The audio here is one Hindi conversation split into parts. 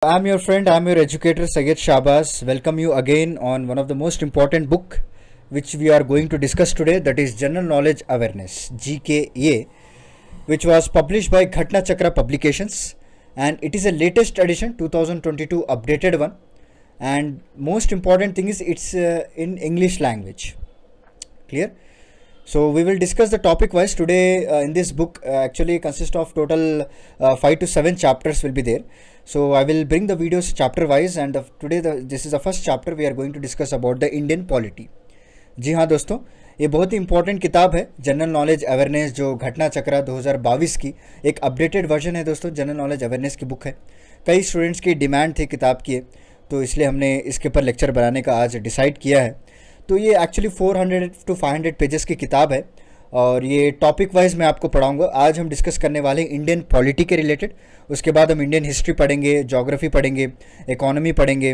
I'm your friend, I'm your educator Syed Shabas. Welcome you again on one of the most important book which we are going to discuss today, that is General Knowledge Awareness GKA, which was published by Ghatna Chakra Publications, and it is a latest edition 2022 updated one, and most important thing is it's in English language. Clear? So we will discuss the topic wise today. In this book actually consists of total 5 to 7 chapters will be there. So I will bring the videos chapter wise, and today this is the first chapter we are going to discuss about the Indian polity. जी हाँ दोस्तों, ये बहुत ही इंपॉर्टेंट किताब है जनरल नॉलेज अवेयरनेस, जो घटना चक्रा 2022 की एक अपडेटेड वर्जन है दोस्तों। जनरल नॉलेज अवेयरनेस की बुक है, कई स्टूडेंट्स की डिमांड थी किताब की, तो इसलिए हमने इसके ऊपर लेक्चर बनाने का आज डिसाइड किया है। तो ये एक्चुअली 400 to 500 पेजेस की किताब है, और ये टॉपिक वाइज मैं आपको पढ़ाऊंगा। आज हम डिस्कस करने वाले हैं इंडियन पॉलिटी के रिलेटेड, उसके बाद हम इंडियन हिस्ट्री पढ़ेंगे, ज्योग्राफी पढ़ेंगे, इकोनॉमी पढ़ेंगे,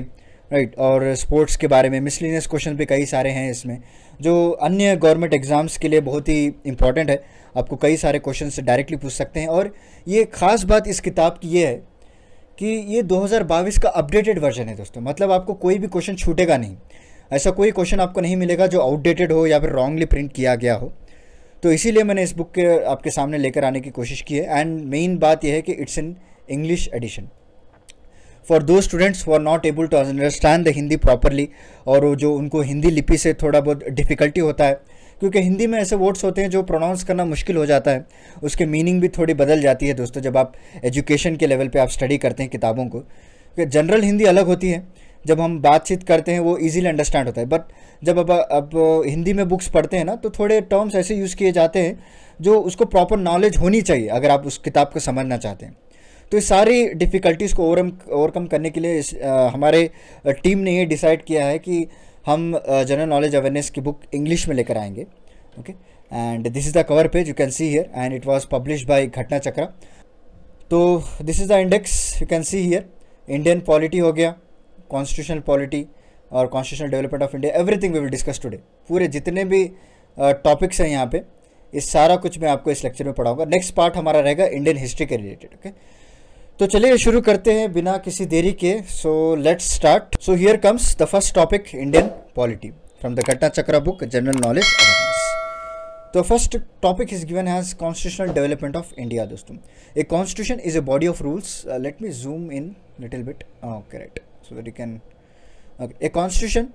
राइट, और स्पोर्ट्स के बारे में मिसलिनियस क्वेश्चन भी कई सारे हैं इसमें, जो अन्य गवर्नमेंट एग्जाम्स के लिए बहुत ही इंपॉर्टेंट है। आपको कई सारे क्वेश्चन डायरेक्टली पूछ सकते हैं, और ये ख़ास बात इस किताब की ये है कि ये 2022 का अपडेटेड वर्जन है दोस्तों। मतलब आपको कोई भी क्वेश्चन छूटेगा नहीं, ऐसा कोई क्वेश्चन आपको नहीं मिलेगा जो आउटडेटेड हो या फिर रॉन्गली प्रिंट किया गया हो। तो इसीलिए मैंने इस बुक के आपके सामने लेकर आने की कोशिश की है, एंड मेन बात यह है कि it's in English edition for the students who are not able to understand the Hindi properly, और जो उनको हिंदी लिपि से थोड़ा बहुत डिफ़िकल्टी होता है, क्योंकि हिंदी में ऐसे वर्ड्स होते हैं जो प्रोनाउंस करना मुश्किल हो जाता है, उसके मीनिंग भी थोड़ी बदल जाती है दोस्तों जब आप एजुकेशन के लेवल पे आप स्टडी करते हैं किताबों को। क्योंकि जनरल हिंदी अलग होती है, जब हम बातचीत करते हैं वो इजीली अंडरस्टैंड होता है, बट जब अब हिंदी में बुक्स पढ़ते हैं ना, तो थोड़े टर्म्स ऐसे यूज़ किए जाते हैं जो उसको प्रॉपर नॉलेज होनी चाहिए अगर आप उस किताब को समझना चाहते हैं। तो इस सारी डिफ़िकल्टीज़ को ओवरकम करने के लिए हमारे टीम ने ये डिसाइड किया है कि हम जनरल नॉलेज अवेयरनेस की बुक इंग्लिश में लेकर आएंगे। Okay, and this is the cover page, you can see here, and it was published by Ghatna Chakra. तो this is the index, you can see here. Indian polity हो गया, कॉन्स्टिट्यूशनल पॉलिटी और constitutional development of India, everything we will discuss today. पूरे जितने भी टॉपिक्स हैं यहाँ पे, इस सारा कुछ मैं आपको इस लेक्चर में पढ़ाऊंगा। नेक्स्ट पार्ट हमारा रहेगा इंडियन हिस्ट्री के रिलेटेड। ओके, तो चलिए शुरू करते हैं बिना किसी देरी के। So let's start. So here comes the first topic, Indian polity from the Ghatna Chakra book general knowledge awareness. तो first topic is given has constitutional development of India दोस्तों। A constitution is a body of rules, let me zoom in little bit, okay right, so that you can, okay. A constitution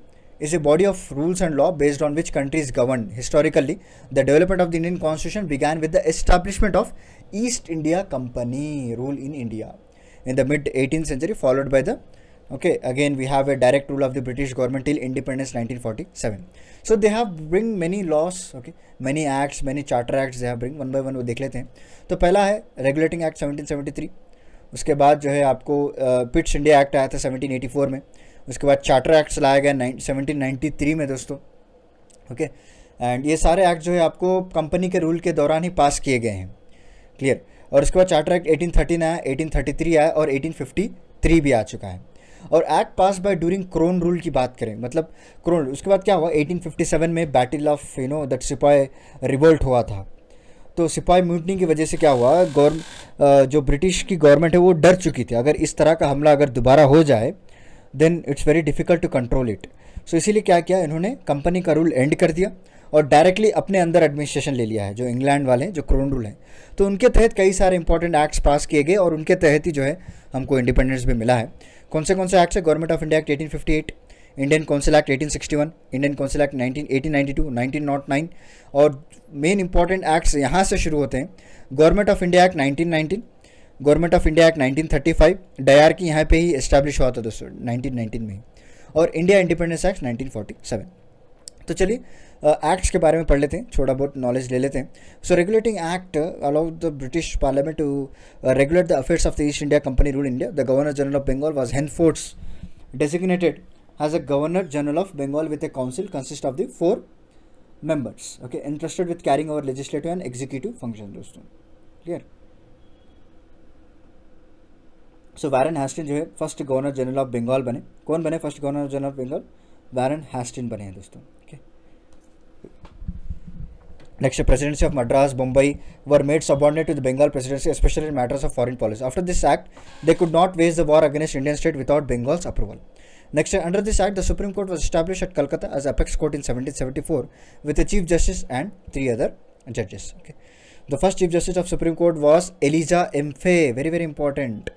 is a body of rules and law based on which country is governed. Historically, the development of the Indian constitution began with the establishment of East India Company rule in India in the mid 18th century, followed by the, okay, again we have a direct rule of the British government till independence 1947. So they have bring many laws, okay, many acts, many charter acts they have bring, one by one वो देख लेते हैं। तो पहला है रेगुलेटिंग एक्ट 1773, उसके बाद जो है आपको पिट्स इंडिया एक्ट आया था 1784 में, उसके बाद चार्टर एक्ट्स लाया गया 1793 में दोस्तों। ओके, एंड ये सारे एक्ट जो है आपको कंपनी के रूल के दौरान ही पास किए गए हैं। क्लियर? और उसके बाद चार्टर एक्ट 1813 आया, 1833 आया, और 1853 भी आ चुका है। और act pass by during crown rule की बात करें, मतलब क्रोन, उसके बाद क्या हुआ, 1857 में बैटल ऑफ दैट सिपाही रिवोल्ट हुआ था। तो सिपाही म्यूटनी की वजह से क्या हुआ, जो ब्रिटिश की गवर्नमेंट है वो डर चुकी थी, अगर इस तरह का हमला अगर दोबारा हो जाए then it's very difficult to control it. So इसीलिए क्या किया इन्होंने, कंपनी का रूल एंड कर दिया और डायरेक्टली अपने अंदर एडमिनिस्ट्रेशन ले लिया है, जो इंग्लैंड वाले हैं, जो क्रोन रूल है। तो उनके तहत कई सारे इंपॉर्टेंट एक्ट्स पास किए गए, और उनके तहत ही जो है हमको इंडिपेंडेंस भी मिला है। कौन से एक्ट्स है? Government of India act 1858, Indian council act 1861, Indian council act 1892, 1909, और मेन इंपॉर्टेंट एक्ट्स यहाँ से शुरू होते हैं। Government of India act 1919, government of India act 1935, डयार की यहाँ पे ही इस्टेब्लिश हुआ था दोस्तों 1919 में, और इंडिया इंडिपेंडेंस एक्ट 1947। तो चलिए एक्ट्स के बारे में पढ़ लेते हैं, थोड़ा बहुत नॉलेज ले लेते हैं। So regulating act allowed the British parliament to regulate the affairs of the East India company rule India. The governor general of Bengal was henceforth designated as a Governor General of Bengal with a council consist of the 4 members, okay, entrusted with carrying over legislative and executive functions दोस्तों। क्लियर? सो वारन हैस्टिन जो है first governor general of Bengal बने। कौन बने first governor general of Bengal? Warren Hastings बने हैं दोस्तों। Okay, Next, presidency of Madras, Bombay were made subordinate to the Bengal presidency, especially in matters of foreign policy. After this act, they could not wage the war against Indian state without Bengal's approval. Next, under this act, the Supreme Court was established at Calcutta as apex court in 1774 with a chief justice and 3 other judges. Okay. The first chief justice of Supreme Court was Elijah M. Fay. Very very important.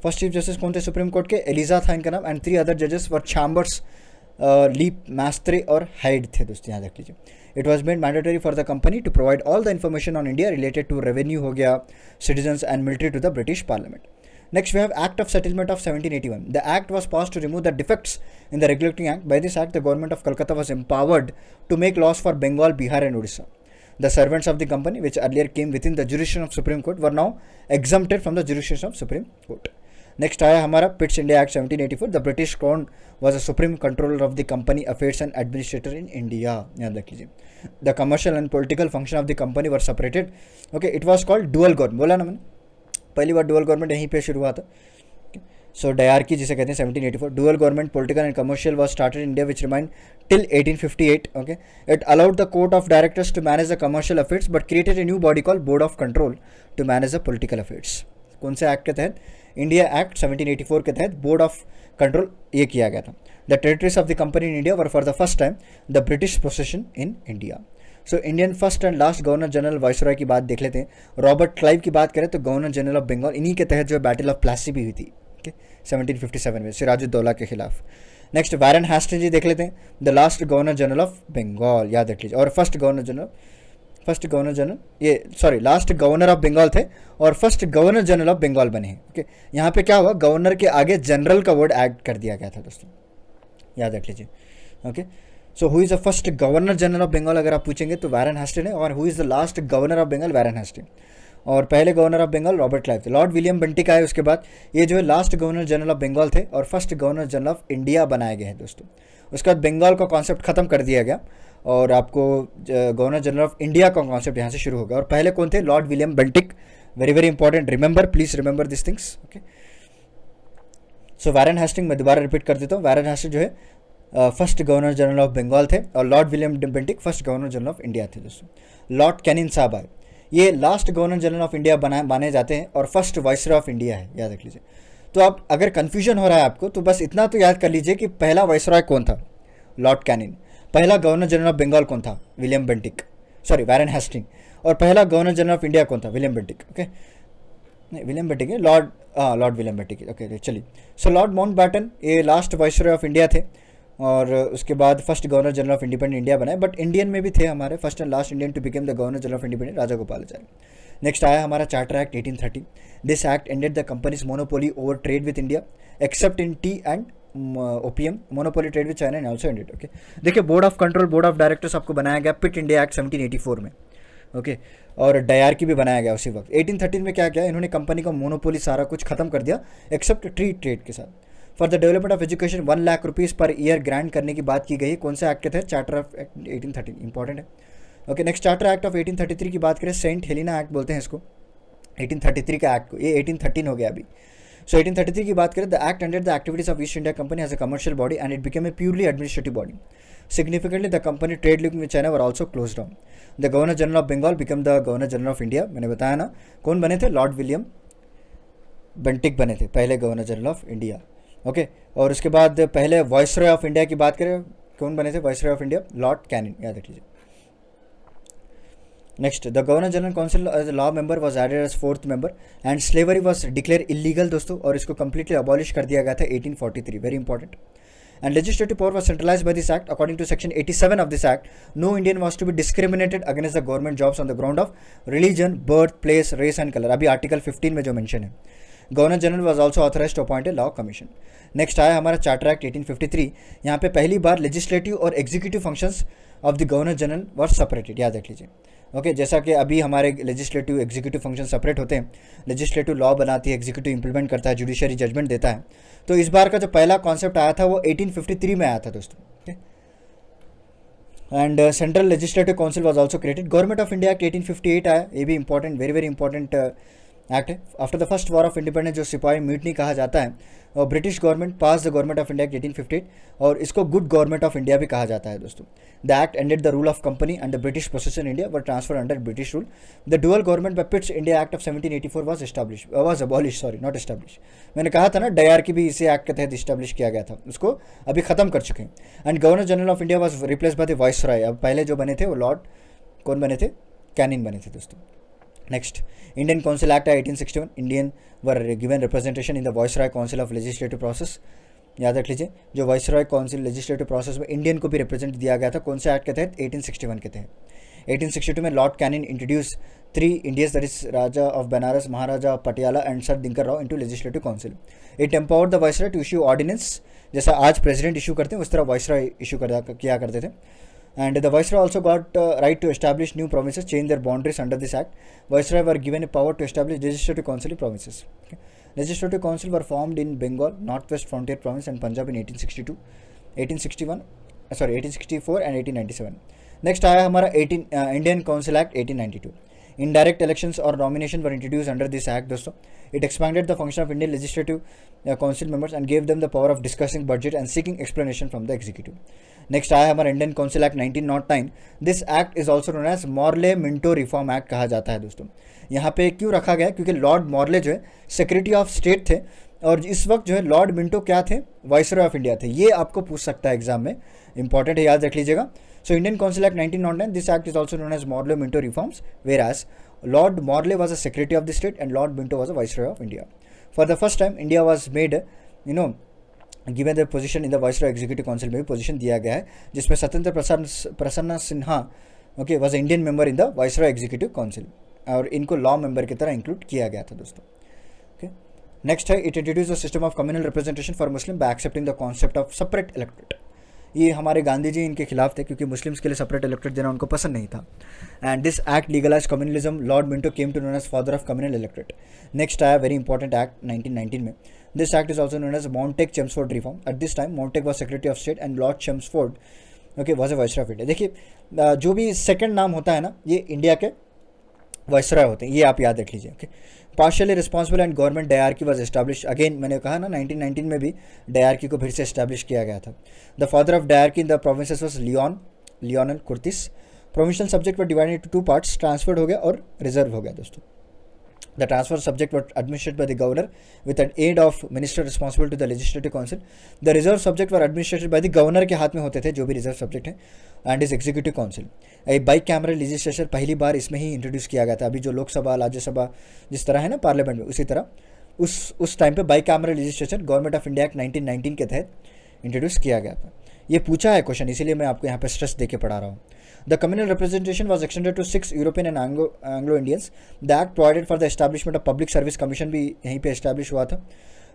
First chief justice कौन थे Supreme Court के? Elijah था इनका नाम, and 3 other judges were Chambers, लीप, मास्त्रे और हाइड थे दोस्तों, याद रख लीजिए. It was made mandatory for the company to provide all the information on India related to revenue हो गया, citizens and military to the British parliament. Next, we have Act of Settlement of 1781. The act was passed to remove the defects in the Regulating Act. By this act, the government of Calcutta was empowered to make laws for Bengal, Bihar and Odisha. The servants of the company, which earlier came within the jurisdiction of Supreme Court, were now exempted from the jurisdiction of Supreme Court. Next आया हमारा Pitt's India act 1784. The British crown was a supreme controller of the company affairs and administrator in India. याद रख लीजिए. The commercial and political function of the company were separated. Okay, it was called dual government. बोला ना मैंने, पहली बार डुअल गवर्नमेंट यहीं पे शुरू हुआ था. सो डायरकी जिसे कहते हैं 1784. Dual government political and commercial was started in India which remained till 1858. Okay, it allowed the court of directors to manage the commercial affairs but created a new body call board of control to manage the political affairs. कौन से एक्ट के तहत? इंडिया एक्ट 1784 के तहत बोर्ड ऑफ कंट्रोल ये किया गया था. The territories of the company in India were for the first time the British possession in India. So Indian first and last governor general viceroy की बात देख लेते हैं. रॉबर्ट क्लाइव की बात करें तो गवर्नर जनरल ऑफ बंगाल, इन्हीं के तहत जो बैटल ऑफ प्लासी भी हुई थी 1757 में सिराजुद्दौला के खिलाफ. नेक्स्ट वारेन हेस्टिंग्स जी देख लेते हैं. The last governor general of Bengal, याद रख लीजिए. और लास्ट गवर्नर ऑफ बंगाल थे और first governor general of Bengal बने हैं. ओके, यहाँ पे क्या हुआ, गवर्नर के आगे जनरल का वर्ड ऐड कर दिया गया था दोस्तों, याद रख लीजिए. Okay, so who is the first governor general of Bengal अगर आप पूछेंगे तो वारेन हेस्टिंग्स है. और who is the last governor of Bengal? Warren Hastings. और पहले governor of Bengal Robert Clive थे. लॉर्ड विलियम बेंटिक आए उसके बाद. ये जो है last governor general of Bengal थे और first governor general of India बनाए गए हैं दोस्तों. उसके बाद बंगाल का कॉन्सेप्ट खत्म कर दिया गया और आपको गवर्नर जनरल ऑफ इंडिया का कॉन्सेप्ट यहाँ से शुरू होगा. और पहले कौन थे? Lord William Bentinck. Very very important, remember, please remember this things. Okay, so Warren Hastings मैं दोबारा रिपीट कर देता हूँ. वारेन हेस्टिंग्स जो है first governor general of Bengal थे और Lord William Bentinck first governor general of India थे दोस्तों. लॉर्ड कैनिंग साहब आए, ये last governor general of India माने जाते हैं और फर्स्ट वाइसरॉय ऑफ इंडिया है, याद रख लीजिए. तो अब अगर कन्फ्यूजन हो रहा है आपको तो बस इतना तो याद कर लीजिए कि पहला वाइसरॉय कौन था? Lord Canning. पहला गवर्नर जनरल ऑफ बंगाल कौन था? William Bentinck, sorry Warren Hastings. और पहला गवर्नर जनरल ऑफ इंडिया कौन था? William Bentinck. ओके, नहीं विलियम बेंटिक है, लॉर्ड विलियम बेंटिक. ओके चलिए. सो लॉर्ड माउंटबैटन ये लास्ट वाइसरॉय ऑफ इंडिया थे और उसके बाद first governor general of independent India बनाए. बट इंडियन में भी थे हमारे, first and last Indian to become the governor general of independent Raja Gopalachari. Next आया हमारा charter act 1830. This act ended the company's monopoly over trade with India except in tea and opium. Monopoly trade with China and also ended. Okay, देखिए board of control, board of directors आपको बनाया गया पिट इंडिया एक्ट 1784 में. ओके, और डायरकी भी बनाया गया उसी वक्त. 1813 में क्या किया इन्होंने, कंपनी का मोनोपोली सारा कुछ खत्म कर दिया एक्सेप्ट ट्री ट्रेड के साथ. For the development of education 1 lakh rupees per year grant करने की बात की गई. कौन से एक्ट के थे? चार्टर ऑफ 1813, इंपॉर्टेंट है. Okay, next charter act of 1833 की बात करें, सेंट हेलिना एक्ट बोलते हैं इसको, 1833 का एक्ट को, ये 1813 हो गया अभी. सो 1833 की बात करें, the act ended the activities of East India Company as a commercial body and it became a purely administrative body. Significantly, the company trade links with China were also closed down. The Governor General of Bengal became the Governor General of India. मैंने बताया ना, कौन बने थे? लॉर्ड विलियम बेंटिक बने थे पहले governor general of India. Okay, और उसके बाद पहले वाइसरॉय ऑफ इंडिया की बात करें, कौन बने थे viceroy of India? Lord Canning, याद रख लीजिए. Next, the governor general council as law member was added as 4th member and slavery was declare illegal दोस्तों, और इसको कंप्लीटली अबॉलिश कर दिया गया था 1843. Very important. And legislative power was centralized by this act. According to section 87 of this act, no Indian was to be discriminated against the government jobs on the ground of religion, birth, place, race and color. अभी आर्टिकल 15 में जो मेंशन है. Governor general was also authorise to appoint a law commission. Next आया हमारा चार्टर एक्ट 1853. यहाँ पे पहली बार लेजिस्लेटिव और executive functions of the governor general were separated, याद रख लीजिए. ओके, जैसा कि अभी हमारे लेजिस्लेटिव एग्जीक्यूटिव फंक्शन सेपरेट होते हैं, लेजिस्लेटिव लॉ बनाती है, एग्जीक्यूटिव इंप्लीमेंट करता है, जुडिशरी जजमेंट देता है. तो इस बार का जो पहला कॉन्सेप्ट आया था वो 1853 में आया था दोस्तों. And central legislative council was also created. Government of India act 1858 आया, ये भी important, very very important act है। After the first war of independence जो सिपाही म्यूटनी कहा जाता है, और British government pass the government of India 1858, और इसको गुड गवर्नमेंट ऑफ इंडिया भी कहा जाता है दोस्तों। The act ended the rule of company and the British possession India were transfer under British rule. The dual government by Pitt's India act of 1784 was abolish, sorry not establish. मैंने कहा था ना डयार की भी इसी एक्ट के तहत इस्टेब्लिश किया गया था, उसको अभी खत्म कर चुके हैं। And governor general of India was replace by the viceroy. अब पहले जो बने थे वो लॉर्ड कौन बने थे, कैनिंग बने थे दोस्तों। नेक्स्ट, इंडियन काउंसिल एक्ट है 1861। Indian were given representation in the viceroy council of legislative process. याद रख लीजिए, जो वाइसरॉय काउंसिल लेजिस्लेटिव प्रोसेस में इंडियन को भी रिप्रेजेंट दिया गया था, कौन से एक्ट के तहत, 1861 के तहत। 1862 में lord Canning introduce 3 Indians, that is raja of Banaras, maharaja of Patiala and sir Dinkar Rao into legislative council. It empowered the viceroy to issue ordinance, जैसा आज प्रेसिडेंट इशू करते हैं उस तरह वाइसरॉय इशू किया करते थे। And the Viceroy also got right to establish new provinces, change their boundaries under this act. Viceroy were given a power to establish legislative council in provinces. Okay. Legislative council were formed in Bengal, Northwest Frontier Province and Punjab in 1862, 1861, 1864 and 1897. Next आया हमारा Indian Council Act 1892. Indirect elections or nomination were introduced under this act दोस्तों. It expanded the function of Indian Legislative Council members and gave them the power of discussing budget and seeking explanation from the executive. Next आया हमारा Indian council act 1909। This act is also known as Morley Minto reform act कहा जाता है दोस्तों। यहाँ पे क्यों रखा गया, क्योंकि लॉर्ड मॉर्ले जो है सेक्रेटरी ऑफ स्टेट थे, और इस वक्त जो है लॉर्ड मिंटो क्या थे, वाइसरॉय ऑफ इंडिया थे। ये आपको पूछ सकता है एग्जाम में, इंपॉर्टेंट है, याद रख लीजिएगा। So Indian council act 1909, this act is also known as Morley Minto reforms, where as lord Morley was a secretary of the state and lord Minto was a viceroy of India. For the first time India was made given the position in the viceroy executive council में भी पोजीशन दिया गया है, जिसमें स्वतंत्र Prasanna Sinha okay was Indian member in the viceroy executive council, और इनको लॉ मेंबर की तरह इंक्लूड किया गया था दोस्तों। ओके, नेक्स्ट है, it introduce the system of communal representation for Muslim bye accepting the concept of separate electorate. ये हमारे गांधी जी इनके खिलाफ थे, क्योंकि मुस्लिम्स के लिए सेपरेट इलेक्टोरेट देना उनको पसंद नहीं था। And this act legalize communalism, lord Minto came to known as father of communal electorate. Next आया वेरी इंपॉर्टेंट एक्ट 1919 में। This act is also known as Montague-Chelmsford reform. At this time, Montague was Secretary of State and Lord Chelmsford, okay, was a Viceroy of India. देखिए जो भी सेकंड नाम होता है ना, ये इंडिया के वाइसरॉय होते हैं, ये आप याद रख लीजिए। Okay, partially responsible and government dyarchy was establish. Again मैंने कहा ना 1919 में भी डायरकी को फिर से एस्टैब्लिश किया गया था। The father of diarchy in the provinces was Lionel Curtis. Provincial subject were divided to 2 parts, transferred हो गया और रिजर्व हो गया दोस्तों। The transfer subject were administered by the governor with an aid of minister responsible to the legislative council. The reserve subject were administered by the governor के हाथ में होते थे जो भी रिजर्व सब्जेक्ट है, and is executive council. A bike camera legislature पहली बार इसमें ही इंट्रोड्यूस किया गया था। अभी जो लोकसभा राज्यसभा जिस तरह है ना पार्लियामेंट में, उसी तरह उस टाइम पे bike camera legislature government of India act 1919 के तहत इंट्रोड्यूस किया गया था। ये पूछा है क्वेश्चन, इसीलिए मैं आपको यहाँ पे स्ट्रेस दे के पढ़ा रहा हूँ। The communal representation was extended to 6 European and Anglo-Indians. The act provided for the establishment of Public Service Commission भी यहीं पे establish हुआ था।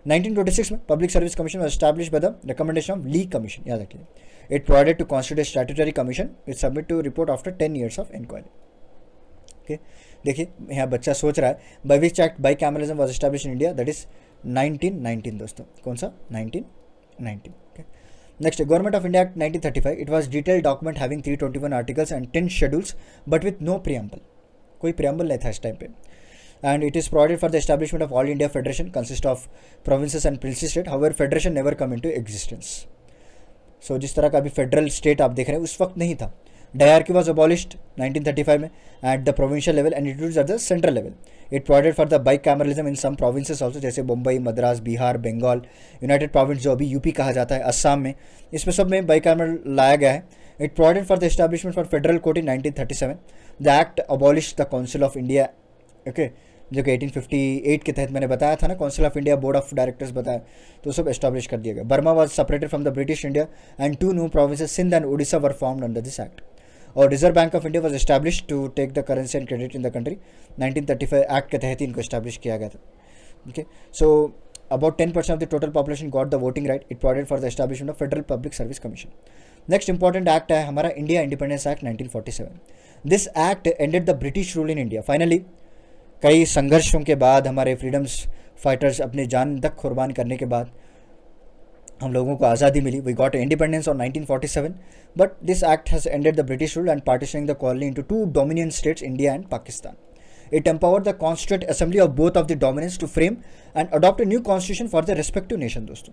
1926 में Public Service Commission was established by the recommendation of Lee Commission, याद रखिए। It provided to constitute a statutory commission which submit to report after 10 years of inquiry. Okay, देखिए यहाँ बच्चा सोच रहा है by which act bicameralism was established in India, that is 1919 दोस्तों। कौन सा? 1919। okay. Next, Government of India Act 1935. It was detailed document having 321 articles and 10 schedules, but with no preamble. कोई preamble नहीं था इस टाइम पे। And it is provided for the establishment of All India Federation, consist of provinces and princely state. However, federation never come into existence. So जिस तरह का अभी फेडरल स्टेट आप देख रहे हैं उस वक्त नहीं था। डायरकी was abolished 1935 में at the provincial level and introduced at the central level. It provided for the bicameralism in some provinces also, जैसे मुंबई, मद्रास, बिहार, बंगाल, यूनाइटेड प्रोविंस जो अभी यूपी कहा जाता है, असम में, इसमें सब में बाइकैमरल लाया गया है। It provided for the establishment for federal court in 1937. The act abolished the Council of India, okay, जो कि 1858 के तहत मैंने बताया था ना, council of India, board of directors बताया, तो सब एस्टैब्लिश कर दिया गया। Burma was separated from the British India and 2 new provinces, Sindh and Orissa, were formed under this act. और reserve bank of India was establish to take the currency and credit in the country. 1935 act के तहत ही इनको एस्टैब्लिश किया गया था। Okay, so about 10% of the total population got the voting right. It provided for the establishment of Federal Public Service Commission. Next important act है हमारा India independence act 1947. This act ended the British rule in India. Finally, कई संघर्षों के बाद, हमारे फ्रीडम्स फाइटर्स अपने जान तक कुर्बान करने के बाद हम लोगों को आज़ादी मिली. We got independence on 1947, but this act has ended the British rule and partitioning the colony into 2 dominant states, India and Pakistan. It empowered the Constituent Assembly of both of the dominants to frame and adopt a new constitution for their respective nation. दोस्तों,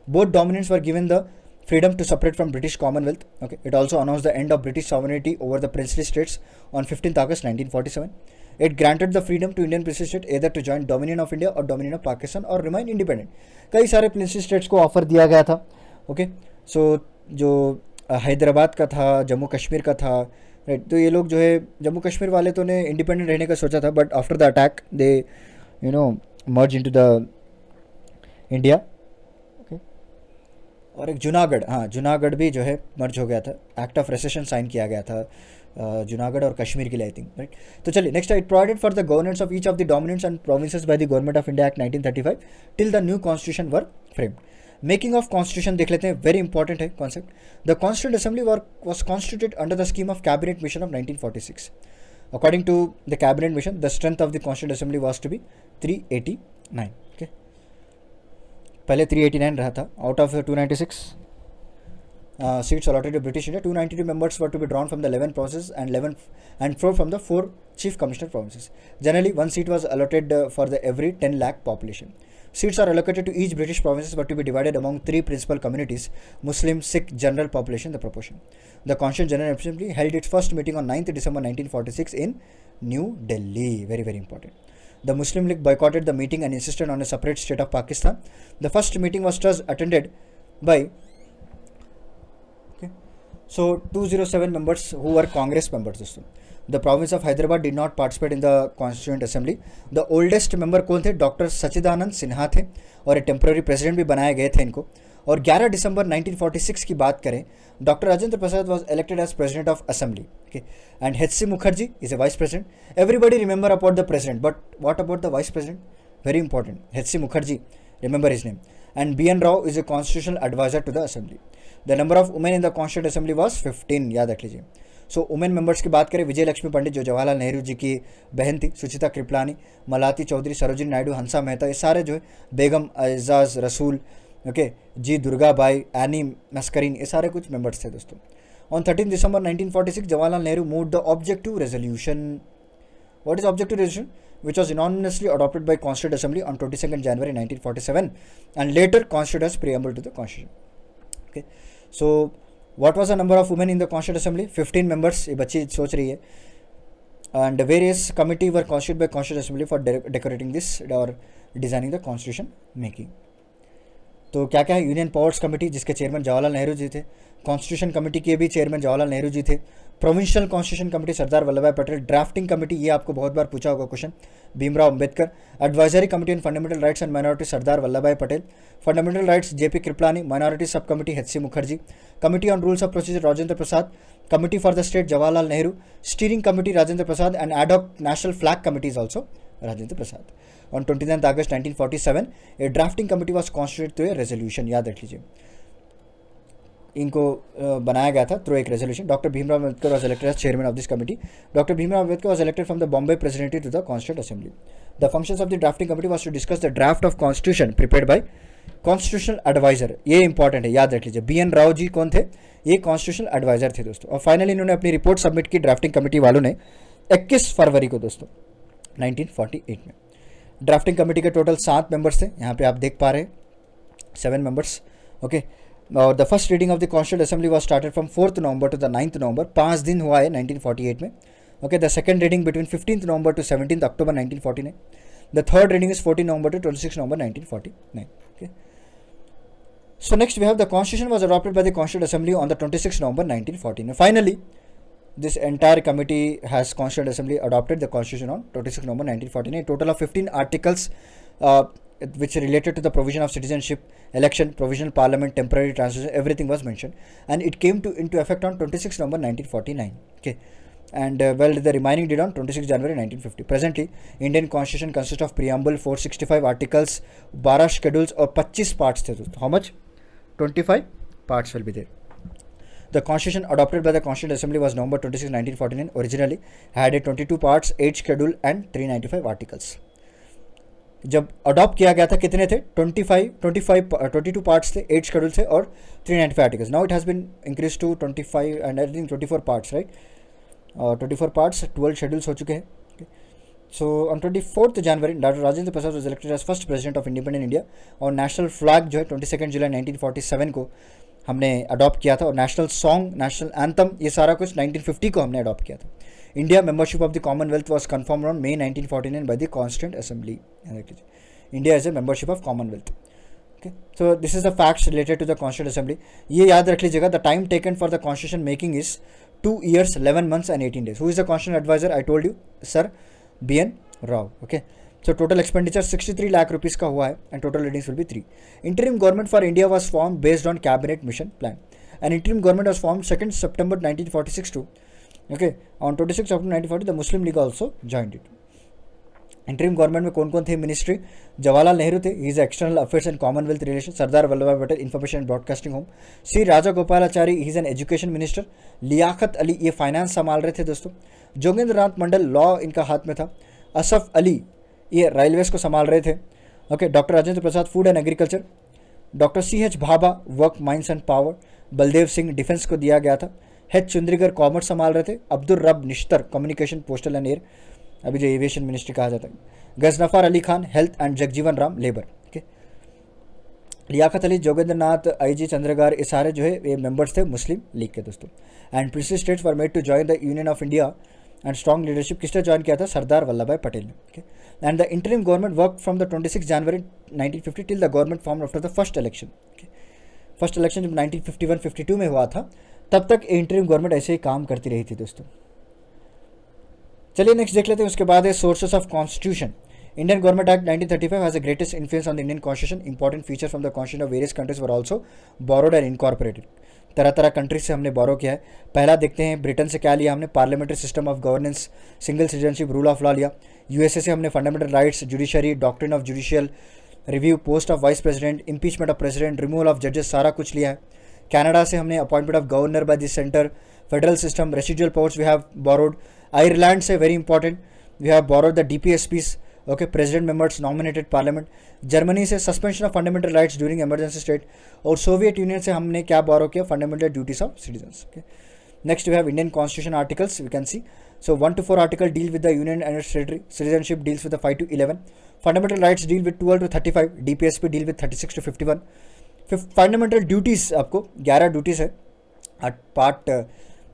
both dominants were given the freedom to separate from British Commonwealth. Okay, it also announced the end of British sovereignty over the princely states on 15th August 1947. It granted the freedom to Indian princely state either to join Dominion of India or Dominion of Pakistan or remain independent. कई सारे princely states को ऑफर दिया गया था. ओके, सो जो हैदराबाद का था, जम्मू कश्मीर का था, राइट. तो ये लोग जो है जम्मू कश्मीर वाले तो ने इंडिपेंडेंट रहने का सोचा था, but after the attack they merge into the India. Okay, और एक जूनागढ़, हाँ जूनागढ़ भी जो है मर्ज हो गया था. एक्ट ऑफ रेसेशन साइन किया गया था जूनागढ़ और कश्मीर के लिए, आई थिंक, राइट. तो चलिए next, it provided for the governance of each of the dominants and provinces by the government of India act 1935 till the new constitution were framed. Making of constitution देख लेते हैं, वेरी इंपॉर्टेंट है concept. The constituent assembly was constituted under the scheme of cabinet mission of 1946. According to the cabinet mission, the strength of the constituent assembly was to be 389. Okay, पहले 389 रहा था. Out of 296 seats allotted to British India, 292 members were to be drawn from the 11 provinces and 4 from the 4 chief commissioner provinces. Generally, one seat was allotted for the every 10 lakh population. Seats are allocated to each British provinces were to be divided among 3 principal communities: Muslim, Sikh, general population, the proportion. The Constituent General Assembly held its first meeting on 9th December 1946 in New Delhi. Very, very important. The Muslim League boycotted the meeting and insisted on a separate state of Pakistan. The first meeting was thus attended by 207 members who were Congress members. दोस्तों, the province of Hyderabad did not participate in the Constituent Assembly. The oldest member कौन थे? डॉक्टर सच्चिदानंद सिन्हा थे, और टेम्पररी प्रेसिडेंट भी बनाए गए थे इनको. और 11 दिसंबर 1946 की बात करें, doctor Rajendra Prasad was elected as president of assembly. Okay, and H C. Mukherjee is a vice president. Everybody remember about the president, but what about the vice president? Very important. H C. Mukherjee, remember his name. And B.N. Rao is a constitutional advisor to the assembly. The number of women in the Constituent Assembly was 15. याद रख लीजिए. सो वुमेन मेंबर्स की बात करें, विजय लक्ष्मी पंडित जो जवाहरलाल नेहरू जी की बहन थी, सुचिता कृपलानी, मलाती चौधरी, सरोजिनी नायडू, हंसा मेहता, ये सारे जो है, बेगम एजाज रसूल, ओके, जी दुर्गाबाई, एनी मस्करीन, ये सारे कुछ मेंबर्स थे दोस्तों. On 13 December 1946 Jawaharlal Nehru moved the objective resolution. What is objective resolution? Which was unanimously adopted by Constituent Assembly on 22nd January 1947 and later constituted as preamble to the Constitution. Okay, so what was the number of women in the Constituent Assembly? 15 members. ये बच्ची सोच रही है. And various committee were constituted by Constituent Assembly for decorating this or designing the Constitution making. तो क्या क्या है? यूनियन पावर्स कमेटी जिसके चेयरमैन जवाहरलाल नेहरू जी थे. कॉन्स्टिट्यूशन कमेटी के भी चेयरमैन जवाहरलाल नेहरू जी थे. प्रोविंशियल कॉन्स्टिट्यूशन कमेटी सरदार वल्लभ भाई पटेल. ड्राफ्टिंग कमेटी, ये आपको बहुत बार पूछा होगा question, Bhimrao Ambedkar. Advisory committee on fundamental rights and minority Sardar Vallabh भाई Patel. Fundamental rights JP Kripalani. Minority sub committee H C. Mukherjee. Committee on rules of procedure Rajendra Prasad. Committee for the state Jawaharlal Nehru. Steering committee Rajendra Prasad and ad hoc national flag committee is also Rajendra Prasad. On 29th August 1947, a drafting committee was constituted through a resolution. याद रख लीजिए, इनको बनाया गया था थ्रू एक resolution. Doctor Bhimrao Ambedkar was elected as chairman of this committee. Dr. Bhimrao Ambedkar was elected from the Bombay Presidency to the Constituent Assembly. The functions of the drafting committee was to discuss the draft of constitution prepared by constitutional advisor. ये इंपॉर्टेंट है, याद रख लीजिए. B.N. राव जी कौन थे? ये कॉन्स्टिट्यूशनल एडवाइजर थे दोस्तों. और फाइनली इन्होंने अपनी रिपोर्ट सबमिट की ड्राफ्टिंग कमेटी वालों ने 21 फरवरी को दोस्तों 1948 में. ड्राफ्टिंग कमेटी के टोटल 7 मेंबर्स थे, यहाँ पे आप देख पा रहे हैं 7 मेंबर्स. ओके, और the first reading of the constituent assembly was started from 4th November to the 9th November. 5 दिन हुआ है 1948 में. Okay, the second reading between 15th November to 17th October 1949. The third reading is 14 November to 26 November 1949. Okay, so next we have the constitution was adopted by the constituent assembly on the 26 November 1949. Finally this entire committee has Constituent Assembly adopted the Constitution on 26 November 1949. A total of 15 articles which related to the provision of citizenship, election, provisional parliament, temporary transition, everything was mentioned, and it came into effect on 26 November 1949. Okay, and well, the remaining did on 26 January 1950. Presently, Indian Constitution consists of preamble, 465 articles, 12 schedules और 25 parts थे. How much? 25 parts will be there. The Constitution adopted by the Constituent Assembly was November 26, 1949. Originally had a 22 parts, 8 schedule and 395 articles. जब अडॉप्ट किया गया था कितने थे? 22 पार्ट्स थे, 8 शेड्यूल थे और 395 articles. Now it has been increase to 25 and I think 24 parts, right. 24 parts, 12 schedules हो चुके हैं. So on 24th January, Dr. Rajendra Prasad was elected as first president of independent India और नेशनल फ्लैग जो है 22 जुलाई 1947 को हमने अडॉप्ट किया था और नेशनल सॉन्ग, नेशनल एंथम, ये सारा कुछ 1950 को हमने अडॉप्ट किया था. India membership of the Commonwealth was confirmed on May 1949 bye the constituent assembly. India is a membership of Commonwealth. Okay, so this is the facts related to the Constituent Assembly. ये याद रख लीजिएगा. The time taken for the constitution making is 2 years, 11 months and 18 days. Who is the constitutional advisor? I told you, Sir B.N. Rao. Okay, so total expenditure 63 lakh rupees का हुआ है and total readings will be 3. Interim government for India was formed based on cabinet mission plan. An interim government was formed 2nd September 1946 too. Okay, on 26 October 1940 the Muslim League also joined it. Interim government में कौन कौन थे मिनिस्ट्री? जवाहरलाल नेहरू थे, he is external affairs and commonwealth relation. Sardar Vallabh भाई Patel, information and broadcasting home. C Raja Gopalachari, he is an education minister. Liaquat Ali, ये फाइनेंस संभाल रहे थे दोस्तों. जोगेंद्र नाथ मंडल, लॉ इनका हाथ में था. असफ अली, ये रेलवेज को संभाल रहे थे. Okay, doctor Rajendra Prasad, food and agriculture. Doctor C.H. Bhabha, work, mines and power. Baldev Singh, defence को दिया गया था. H. चुंद्रीगर, कॉमर्स संभाल रहे थे. Abdul Rab Nishtar, communication, postal and air, अभी जो एविएशन मिनिस्ट्री कहा जाता है. Ghazanfar Ali Khan, health and Jagjivan Ram, labour. Okay, Liaquat Ali, Jogendra Nath, IG Chundrigar, ये सारे जो है ये मेंबर्स थे मुस्लिम लीग के दोस्तों. And princely states were made to join the union of India and strong leadership किसने ज्वाइन किया था? सरदार वल्लभ भाई पटेल ने. Okay, and the interim government work from the 26 January 1950 till the government form after the first election. First election जब 1951-52 में हुआ था, तब तक इंटरिम गवर्नमेंट ऐसे ही काम करती रही थी दोस्तों. चलिए नेक्स्ट देख लेते हैं. उसके बाद है sources of constitution. Indian government act 1935 has the greatest influence on the Indian constitution. Important feature from the constitution of various countries were also borrowed and incorporated. तरह तरह कंट्रीज से हमने बोरो किया है. पहला देखते हैं ब्रिटेन से क्या लिया हमने? Parliamentary system of governance, single citizenship, rule of law लिया. USA से हमने fundamental rights, judiciary, doctrine of judicial review, post of vice president, impeachment of president, removal of जजेस, सारा कुछ लिया है. कनाडा से हमने appointment of governor by the centre, federal system, residual powers we have borrowed. Ireland से very important, we have borrowed the DPSPs. Okay, president members nominated parliament. Germany से suspension of fundamental rights during emergency state. और सोवियत यूनियन से हमने क्या बोरो किया? Fundamental duties of citizens. Okay, next we have Indian constitution articles. We can see so 1 to 4 article deal with the union and its territory. Citizenship deals with the 5 to 11. Fundamental rights deal with 12 to 35. DPSP deal with 36 to 51. Fundamental duties आपको 11 ड्यूटीज़ है पार्ट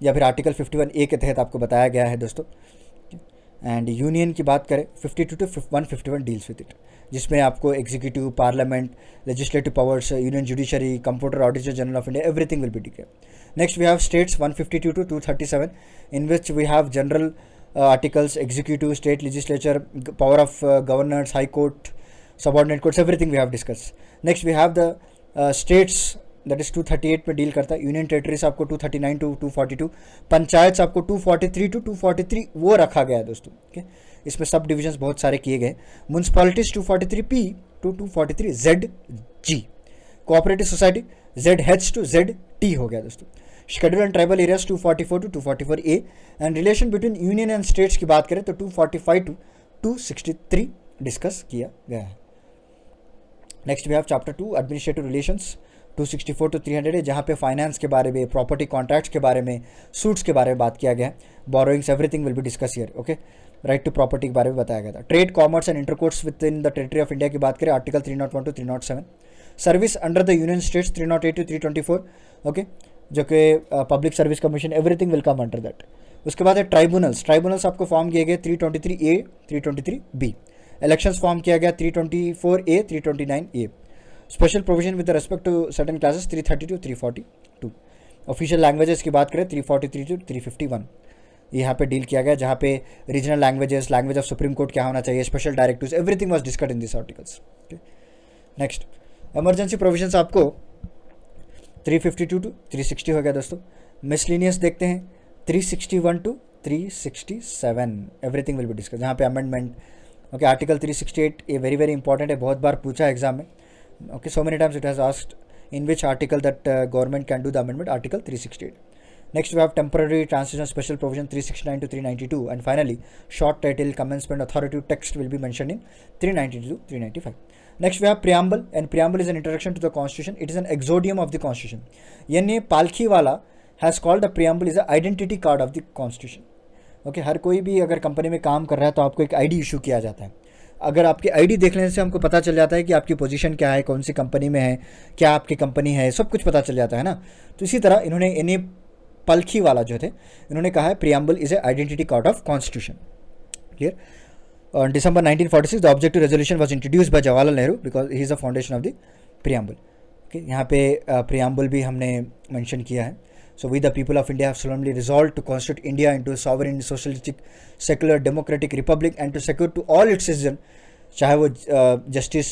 या फिर आर्टिकल 51A के तहत आपको बताया गया है दोस्तों. एंड यूनियन की बात करें 52 to 151 डील्स विद इट, जिसमें आपको executive, parliament, legislative powers, union judiciary, computer auditor general of India, everything will be declare. Next we have states 152 to 237, in which we have general articles, executive, state legislature, power of governors, high court, subordinate courts, everything we have discussed. Next we have the states, that is 238 में डील करता है. यूनियन टेरिटरीज आपको 239 to 242, पंचायत आपको 243 to 243 वो रखा गया है दोस्तों. okay? इसमें सब डिविजन्स बहुत सारे किए गए. Municipalities 243P to 243ZG, cooperative society ZH to ZT हो गया दोस्तों. Schedule and tribal areas 244 to 244A. And relation between union and states की बात करें तो 245 to 263 डिस्कस किया गया है. Next we have chapter 2 administrative relations 264 to 300 है, जहाँ पे फाइनेंस के बारे में, प्रॉपर्टी कॉन्ट्रैक्ट्स के बारे में, सूट्स के बारे में बात किया गया है. Borrowings everything will be discuss here. Okay, right to property के बारे में बताया गया था. Trade, commerce and intercourse with in the territory of India की बात करें article 301 to 307. Service under the union states 308 to 324. Okay, जो कि public service commission, everything will come under that. उसके बाद है ट्राइब्यूनल्स. ट्राइब्यूनल्स आपको फॉर्म किए गए 323A, 323B. इलेक्शंस फॉर्म किया गया 324A, 329A. Special provision with respect to certain classes 330 to 342. Official languages की बात करें 343 to 351 यहाँ पे डील किया गया, जहाँ पे regional languages, language of supreme court क्या होना चाहिए, special directives, everything was discussed in this articles. Next emergency provisions आपको 352 to 360 हो गया दोस्तों. मिसलिनियस देखते हैं 361 to 367, everything will be discuss. जहाँ पे अमेंडमेंट. ओके, आर्टिकल 368 ये वेरी वेरी इंपॉर्टेंट है, बहुत बार पूछा एग्जाम में. Okay, so many times it has asked in which article that government can do the amendment, article 368. Next we have temporary transition special provision 369 to 392, and finally short title commencement authoritative text will be mentioned in 392 to 395. Next we have preamble, and preamble is an introduction to the constitution. It is an exodium of the constitution. यानी पालखी वाला has called the preamble is an identity card of the constitution. Okay, हर कोई भी अगर कंपनी में काम कर रहा है तो आपको एक आईडी इशू किया जाता है। अगर आपकी आईडी देख लेने से हमको पता चल जाता है कि आपकी पोजीशन क्या है, कौन सी कंपनी में है, क्या आपकी कंपनी है, सब कुछ पता चल जाता है ना। तो इसी तरह इन्होंने इन्हें पलखी वाला जो थे, इन्होंने कहा है preamble is a identity card of constitution. Clear. On December 1946, the objective resolution was introduced by Jawaharlal Nehru because he is the foundation of the preamble. Okay, यहाँ पे preamble भी हमने mention किया है. So we the people of India have solemnly resolved to constitute India into a sovereign, socialistic, secular, democratic republic and to secure to all its citizens, चाहे वो justice,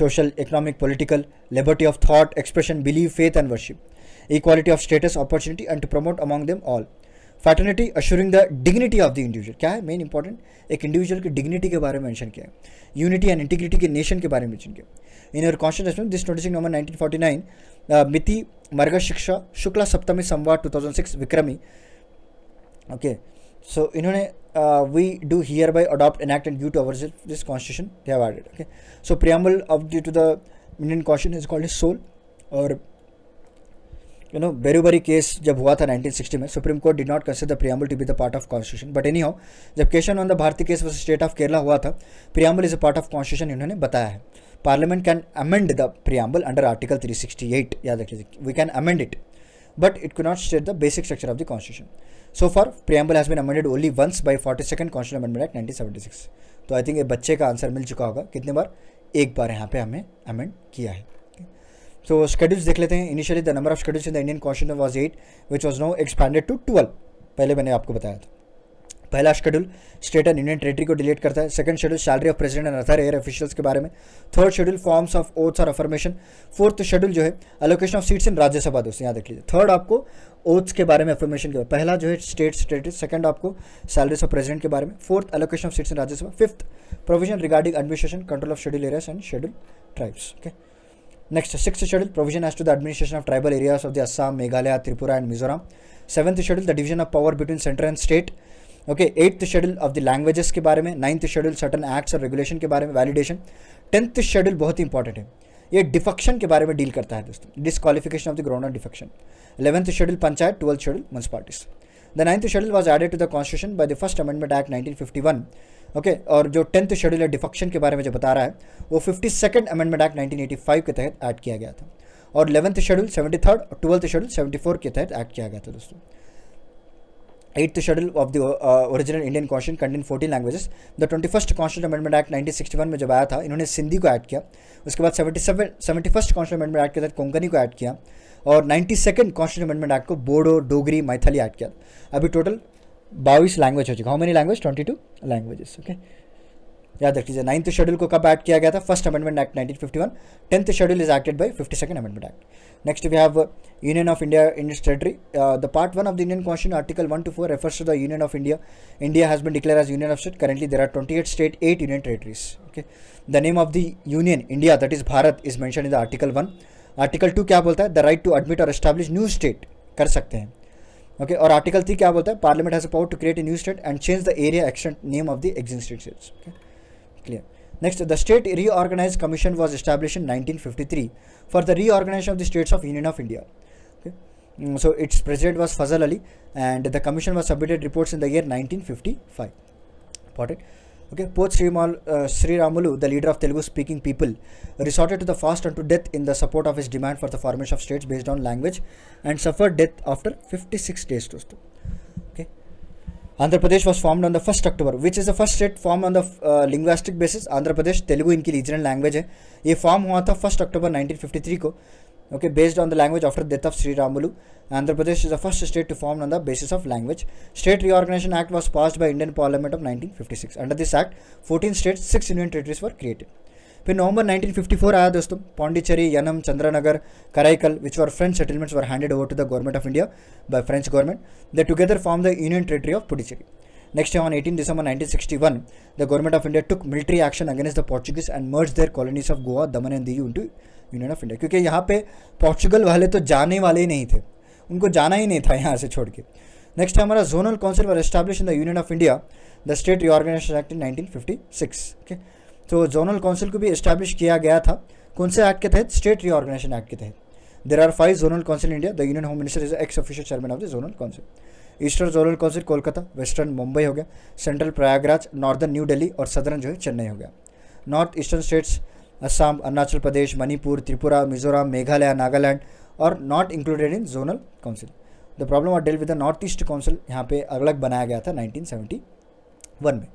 social, economic, political, liberty of thought, expression, belief, faith and worship, equality of status, opportunity and to promote among them all. Fraternity assuring the dignity of the individual, क्या है मेन इंपॉर्टेंट, एक इंडिविजुअल की डिग्निटी के बारे में मेंशन किया है. यूनिटी एंड इंटीग्रिटी के नेशन के बारे में मेंशन किया. In your constitution this 26 November 1949 मिति मर्ग शिक्षा शुक्ला सप्तमी संवाद 2006 विक्रमी. ओके, सो इन्होंने we do hereby adopt enact and due to our this constitution they have added. Okay, so preamble of due to the Indian constitution is called soul. और बेरूबरी केस जब हुआ था 1960 में, supreme court did not consider the preamble to be the part of constitution. But anyhow, जब Keshav Nand Bharati case versus state of Kerala हुआ था, preamble is a part of constitution इन्होंने बताया है. Parliament can amend the preamble under article 368, याद रखिए, we can amend it but it can not state the basic structure of the constitution. So for preamble has been amended only once by 42nd constitution amendment act 1976. तो आई थिंक ये बच्चे का आंसर मिल चुका होगा, कितने बार, एक बार यहाँ पे हमें अमेंड किया है. So schedules देख लेते हैं. Initially the number of schedules in the Indian constitution was 8 which was now expanded to 12. पहले मैंने आपको बताया था. पहला schedule state and union territory को डिलीट करता है. Second schedule salary of president and other air officials के बारे में. Third schedule forms of oaths और अफर्मेशन. फोर्थ शेड्यूल जो है allocation of seats in Rajya Sabha. दोस्तों याद रख लीजिए, थर्ड आपको ओथ्स के बारे में, अफर्मेशन के बारे में. पहला जो है स्टेट स्टेटस, सेकंड आपको सैलरीज ऑफ प्रेसिडेंट के बारे में, fourth allocation of seats in Rajya Sabha, fifth provision regarding administration control of schedule areas and schedule tribes. Okay, next sixth schedule provision as to the administration of tribal areas of the Assam, Meghalaya, Tripura and Mizoram. Seventh schedule the division of power between center and state. Okay, eighth schedule of the languages के बारे में. ninth schedule certain acts और regulation के बारे में, validation. 10th schedule बहुत ही इंपॉर्टेंट है, ये डिफेक्शन के बारे में डील करता है दोस्तों, disqualification of the ground of defection. 11th schedule panchayat. 12th schedule municipalities. The 9th schedule was added to the constitution by the first amendment act 1951. Okay, और जो 10th शेड्यूल है डिफेक्शन के बारे में जो बता रहा है, वो 52nd अमेंडमेंट एक्ट 1985 के तहत ऐड किया गया था. और 11th शेड्यूल 73rd और 12th शेड्यूल 74 के तहत ऐड किया गया था दोस्तों. 8th schedule of the original Indian constitution contain 14 languages. The 21st constitution amendment act 1961 में जब आया था, इन्होंने सिंधी को ऐड किया. उसके बाद 71st कॉन्स्टिट्यूशन अमेंडमेंट एक्ट के तहत कोंकणी को ऐड किया. और 92nd कॉन्स्टिट्यूशन अमेंडमेंट एक्ट को बोडो, डोगरी, मैथिली ऐड किया. अभी टोटल 22 लैंग्वेज हो चुका. How many language? 22 languages. Okay, याद रख लीजिए. 9th शेड्यूल को कब ऐड किया गया था? First amendment act 1951. 10th schedule is acted by 52nd amendment act. Next we have union of India in its territory. The part 1 of the Indian constitution article 1 to 4 refers to the union of India. India has been declared as union of state. Currently there are 28 state, 8 union territories. Okay, the name of the union India, that is Bharat, is mentioned in the article 1. Article 2 क्या बोलता है? द राइट टू एडमिट और एस्टैब्लिश न्यू स्टेट कर सकते हैं. ओके, और आर्टिकल 3 क्या बोलता है? Parliament has a power to create a new state and change the area extent name of the existing states. Okay, clear. Next, the State Reorganized Commission was established in 1953 for the reorganization of the states of Union of India. Okay, so its president was Fazal Ali, and the commission was submitted reports in the year 1955. Important. Okay, post Sri Ramulu, the leader of Telugu-speaking people, resorted to the fast unto death in the support of his demand for the formation of states based on language, and suffered death after 56 days. दोस्तों, okay. Andhra Pradesh was formed on the 1st October, which is the first state formed on the linguistic basis. Andhra Pradesh, Telugu इनकी रीजनल लैंग्वेज है. ये फॉर्म हुआ था 1st October 1953 को. Okay, based on the language after the death of Sri Ramulu. Andhra Pradesh is the first state to form on the basis of language. State Reorganization Act was passed by Indian Parliament of 1956. Under this act, 14 states, 6 union territories were created. फिर नवंबर 1954 आया दोस्तों. Pondicherry, Yanam, Chandernagore, Karaikal, which were French settlements, were handed over to the government of India by French government. They together formed the Union Territory of Puducherry. Next, on 18 December 1961, the government of India took military action against the Portuguese and merged their colonies of Goa, Daman and Diu into union of India. क्योंकि यहाँ पे पोर्चुगल वाले तो जाने वाले ही नहीं थे, उनको जाना ही नहीं था यहाँ से छोड़ के. नेक्स्ट हमारा zonal council were establish in the union of India, the state reorganisation act in 1956. Okay, तो जोनल काउंसिल को भी एस्टैब्लिश किया गया था. कौन से एक्ट के तहत? स्टेट रिऑर्गेनाइजेशन एक्ट के तहत. There are 5 zonal council in India. The union home minister is ex official chairman of the zonal council. Eastern zonal council Kolkata, western Mumbai हो गया, central Prayagraj, northern new Delhi और सदर्न जो है चेन्नई हो गया। North eastern states Assam, Arunachal Pradesh, Manipur, Tripura, Mizoram, Meghalaya, Nagaland और not included in zonal council. The problem are deal with the north east council, यहाँ पे अलग बनाया गया था 1971 में।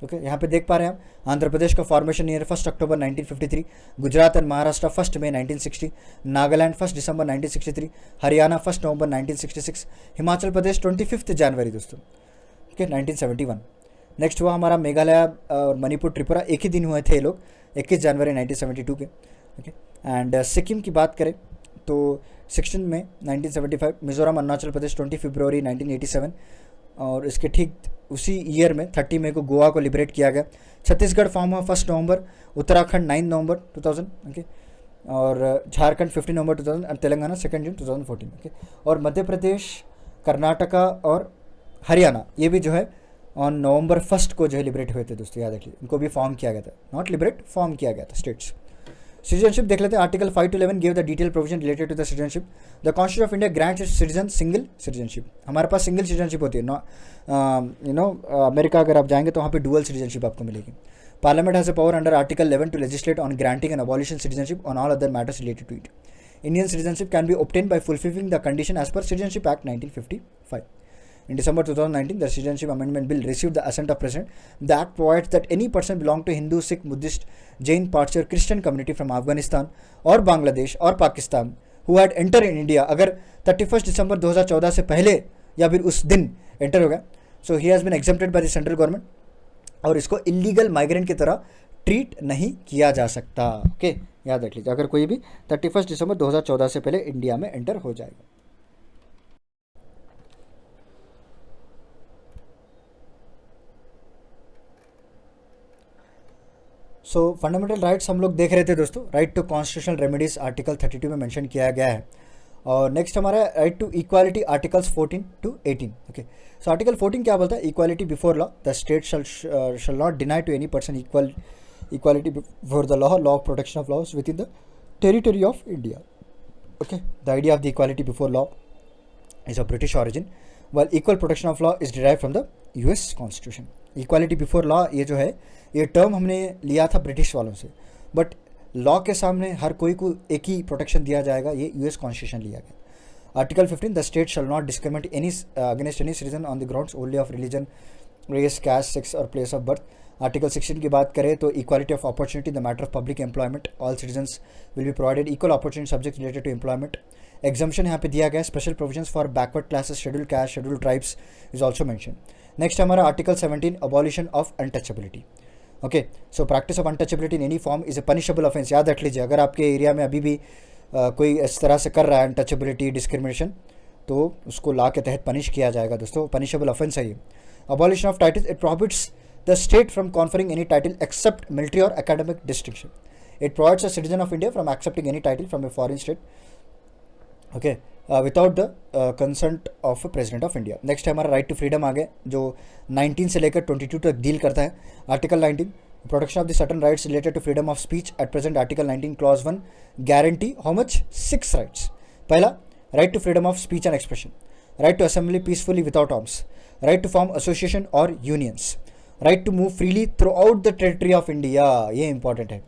ओके, यहाँ पे देख पा रहे हैं हम आंध्र प्रदेश का formation year 1 October 1953, Gujarat and Maharashtra 1 मई 1960, नागालैंड 1 दिसंबर 1963, हरियाणा 1 नवंबर 1966, हिमाचल प्रदेश 25 जनवरी दोस्तों, ओके 1971। नेक्स्ट हुआ हमारा मेघालय और मणिपुर, त्रिपुरा एक ही दिन हुए थे ये लोग, 21 जनवरी 1972 के। ओके, एंड सिक्किम की बात करें तो 16 मई 1975, मिजोरम अरुणाचल प्रदेश 20 फरवरी 1987 और इसके ठीक उसी ईयर में 30 मई को गोवा को लिबरेट किया गया। छत्तीसगढ़ फॉर्म हुआ 1 नवंबर, उत्तराखंड 9 नवंबर 2000, ओके, और झारखंड 15 नवंबर 2000 और तेलंगाना 2 जून 2014, ओके। और मध्य प्रदेश, कर्नाटका और हरियाणा ये भी जो है ऑन नवंबर 1 को जो है लिबरेट हुए थे दोस्तों, याद रखिए, इनको भी फॉर्म किया गया था, नॉट लिबरेट, फॉर्म किया गया था स्टेट्स। सिटीजनशिप देख लेते हैं, article 5 to 11 give the detail provision related to the citizenship. The constitution of India grants its citizen single citizenship. हमारे पास सिंगल सिटीजनशिप होती है, अमेरिका अगर आप जाएंगे तो वहाँ पे डुअल सिटीजनशिप आपको मिलेगी। Parliament has a power under article 11 to legislate on granting and abolition citizenship on all other matters related to it. Indian citizenship can be obtained by fulfilling the condition as per Citizenship Act 1955. In December 2019, the Citizenship Amendment Bill received the assent of President. The Act provides that any person belonging to Hindu, Sikh, Buddhist, Jain, Parsi or Christian community from Afghanistan or Bangladesh or Pakistan who had entered in India, अगर 31 दिसंबर 2014 से पहले या फिर उस दिन एंटर हो गया, so he has been exempted by the central government और इसको इलीगल माइग्रेंट की तरह ट्रीट नहीं किया जा सकता। ओके, याद रख लीजिए, अगर कोई भी 31 दिसंबर 2014 से पहले इंडिया में एंटर हो जाएगा। सो फंडामेंटल राइट्स हम लोग देख रहे थे दोस्तों, right to constitutional remedies article 32 में मेंशन किया गया है। और नेक्स्ट हमारा right to equality articles 14 to 18। Okay, so article 14 क्या बोलता है? Equality before law, the state shall not deny to any person equality before the law of protection of laws with in the territory of India. Okay, the idea of the equality before law is of British origin, while equal protection of law is derived from the US Constitution. Equality before law ये जो है, ये टर्म हमने लिया था ब्रिटिश वालों से, बट लॉ के सामने हर कोई को एक ही प्रोटेक्शन दिया जाएगा, ये यूएस कॉन्स्टिट्यूशन लिया गया। Article 15, the state shall not discriminate any against any citizen on the grounds only of religion, race, caste, sex और प्लेस ऑफ बर्थ। आर्टिकल 16 की बात करें तो equality of opportunity, the matter of public employment, all citizens will be provided equal opportunity subject related to employment. Exemption यहाँ पे दिया गया, special provisions for backward classes, schedule caste, schedule tribes is also mention. Next हमारा article 17, abolition of untouchability. Okay, so practice of untouchability in any form is a punishable offence. याद रख लीजिए, अगर आपके एरिया में अभी भी कोई इस तरह से कर रहा है अनटचेबिलिटी डिस्क्रिमिनेशन, तो उसको लॉ के तहत पनिश किया जाएगा दोस्तों, पनिशेबल ऑफेंस है ये। Abolition of title, it prohibits the state from conferring any title except military or academic distinction. It provides a citizen of India from accepting any title from a foreign state, okay, without the consent of a president of India. Next है हमारा राइट टू फ्रीडम आ गया, जो 19 से लेकर 22 तक डील करता है। Article 19, protection of the certain rights related to freedom of speech. At present article 19 clause 1 guarantee how much 6 rights. पहला, right to freedom of speech and expression, right to assembly peacefully without arms, right to form association और unions, right to move freely throughout the territory of India, ये इंपॉर्टेंट है,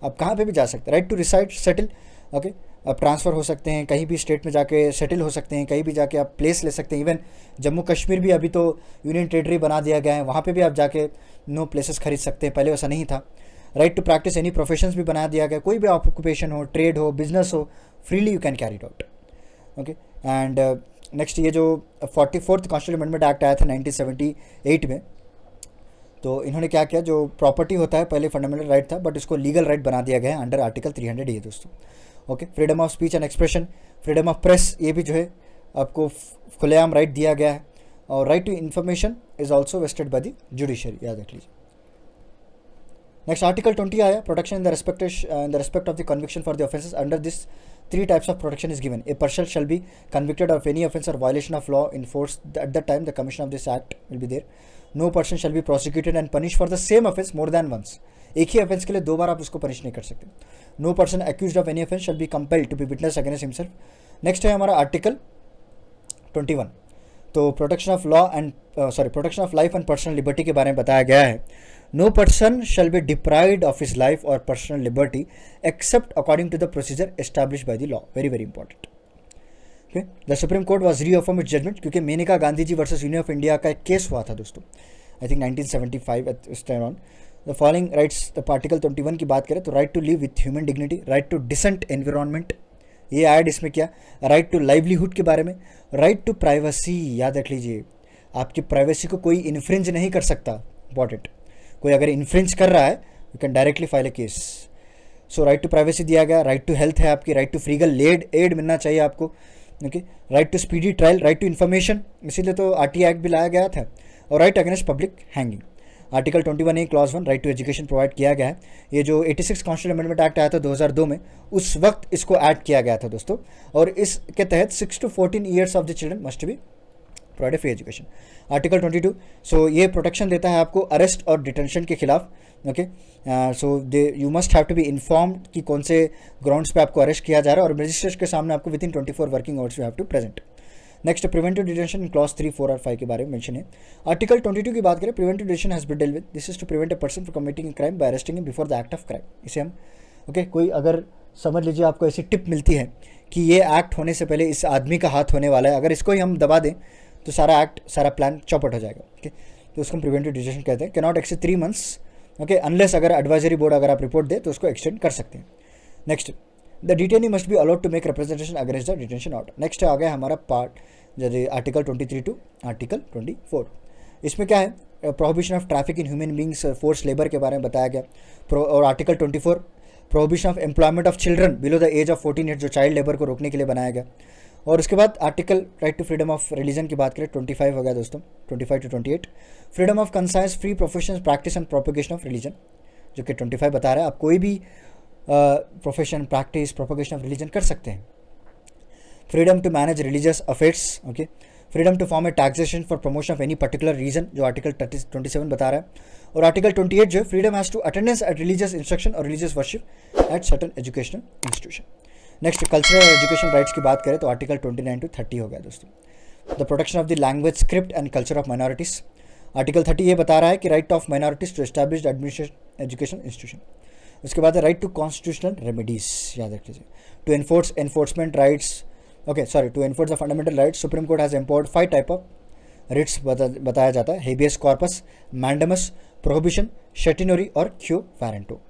आप कहाँ पे भी जा सकते हैं। Right to reside settle, okay, आप ट्रांसफ़र हो सकते हैं, कहीं भी स्टेट में जाके सेटल हो सकते हैं, कहीं भी जाके आप प्लेस ले सकते हैं। इवन जम्मू कश्मीर भी अभी तो यूनियन टेरिटरी बना दिया गया है, वहाँ पे भी आप जाके नो प्लेसेस खरीद सकते हैं, पहले वैसा नहीं था। Right to practice any professions भी बना दिया गया, कोई भी ऑक्यूपेशन हो, ट्रेड हो, बिजनेस हो, freely you can carry it out. Okay, and next ये जो 44th कॉन्स्टिट्यूशन अमेंडमेंट एक्ट आया था 1978 में, तो इन्होंने क्या किया, जो प्रॉपर्टी होता है पहले फंडामेंटल राइट था, बट इसको लीगल राइट बना दिया गया है अंडर आर्टिकल 300 ये दोस्तों। Okay, freedom of speech and expression, freedom of press, ये भी जो है आपको खुलेआम राइट दिया गया है। और right to information is also vested by the judiciary, याद रख लीजिए। नेक्स्ट आर्टिकल 20 आया, protection in the respect of the conviction for the offences. Under this 3 types of protection is given. A person shall be convicted of any offence or violation of law in force at the time the commission of this act will be there. No person shall be prosecuted and punished for the same offence more than once. एक ही offence के लिए 2 बार आप उसको punish नहीं कर सकते। No person accused of any offence shall be compelled to be witness against himself. Next है हमारा article 21, तो protection of law and protection of life and personal liberty के बारे में बताया गया है. No person shall be deprived of his life और personal liberty except according to the procedure establish by the law. Very very important. Okay, the supreme court was reaffirm its judgement, क्योंकि Maneka Gandhi ji versus union of India का एक केस हुआ था दोस्तों, आई थिंक 1975 एट उस time on. The following rights, the article 21 की बात करें तो right to live with human dignity, right to decent environment, ये ऐड इसमें क्या, राइट टू लाइवलीहुड के बारे में, राइट टू प्राइवेसी, याद रख लीजिए आपकी प्राइवेसी को कोई इन्फ्रिंज नहीं कर सकता. इंपॉर्टेंट, कोई अगर इन्फ्रिंज कर रहा है you can directly file a case. So right to privacy दिया गया, राइट टू हेल्थ है आपकी, राइट टू फ्रीगल एड मिलना चाहिए आपको. Okay, right to speedy trial, right to information, इसीलिए तो आरटी एक्ट भी लाया गया था. और right against public hanging. Article 21A clause 1 right to education provide किया गया है. ये जो 86 कॉन्स्टिट्यूशन अमेंडमेंट एक्ट आया था 2002 में, उस वक्त इसको ऐड किया गया था दोस्तों. और इसके तहत 6 to 14 years of the children must be provide free education. Article 22, सो ये प्रोटेक्शन देता है आपको अरेस्ट और डिटेंशन के खिलाफ. Okay, so you must have to be informed कि कौन से ग्राउंड्स पे आपको अरेस्ट किया जा रहा है, और मजिस्ट्रेट के सामने आपको with in 24 working hours you have to present. Next, preventive detention in clause 3, 4 और 5 के बारे में मेंशन है. आर्टिकल 22 की बात करें, preventive detention has been dealt with, this is to prevent a person from committing a crime by arresting him before the act of crime. इसे हम कोई अगर समझ लीजिए आपको ऐसी टिप मिलती है कि ये एक्ट होने से पहले इस आदमी का हाथ होने वाला है, अगर इसको ही हम दबा दें तो सारा एक्ट, सारा प्लान चौपट हो जाएगा. ओके, तो उसको हम प्रिवेंटिव डिटेंशन कहते हैं. Can not exceed 3 months. Okay, unless अगर एडवाइजरी बोर्ड अगर आप रिपोर्ट दे तो उसको एक्सटेंड कर सकते हैं. Next, the detainee must be allowed to make representation against the detention order. Next आ गया हमारा पार्ट जैसे आर्टिकल 23 टू आर्टिकल 24. इसमें क्या है, prohibition of traffic in human beings, force labour के बारे में बताया गया. और article 24 prohibition of employment of children below the age of 14 years, जो चाइल्ड लेबर को रोकने के लिए बनाया गया. और उसके बाद article right to freedom of religion की बात करें 25 हो गया दोस्तों, 25 to 28. Freedom of conscience, free profession, practice and propagation of religion, जो कि 25 बता रहा है आप कोई भी profession, practice, propagation of religion कर सकते हैं. Freedom to manage religious affairs. Okay, freedom to form a taxation for promotion of any particular reason, जो आर्टिकल 27 बता रहा है. और आर्टिकल 28 जो है, freedom has to attendance at religious instruction और religious worship at certain educational institution. Next, cultural education rights की बात करें तो आर्टिकल 29 to 30 हो गया दोस्तों. The protection of the language, script and culture of minorities. Article 30 ये बता रहा है कि right of minorities to establish administration education institution. उसके बाद राइट टू कॉन्स्टिट्यूशनल रेमेडीज, याद रख लीजिए. To enforcement rights, to enforce the fundamental rights, supreme court has empowered 5 type of writs बताया जाता है. Habeas corpus, mandamus, prohibition, certiorari और क्यो वारंटो.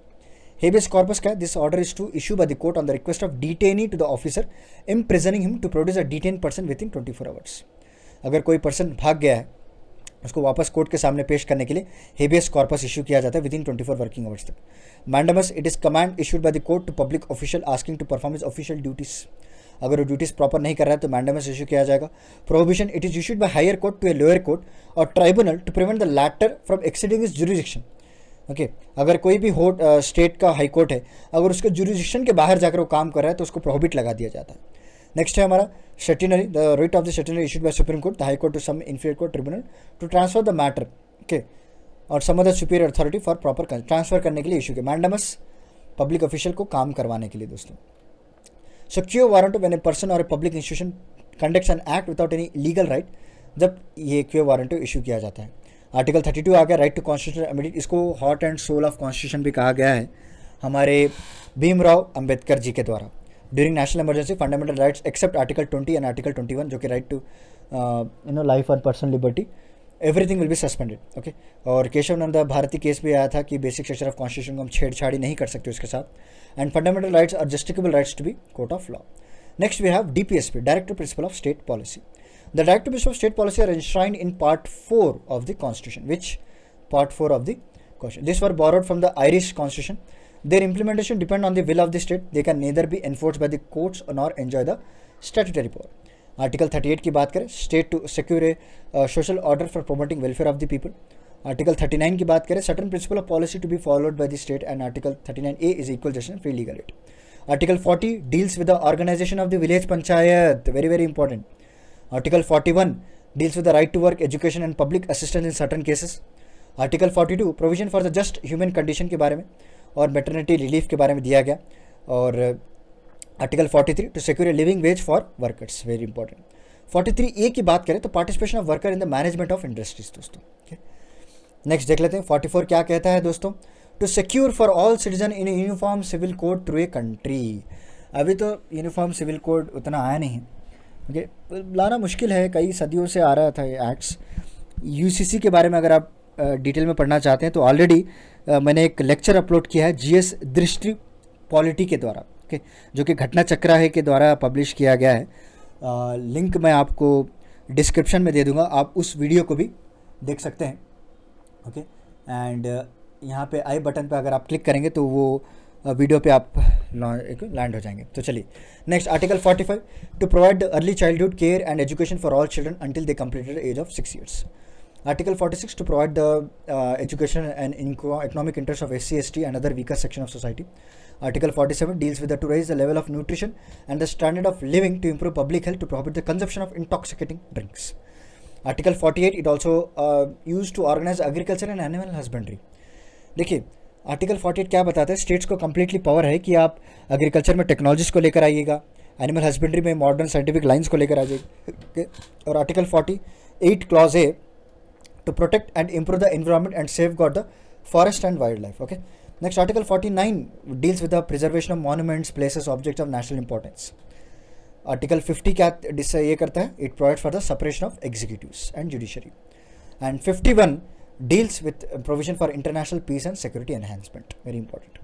Habeas corpus क्या है? This order is to issue by the court on the request of detainee to the officer imprisoning him to produce a detained person within 24 hours. अगर कोई पर्सन भाग गया है उसको वापस कोर्ट के सामने पेश करने के लिए हेबियस कॉर्पस इशू किया जाता है विद इन 24 वर्किंग आवर्स तक. Mandamus, it is command issued by the court to public official asking to perform his official duties. अगर वो ड्यूटीज प्रॉपर नहीं कर रहा है तो मैंडमस इशू किया जाएगा. Prohibition, it is issued by higher court to a lower court और tribunal to prevent the latter from exceeding his jurisdiction. Okay, अगर कोई भी स्टेट का हाई कोर्ट है, अगर उसके जुरिडिक्शन के बाहर जाकर वो काम कर रहा है तो उसको प्रोहिबिट लगा दिया जाता है. नेक्स्ट है हमारा certiorari, the right of the certiorari issued by supreme court, the high court to some inferior court tribunal to transfer the matter. Okay, और some other superior authority for proper transfer करने के लिए इशू किया. मैंडमस, पब्लिक ऑफिशियल को काम करवाने के लिए दोस्तों. सो क्यो वारंट, व्हेन ए पर्सन और a public institution conducts an act without any legal right, जब ये क्यो वारंट इशू किया जाता है. आर्टिकल 32 आ गया, राइट टू कॉन्स्टिट्यूशनल अमेंडमेंट, इसको heart and soul of constitution भी कहा गया है हमारे भीमराव अंबेडकर जी के द्वारा. During national emergency, fundamental rights except article 20 and article 21, जो कि राइट टू लाइफ और personal liberty, everything will be suspended. Okay, और केशव नंदा भारती केस भी आया था कि बेसिक स्ट्रक्चर ऑफ कॉन्स्टिट्यूशन को हम छेड़छाड़ी नहीं कर सकते उसके साथ. And fundamental rights are justiciable rights to be court of law. Next we have DPSP, directive principle of state policy. The directive principles of state policy are enshrined in Part 4 of the Constitution. Which Part 4 of the Constitution? These were borrowed from the Irish Constitution. Their implementation depend on the will of the state. They can neither be enforced by the courts nor enjoy the statutory power. Article 38 की बात करें, state to secure a social order for promoting welfare of the people. Article 39 की बात करें, certain principle of policy to be followed by the state, and Article 39A is equal justice and free legal aid. Article 40 deals with the organization of the village panchayat. Very very important. Article 41 deals with the right to work, education and public assistance in certain cases. Article 42 provision for the just human condition के बारे में और maternity relief के बारे में दिया गया. और Article 43 to secure a living wage for workers, very important. 43A की बात करें तो participation of worker in the management of industries दोस्तों। नेक्स्ट देख लेते हैं 44 क्या कहता है दोस्तों, to secure for all citizen in uniform civil code through a country. अभी तो यूनिफॉर्म सिविल कोड उतना आया नहीं है, ओके, लाना मुश्किल है, कई सदियों से आ रहा था ये एक्ट्स। यूसीसी के बारे में अगर आप डिटेल में पढ़ना चाहते हैं तो ऑलरेडी मैंने एक लेक्चर अपलोड किया है जीएस दृष्टि पॉलिटी के द्वारा, ओके, जो कि घटना चक्रा है के द्वारा पब्लिश किया गया है। लिंक मैं आपको डिस्क्रिप्शन में दे दूंगा, आप उस वीडियो को भी देख सकते हैं, ओके। एंड यहाँ पे आई बटन पे अगर आप क्लिक करेंगे तो वो वीडियो पे आप लैंड हो जाएंगे। तो चलिए next article 45, to provide the early childhood care and education for all children until they completed age of 6 years। Article 46, to provide the education and economic interests of SC, ST and other weaker section of society. Article 47 deals with to raise the level of nutrition and the standard of living to improve public health, to prohibit the consumption of intoxicating drinks. Article 48, it also used to organize agriculture and animal husbandry. देखिए आर्टिकल 48 क्या बताता है, स्टेट्स को कम्प्लीटली पावर है कि आप एग्रीकल्चर में टेक्नोलॉजीज को लेकर आइएगा, एनिमल हस्बेंड्री में मॉडर्न साइंटिफिक लाइन्स को लेकर आ जाइए। और article 48 clause A, to protect and improve the environment and safeguard the forest and wildlife, okay. Next article 49 deals with the preservation of monuments, places, objects of national importance. Article 50 क्या ये करता है, it provides for the separation of executives and judiciary. And 51 deals with provision for international peace and security enhancement, very important.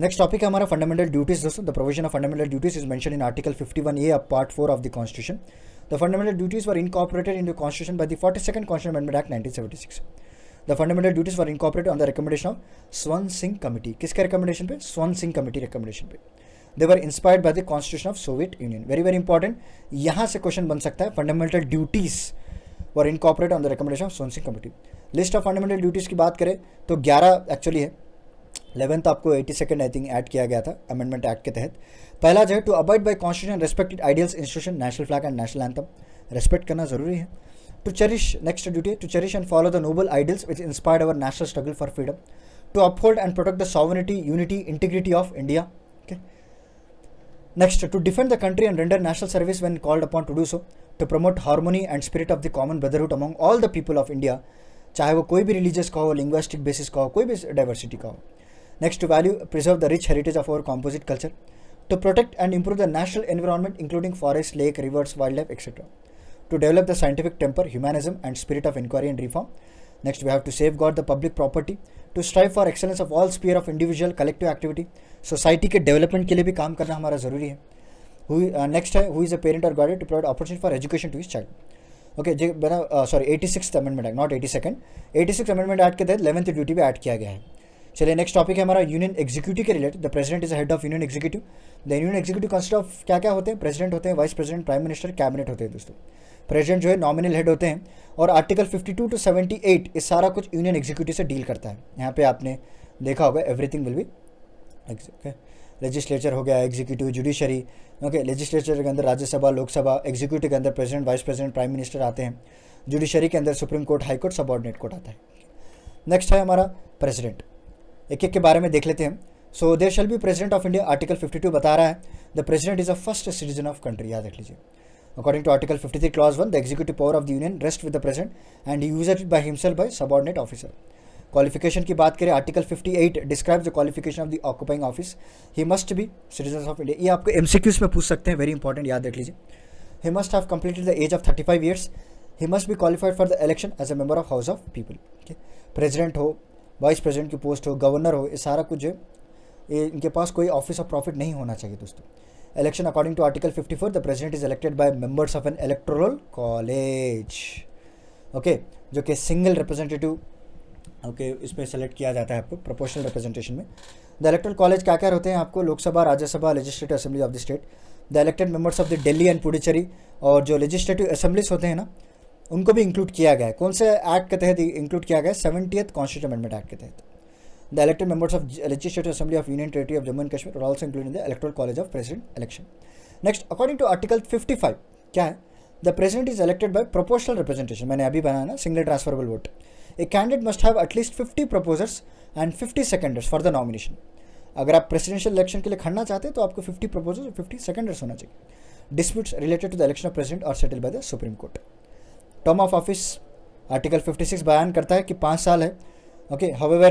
Next topic है हमारा fundamental duties दोस्तों। The provision of fundamental duties is mentioned in article 51A of part 4 of the constitution. The fundamental duties were incorporated into the Constitution by the 42nd Constitutional Amendment Act 1976. The fundamental duties were incorporated on the recommendation of Swan Singh Committee. किसके recommendation पे? Swan Singh Committee recommendation पे. They were inspired by the Constitution of Soviet Union. Very very important. यहाँ से क्वेश्चन बन सकता है, fundamental duties were incorporated on the recommendation of Swan Singh Committee. List of fundamental duties की बात करें तो 11 एक्चुअली है, 11th आपको 82nd आई थिंक ऐड किया गया था अमेंडमेंट एक्ट के तहत। पहला जो है, to abide by constitution respected ideals institution, national flag and national anthem, respect करना जरूरी है। To cherish, next duty, to cherish and follow the noble ideals which inspired our national struggle for freedom, to uphold and protect the sovereignty, unity, integrity of India, okay. Next, to defend the country and render national service when called upon to do so, to promote harmony and spirit of the common brotherhood among all the people of India, चाहे वो कोई भी रिलीजियस का हो, लिंग्विस्टिक बेसिस का हो, कोई भी डाइवर्सिटी का हो। Next, to value, preserve the rich heritage of our composite culture, to protect and improve the natural environment including forests, lake, rivers, wildlife, etc. To develop the scientific temper, humanism and spirit of inquiry and reform. Next, we have to safeguard the public property, to strive for excellence of all sphere of individual, collective activity. Society के development के लिए भी काम करना हमारा ज़रूरी है। Next है, who is a parent or guardian, to provide opportunity for education to his child. Okay जी, बना 86th amendment act, not 82nd, 86th amendment act के तहत 11th ड्यूटी भी ऐड किया गया है। चलिए नेक्स्ट टॉपिक है हमारा यूनियन एग्जीक्यूटिव के related. The president is head of union executive. The union executive consist of क्या क्या होते हैं, प्रेसिडेंट होते हैं, vice president, prime minister, cabinet होते हैं दोस्तों। प्रेसिडेंट जो है नॉमिनल हेड होते हैं, और आर्टिकल 52 to 78 इस सारा कुछ यूनियन एग्जीक्यूटिव से डील करता है। यहाँ पे आपने देखा होगा एवरीथिंग विल बी लेजिस्लेचर हो गया, एग्जीक्यूटिव, जुडिशरी, ओके। लेजिस्लेचर के अंदर राज्यसभा, लोकसभा, एग्जीक्यूटिव के अंदर president, vice president, prime minister आते हैं, जुडिशरी के अंदर supreme court, high court, subordinate court आता है। नेक्स्ट है हमारा प्रेसिडेंट, एक एक के बारे में देख लेते हैं। So there shall be president of India, article 52 बता रहा है the president is a first citizen of country, याद रख लीजिए। According to article 53 clause 1, the executive power of the union rest with the president and he uses it by himself by subordinate officer. Qualification की बात करें, article 58 describes the qualification of the occupying office, he must be citizen of India. ये आपको एमसीक्यूज में पूछ सकते हैं, वेरी इंपॉर्टेंट, याद रख लीजिए। He must have completed the age of 35 years, he must be qualified for the election as a member of house of people, president हो, वाइस प्रेसिडेंट की पोस्ट हो, गवर्नर हो, ये सारा कुछ जो ये इनके पास कोई ऑफिस ऑफ प्रॉफिट नहीं होना चाहिए दोस्तों। Election according to article 54, the president is elected bye members of N electoral college, okay, जो कि सिंगल रिप्रेजेंटेटिव, ओके, इसमें सेलेक्ट किया जाता है आपको प्रोपोर्शनल रिप्रेजेंटेशन में। द इलेक्टोरल कॉलेज क्या क्या होते हैं आपको, Lok Sabha, Rajya Sabha, legislative assembly of the state, the elected members of the Delhi and Puducherry, और जो लेजिस्लेटिव असेंबलीज होते हैं ना, उनको भी इंक्लूड किया गया है। कौन से एक्ट के तहत इंक्लूड किया गया है, 70th कॉन्स्टिट्यूशन अमेंडमेंट एक्ट के तहत। The elected members of legislative assembly of union territory of Jammu and Kashmir और also include in the electoral college of president election. Next, according to article 55 क्या है, the president is elected by proportional representation, मैंने अभी बनाया ना, single transferable vote. A candidate must have at least 50 proposers and 50 seconders for the nomination. अगर आप प्रेसिडेंशियल इलेक्शन के लिए खड़ना चाहते हैं तो आपको 50 प्रपोजर्स और 50 सेकेंडर्स होना चाहिए। disputes related to the election of president are settled by the Supreme Court. Term of office, Article 56 बयान करता है कि 5 साल है. Okay, however,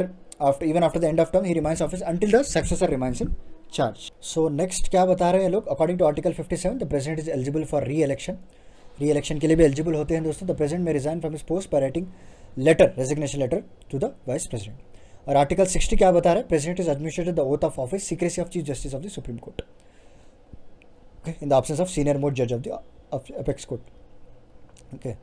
even after the end of term, he remains office until the successor remains in charge. So next क्या बता रहे हैं लोग? According to Article 57, the president is eligible for re-election. Re-election के लिए भी eligible होते हैं दोस्तों. The president may resign from his post by writing resignation letter to the vice president. और Article 60 क्या बता रहा है? President is administered the oath of office, secrecy of Chief Justice of the Supreme Court. Okay, in the absence of senior most judge of the apex court. Okay.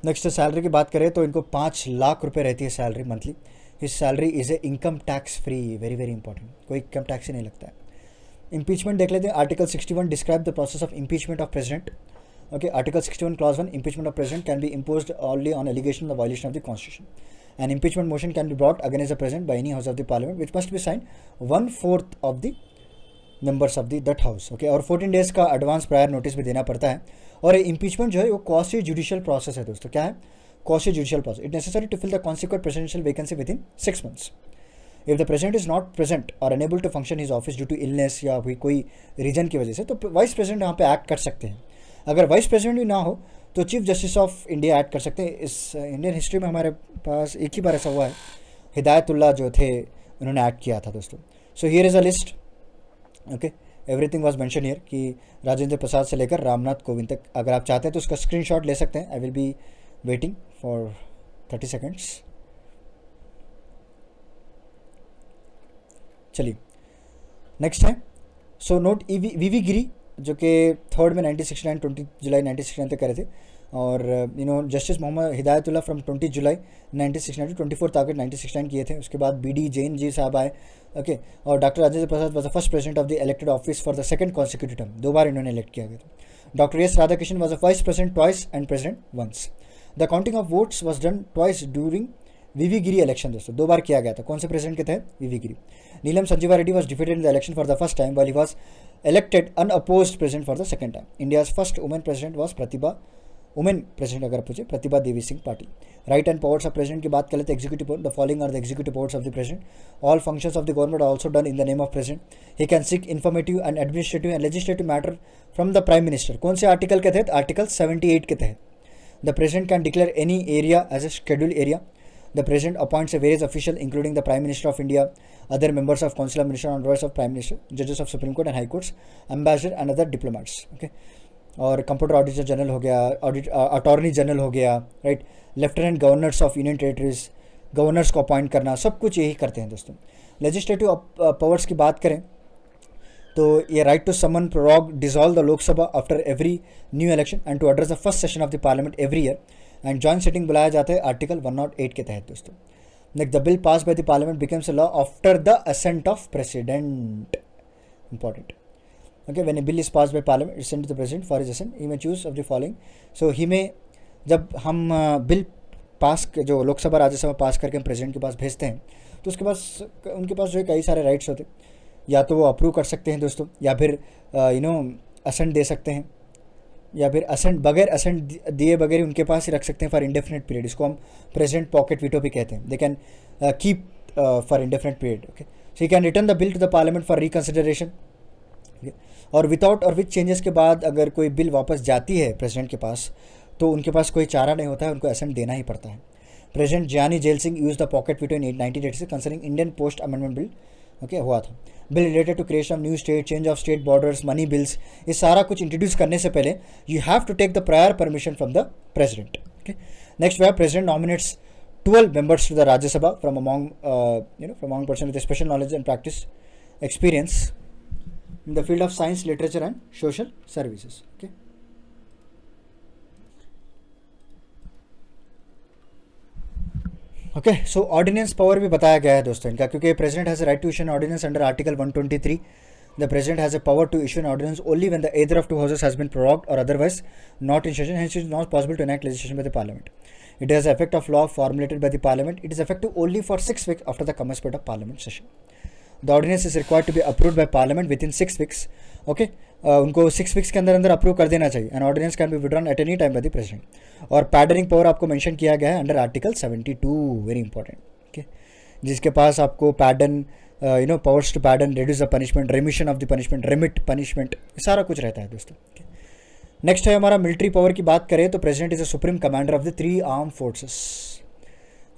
Next salary की बात करें तो इनको 5 लाख रुपए रहती है salary monthly. His salary is a income tax free, very very important, कोई इनकम टैक्स ही नहीं लगता है. इम्पीचमेंट देख लेते हैं. Article 61 describe the process of impeachment of president. Okay, article 61 clause 1, impeachment of president can be imposed only on allegation of violation of the constitution. An impeachment motion can be brought against the president by any house of the parliament which must be sign 1/4 of the members of that house. Okay, और 14 डेज का एडवांस प्रायर नोटिस भी देना पड़ता है. और इम्पीचमेंट जो है वो कॉस्टली जुडिशियल प्रोसेस है दोस्तों. क्या है? Costly judicial process. It necessary to fill the consequent presidential vacancy within 6 months. If the president is not present और unable to function his office due to illness या कोई रीजन की वजह से, तो वाइस प्रेसिडेंट यहाँ पे एक्ट कर सकते हैं. अगर वाइस प्रेसिडेंट भी ना हो तो chief justice of India act कर सकते हैं. इस इंडियन हिस्ट्री में हमारे पास एक ही बार ऐसा हुआ है, हिदायतुल्लाह जो थे उन्होंने एक्ट किया था दोस्तों. So here is a list. Okay, everything was mention here कि राजेंद्र प्रसाद से लेकर रामनाथ कोविंद तक. अगर आप चाहते हैं तो उसका स्क्रीनशॉट ले सकते हैं. I will be waiting for 30 seconds. चलिए नेक्स्ट है. सो नोट वीवी गिरी जो कि 3rd में 1969 20 जुलाई 1969 तक करे थे. और justice Mohammad Hidayatullah from 20 July 1969 to 24 August 1969 किए थे. उसके बाद BD जैन जी साहब आए. ओके, और doctor Rajendra Prasad was the first president of the elected office for the second consecutive term. 2 बार इन्होंने इलेक्ट किया गया था. Doctor S Radhakrishnan was the vice president twice and president once. The counting of votes was done twice during V V Giri election दोस्तों. 2 बार किया गया था. कौन से प्रेसिडेंट के थे? V V Giri. Neelam Sanjiva Reddy was defeated in the election for the first time while he was elected unopposed president for the second time. India's first woman president was अगर पूछे Pratibha Devi Singh Patil. Right and powers of president की बात कर लेते हैं. Executive power, the following are the executive powers of the president. All functions of the government are also done in the name of president. He can seek informative and administrative and legislative matter from the prime minister. कौन से आर्टिकल के तहत? आर्टिकल 78 के तहत. The president can declare any area as a scheduled area. The President appoints a various official, including the Prime Minister of India, other members of Council of Ministers on advice of Prime Minister, judges of Supreme Court and High Courts, ambassador and other diplomats. Okay, और कंप्यूटर ऑडिटर जनरल हो गया, अटॉर्नी जनरल हो गया, right, lieutenant governors of union territories, governors को अपॉइंट करना, सब कुछ यही करते हैं दोस्तों. लेजिस्लेटिव पावर्स की बात करें तो ये right to someone, prorogue, dissolve the Lok Sabha after every new election and to address the first session of the parliament every year and joint sitting बुलाया जाता है आर्टिकल 108 के तहत दोस्तों. Next, the bill pass by the parliament becomes a law after the ascent of president. Important. Okay, when A bill is pass by parliament it sent to the president for his ascent. He may choose of the following. So ही में जब हम बिल पास जो लोकसभा राज्यसभा पास करके हम प्रेसिडेंट के पास भेजते हैं तो उसके पास उनके पास जो है कई सारे राइट्स होते हैं. या तो वो अप्रूव कर सकते हैं दोस्तों, या फिर असेंट दे सकते हैं, या फिर असेंट बगैर असेंट दिए बगैर उनके पास ही रख सकते हैं फॉर इंडेफिनेट पीरियड. इसको हम प्रेसिडेंट पॉकेट वीटो भी कहते हैं. They can keep for indefinite period. Okay, so he can return the bill to the parliament for reconsideration. और विदाउट और विद चेंजेस के बाद अगर कोई बिल वापस जाती है प्रेसिडेंट के पास तो उनके पास कोई चारा नहीं होता है, उनको असेंट देना ही पड़ता है. President Giani Zail Singh use the pocket veto in 1986 concerning Indian post amendment bill. Okay, हुआ था. Bill related to creation of new state, change of state borders, money bills, ये सारा कुछ इंट्रोड्यूस करने से पहले you have to take the prior permission from the president. Okay, next वे president nominates 12 members to the Rajya Sabha from among person with special knowledge and practice experience in the field of science, literature and social services. Okay. Okay, so ordinance power भी बताया गया है दोस्तों इनका, क्योंकि president has right to issue an ordinance under article 123. The president has a power to issue an ordinance only when the either of two houses has been prorogued or otherwise not in session. Hence, it is not possible to enact legislation by the parliament. It has the effect of law formulated by the parliament. It is effective only for 6 weeks after the commencement of parliament session. The ordinance is required to be approved by parliament within 6 weeks. Okay, उनको 6 weeks के अंदर अंदर अप्रूव कर देना चाहिए. And ordinance can be withdrawn at any time by the president. और पैडरिंग पावर आपको मेंशन किया गया है under article 72, very important. Okay, जिसके पास आपको pardon powers to pardon, reduce the punishment, remission of the punishment, remit punishment, सारा कुछ रहता है दोस्तों. नेक्स्ट है हमारा मिलिट्री पावर की बात करें तो president is a supreme commander of the 3 arm forces,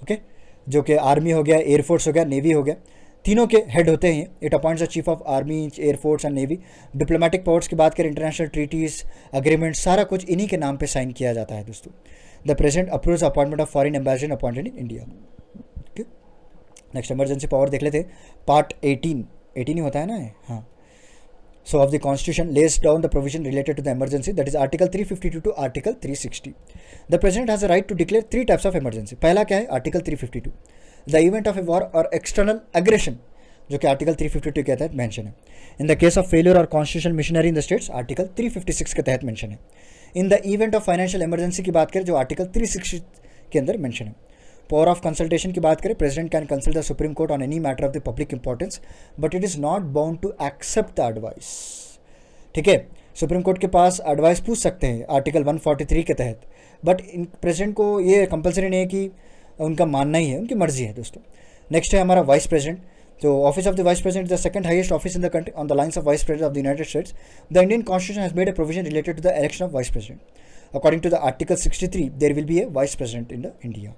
okay, जो कि आर्मी हो गया, एयरफोर्स हो गया, नेवी हो गया, तीनों के हेड होते हैं। It appoints the chief of army, air force and navy. Diplomatic powers की बात करें, इंटरनेशनल ट्रीटीज, अग्रीमेंट, सारा कुछ इन्हीं के नाम पे साइन किया जाता है दोस्तों। The president approves appointment of foreign ambassador appointed in India. Okay, next emergency power देख लेते हैं। पार्ट 18 ही होता है ना, हाँ। So of the constitution lays down the provision related to the emergency, that is article 352 to article 360. The president has a right to declare 3 types of emergency. पहला क्या है, article 352, the event of a war or external aggression, जो कि article 352 के तहत मेंशन है. In the case of failure or constitutional machinery in the states, article 356 के तहत मेंशन है. In the event of financial emergency की बात करें जो article 360 के अंदर मेंशन है. पावर ऑफ कंसल्टेशन की बात करें, president can consult the supreme court on any matter of the public importance but it is not bound to accept the advice. ठीक है, सुप्रीम कोर्ट के पास एडवाइस पूछ सकते हैं आर्टिकल 143 के तहत, बट इन प्रेसिडेंट को ये कंपलसरी नहीं है कि उनका मानना ही है, उनकी मर्जी है दोस्तों। नेक्स्ट है हमारा वाइस प्रेसिडेंट। तो office of the vice president is the second highest office in the country on the lines of vice president of the United States. The Indian constitution has made a provision related to the election of vice president. According to the article 63 there will be a vice president in the India.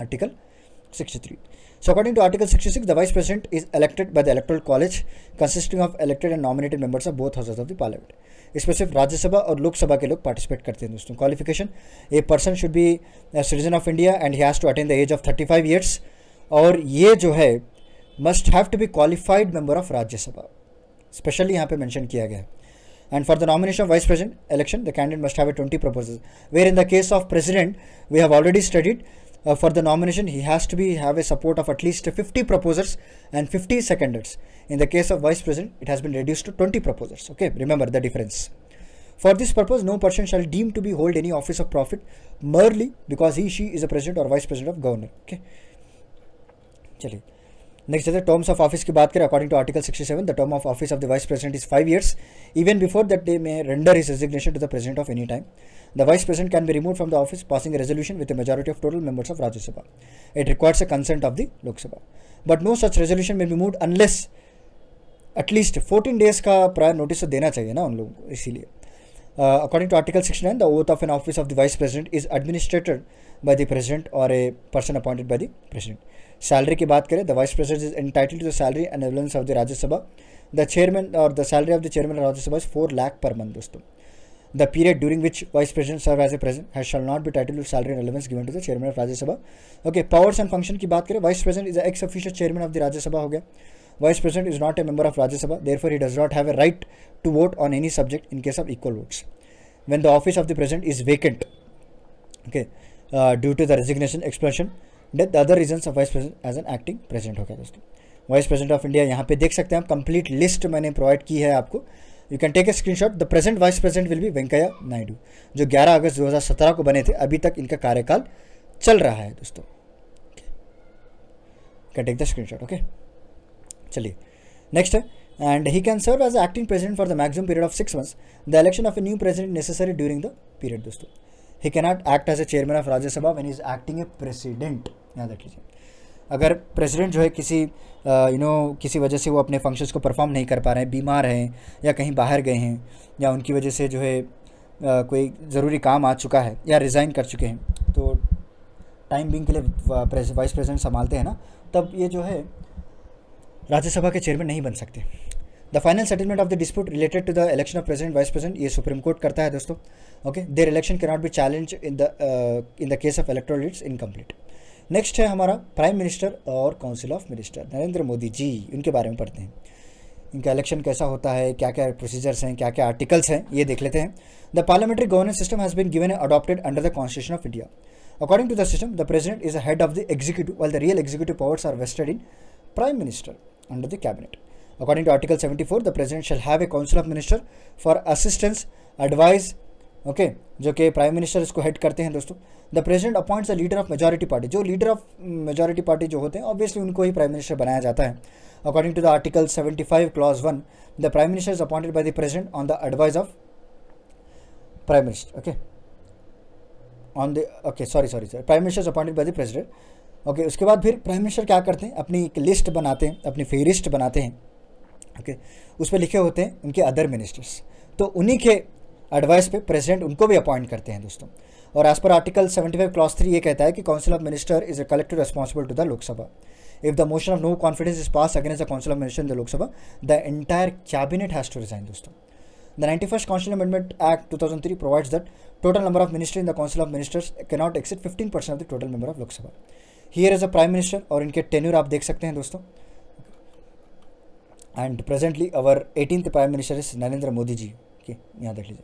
Article 63. So according to Article 66, the Vice President is elected by the Electoral College consisting of elected and nominated members of both houses of the Parliament. इसमें सिर्फ राज्यसभा और लोकसभा के लोग पार्टिसिपेट करते हैं दोस्तों। Qualification, a person should be citizen of India and he has to attain the age of 35 years, और ये जो है must have to B qualified member of Rajya Sabha, specially यहाँ पे मेंशन किया गया है। And for the nomination of vice president election, the candidate must have a 20 proposals. Where in the case of president, we have already studied. For the nomination, he has to have a support of at least 50 proposers and 50 seconders. In the case of vice president, it has been reduced to 20 proposers. Okay, remember the difference. For this purpose, no person shall deem to be hold any office of profit merely because she is a president or vice president of governor. Okay. चलिए नेक्स्ट है टर्म्स ऑफ ऑफिस की बात करें। According to article 67, the term of office of the vice president is 5 years. Even before that, they may render his resignation to the president of any time. The vice president can be removed from the office passing a resolution with a majority of total members of Rajya Sabha. It requires a consent of the Lok Sabha, but no such resolution may be moved unless at least 14 days का प्रायर नोटिस तो देना चाहिए ना उन लोगों को, इसीलिए। According to Article 69, the oath of an office of the vice president is administered by the president or a person appointed by the president. Salary की बात करें, the vice president is entitled to the salary and allowance of the Rajya Sabha. The chairman और the salary of the chairman of Rajya Sabha is 4 lakh per month दोस्तों। The period during which vice president serve as a president has shall not be titled to salary and allowance given to the chairman of Rajya Sabha. Okay, powers and function की बात करें, vice president is ex official chairman of the Rajya Sabha हो गया। Vice president is not a member of Rajya Sabha, therefore he does not have a right to vote on any subject in case of equal votes. When the office of the president is vacant, okay, due to the resignation, expression, the other regions of vice president as an acting president हो गया दोस्तों। वाइस प्रेसिडेंट ऑफ इंडिया यहाँ पे देख सकते हैं आप, कंप्लीट लिस्ट मैंने प्रोवाइड की है आपको, you can take a screenshot. The present vice president will be Venkaiah Naidu, जो 11 अगस्त 2017 को बने थे, अभी तक इनका कार्यकाल चल रहा है दोस्तों। Can take the screenshot. Okay, चलिए नेक्स्ट है, and he can serve as acting president for the maximum period of 6 months. The election of a new president necessary during the period दोस्तों। He cannot act as a chairman of Rajya Sabha when he is acting a president, याद रख लीजिए। अगर प्रेसिडेंट जो है किसी किसी वजह से वो अपने फंक्शंस को परफॉर्म नहीं कर पा रहे हैं, बीमार हैं या कहीं बाहर गए हैं, या उनकी वजह से जो है कोई ज़रूरी काम आ चुका है या रिज़ाइन कर चुके हैं, तो टाइम बिंग के लिए वाइस प्रेसिडेंट संभालते हैं ना, तब ये जो है राज्यसभा के चेयरमैन नहीं बन सकते। The final settlement of the dispute related to the election of president vice president, ये सुप्रीम कोर्ट करता है दोस्तों। Okay, there election can not be challenge in the case of electoral leads incomplete. Next है हमारा प्राइम मिनिस्टर और council of minister, Narendra Modi ji, इनके बारे में पढ़ते हैं। इनका इलेक्शन कैसा होता है, क्या क्या प्रोसीजर्स हैं, क्या क्या आर्टिकल्स हैं, ये देख लेते हैं। The parliamentary governance system has been given adopted under the constitution of India. According to the system, the president is a head of the executive while the real executive powers are vested in prime minister under the cabinet. According to Article 74, the president shall have a council of minister for assistance, advice, okay, जो कि प्राइम मिनिस्टर इसको हेड करते हैं दोस्तों। The president appoints the leader of majority party, जो लीडर ऑफ मेजॉरिटी पार्टी जो होते हैं ऑब्वियसली उनको ही प्राइम मिनिस्टर बनाया जाता है। According to the article 75 clause 1, the prime minister is appointed by the president on the advice of prime minister. Okay, on the prime minister is appointed by the president. Okay, उसके बाद फिर प्राइम मिनिस्टर क्या करते हैं, अपनी एक लिस्ट बनाते हैं, अपनी फेहरिस्त बनाते हैं। ओके, उस पर लिखे होते हैं उनके अदर मिनिस्टर्स, तो उन्हीं के एडवाइस पे प्रेसिडेंट उनको भी अपॉइंट करते हैं दोस्तों। और एज पर आर्टिकल 75 क्लॉज 3 ये कहता है कि council of minister is a collective responsible to the Lok Sabha. If the motion of no confidence is pass against the council of minister in the Lok Sabha, the entire cabinet has to resign दोस्तों। The 91st Constitutional Amendment Act 2003 provides that total number of ministers in the Council of Ministers cannot exceed 15% of the total member of Lok Sabha. Here is a Prime Minister और इनके tenure आप देख सकते हैं दोस्तों। And presently our 18th Prime Minister is Narendra Modi ji. Okay, यहाँ देख लीजिए।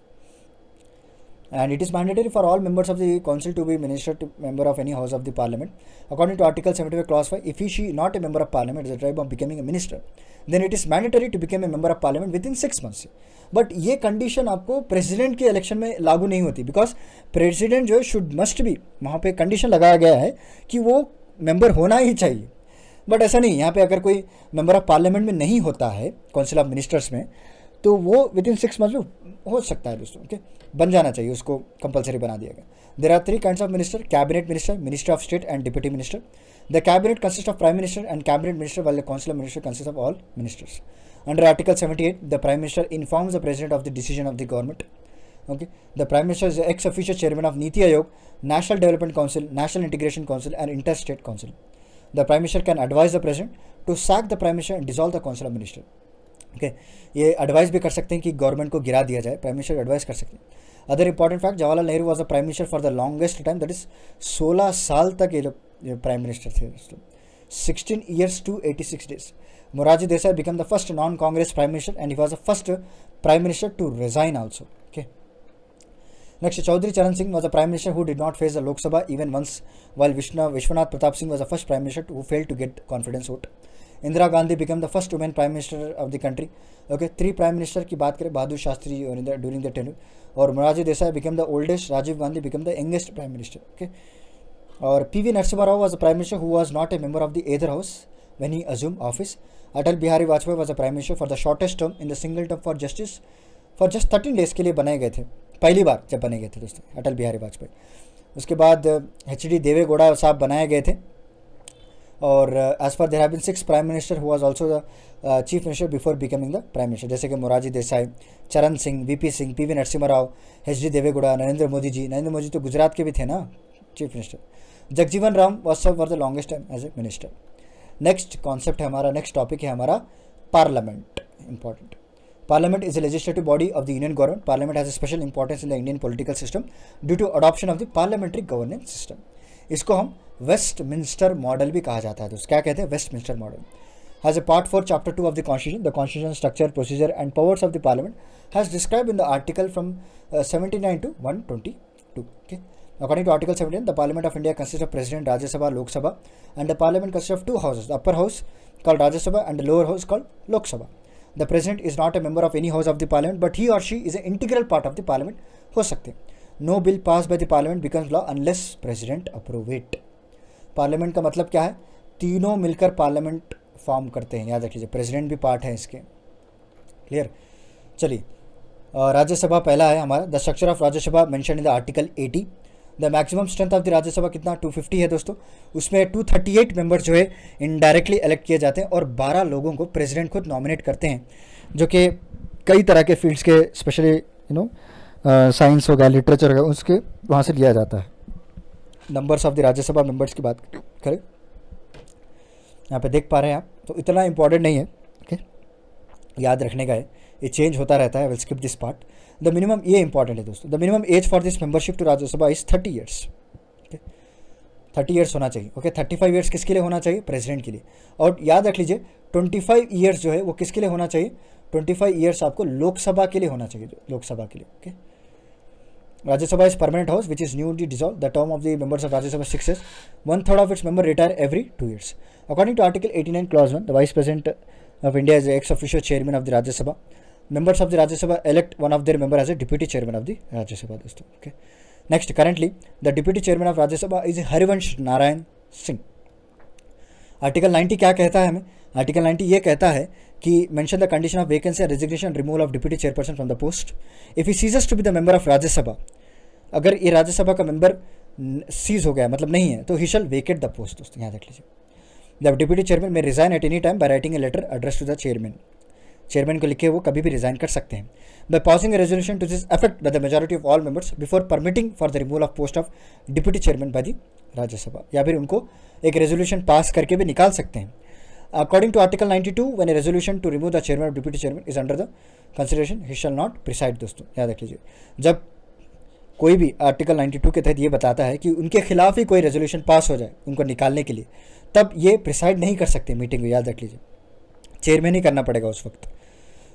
And it is mandatory for all members of the council to be minister to member of any house of the parliament. According to Article 75 Clause 5, if he she not a member of parliament is a tribe of becoming a minister, then it is mandatory to become a member of parliament within 6 months. But ये कंडीशन आपको प्रेसिडेंट के इलेक्शन में लागू नहीं होती, बिकॉज प्रेसिडेंट जो शुड मस्ट बी, वहाँ पे कंडीशन लगाया गया है कि वो मेंबर होना ही चाहिए। बट ऐसा नहीं, यहाँ पे अगर कोई मेंबर ऑफ पार्लियामेंट में नहीं होता है काउंसिल ऑफ मिनिस्टर्स में, तो वो विद इन 6 मंथ्स में हो सकता है दोस्तों। ओके, बन जाना चाहिए, उसको कंपलसरी बना दिया गया। There are 3 kinds of minister: cabinet minister, minister of state and deputy minister. The cabinet consist of prime minister and cabinet minister, while the council of ministers consists of all ministers. Under Article 78, the Prime Minister informs the President of the decision of the government. Okay, the Prime Minister is the ex officio chairman of Niti Aayog, National Development Council, National Integration Council, and Interstate Council. The Prime Minister can advise the President to sack the Prime Minister and dissolve the Council of Ministers. Okay, ये एडवाइस भी कर सकते हैं कि गवर्नमेंट को गिरा दिया जाए, प्राइम मिनिस्टर एडवाइस कर सकते हैं। Other important fact, Jawaharlal Nehru was the prime minister for the longest time, that is 16 साल तक ये लोग प्राइम मिनिस्टर थे दोस्तों, 16 years to 86 days. Morarji Desai became the first non-Congress Prime Minister and he was the first Prime Minister to resign also. Okay. Next, Chaudhary Charan Singh was the Prime Minister who did not face the Lok Sabha even once, while Vishwanath Pratap Singh was the first Prime Minister who failed to get confidence vote. Indira Gandhi became the first woman Prime Minister of the country. Okay, 3 Prime Minister की बात करें, Bahadur Shastri during the tenure, और Morarji Desai became the oldest, Rajiv Gandhi became the youngest Prime Minister. Okay. Or P.V. Narasimha Rao was the Prime Minister who was not a member of the either house when he assumed office. Atal Bihari Vajpayee was the Prime Minister for the shortest term in the single term for justice for just 13 days के लिए बनाए गए थे, पहली बार जब बने गए थे दोस्तों अटल बिहारी वाजपेयी। उसके बाद H.D. देवेगौड़ा साहब बनाए गए थे। और as per there have been 6 prime minister who was also the chief minister before becoming the prime minister, जैसे कि Morarji Desai, Charan Singh, V P Singh, P V Narasimha Rao, H.D. Deve Gowda, Narendra Modi ji तो गुजरात के भी थे ना chief minister. Jagjivan Ram was serve for the longest time as a minister. Next concept है हमारा, नेक्स्ट टॉपिक है हमारा parliament. Important, parliament is a legislative body of the Indian government. Parliament has a special importance in the Indian political system due to adoption of the parliamentary governance system. इसको हम वेस्टमिंस्टर मॉडल भी कहा जाता है दोस्तों। क्या कहते हैं? Westminster model. Has a part 4 chapter 2 of the constitution, the constitution structure, procedure and powers of the parliament has described in the article from 79 to 122. Okay. According to Article 17, the Parliament of India consists of President, Rajya Sabha, Lok Sabha, and the Parliament consists of 2 houses, the upper house called Rajya Sabha and the lower house called Lok Sabha. The President is not a member of any house of the Parliament, but he or she is an integral part of the Parliament हो सकते। No bill passed by the Parliament becomes law unless President approve it. Parliament का मतलब क्या है? तीनों मिलकर Parliament फॉर्म करते हैं, याद रख लीजिए। प्रेसिडेंट भी पार्ट है इसके। क्लियर? चलिए, राज्यसभा पहला है हमारा। The structure of Rajya Sabha mention in the article 80। The maximum strength of the Rajya Sabha कितना? 250 है दोस्तों। उसमें 238 मेंबर जो है इनडायरेक्टली इलेक्ट किए जाते हैं और 12 लोगों को प्रेसिडेंट खुद नॉमिनेट करते हैं, जो कि कई तरह के फील्ड्स के, स्पेशली साइंस हो गया, लिटरेचर हो गया, उसके वहाँ से लिया जाता है। Numbers of the Rajya Sabha members की बात करें, यहाँ पे देख पा रहे हैं आप, तो इतना इंपॉर्टेंट नहीं है। ओके, याद रखने का है, ये चेंज होता रहता है। Will skip this part. The minimum, ये इंपॉर्टेंट है दोस्तों, the minimum age for this membership to Rajya Sabha is 30 years. Okay, 30 years होना चाहिए। ओके, 35 ईयर्स किसके लिए होना चाहिए? प्रेसिडेंट के लिए। और याद रख लीजिए 25 ईयर्स जो है वो किसके लिए होना चाहिए? 25 ईयर्स आपको लोकसभा के लिए होना चाहिए, लोकसभा के लिए। Okay, Rajya Sabha is permanent house which is newly dissolved. The term of the members of Rajya Sabha is 6 years. 1/3 of its members retire every 2 years. According to Article 89 Clause 1, the Vice President of India is the ex officio chairman of the Rajya Sabha. Members of the Rajya Sabha elect one of their members as a deputy chairman of the Rajya Sabha. Okay. Next, currently the deputy chairman of Rajya Sabha is Harivansh Narayan Singh. Article 90 क्या कहता है हमें? Article 90 ये कहता है कि mention the condition of vacancy and resignation removal of deputy chairperson from the post. If he ceases to be the member of Rajya Sabha, अगर ये राज्यसभा का मेंबर सीज हो गया, मतलब नहीं है, तो he shall vacate the post। दोस्तों याद रख लीजिए। The deputy chairman may resign at any time by writing a letter addressed to the chairman. Chairman को लिखे वो कभी भी रिजाइन कर सकते हैं. By passing a resolution to this effect by the majority of all members before permitting for the removal of post of deputy chairman by the Rajya Sabha, या फिर उनको एक रेजोल्यूशन पास करके भी निकाल सकते हैं. According to article 92 when a resolution to remove the chairman और deputy chairman is under the consideration he shall not preside. दोस्तों याद रख लीजिए, जब कोई भी आर्टिकल 92 के तहत ये बताता है कि उनके खिलाफ ही कोई रेजोल्यूशन पास हो जाए उनको निकालने के लिए, तब ये प्रिसाइड नहीं कर सकते मीटिंग को. याद रख लीजिए, चेयरमैन ही करना पड़ेगा उस वक्त.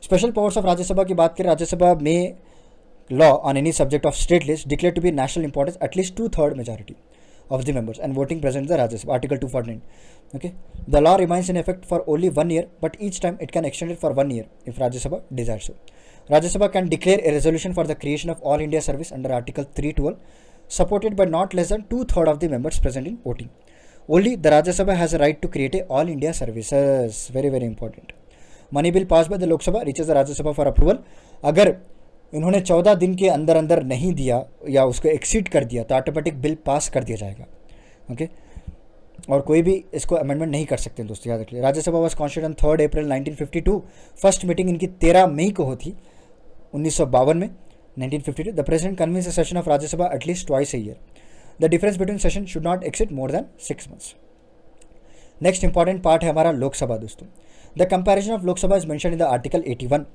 स्पेशल पावर्स ऑफ राज्यसभा की बात करें, राज्यसभा में law on any subject of state list declare to be national importance at least 2/3 majority of the members and voting present in the Rajya Sabha, Article 249. Okay, the law remains in effect for only 1 year, but each time it can extend it for 1 year if Rajya Sabha desires so. Rajya Sabha can declare a resolution for the creation of All India Service under Article 312, supported by not less than 2/3 of the members present in voting. Only the Rajya Sabha has a right to create a All India Services. Very very important. Money bill passed by the Lok Sabha reaches the Rajya Sabha for approval. अगर इन्होंने 14 दिन के अंदर अंदर नहीं दिया या उसको एक्सीड कर दिया तो ऑटोमेटिक बिल पास कर दिया जाएगा. ओके, और कोई भी इसको अमेंडमेंट नहीं कर सकते दोस्तों, याद रखिए. Rajya Sabha was constituted on 3 April 1952. First meeting इनकी 13 मई को होती 1952 में 1952. The president convenes a session of Rajya Sabha at least twice a year. The difference between session should not exceed more than 6 months. Next important part है हमारा लोकसभा दोस्तों. The comparison of Lok Sabha is mention in the article 81.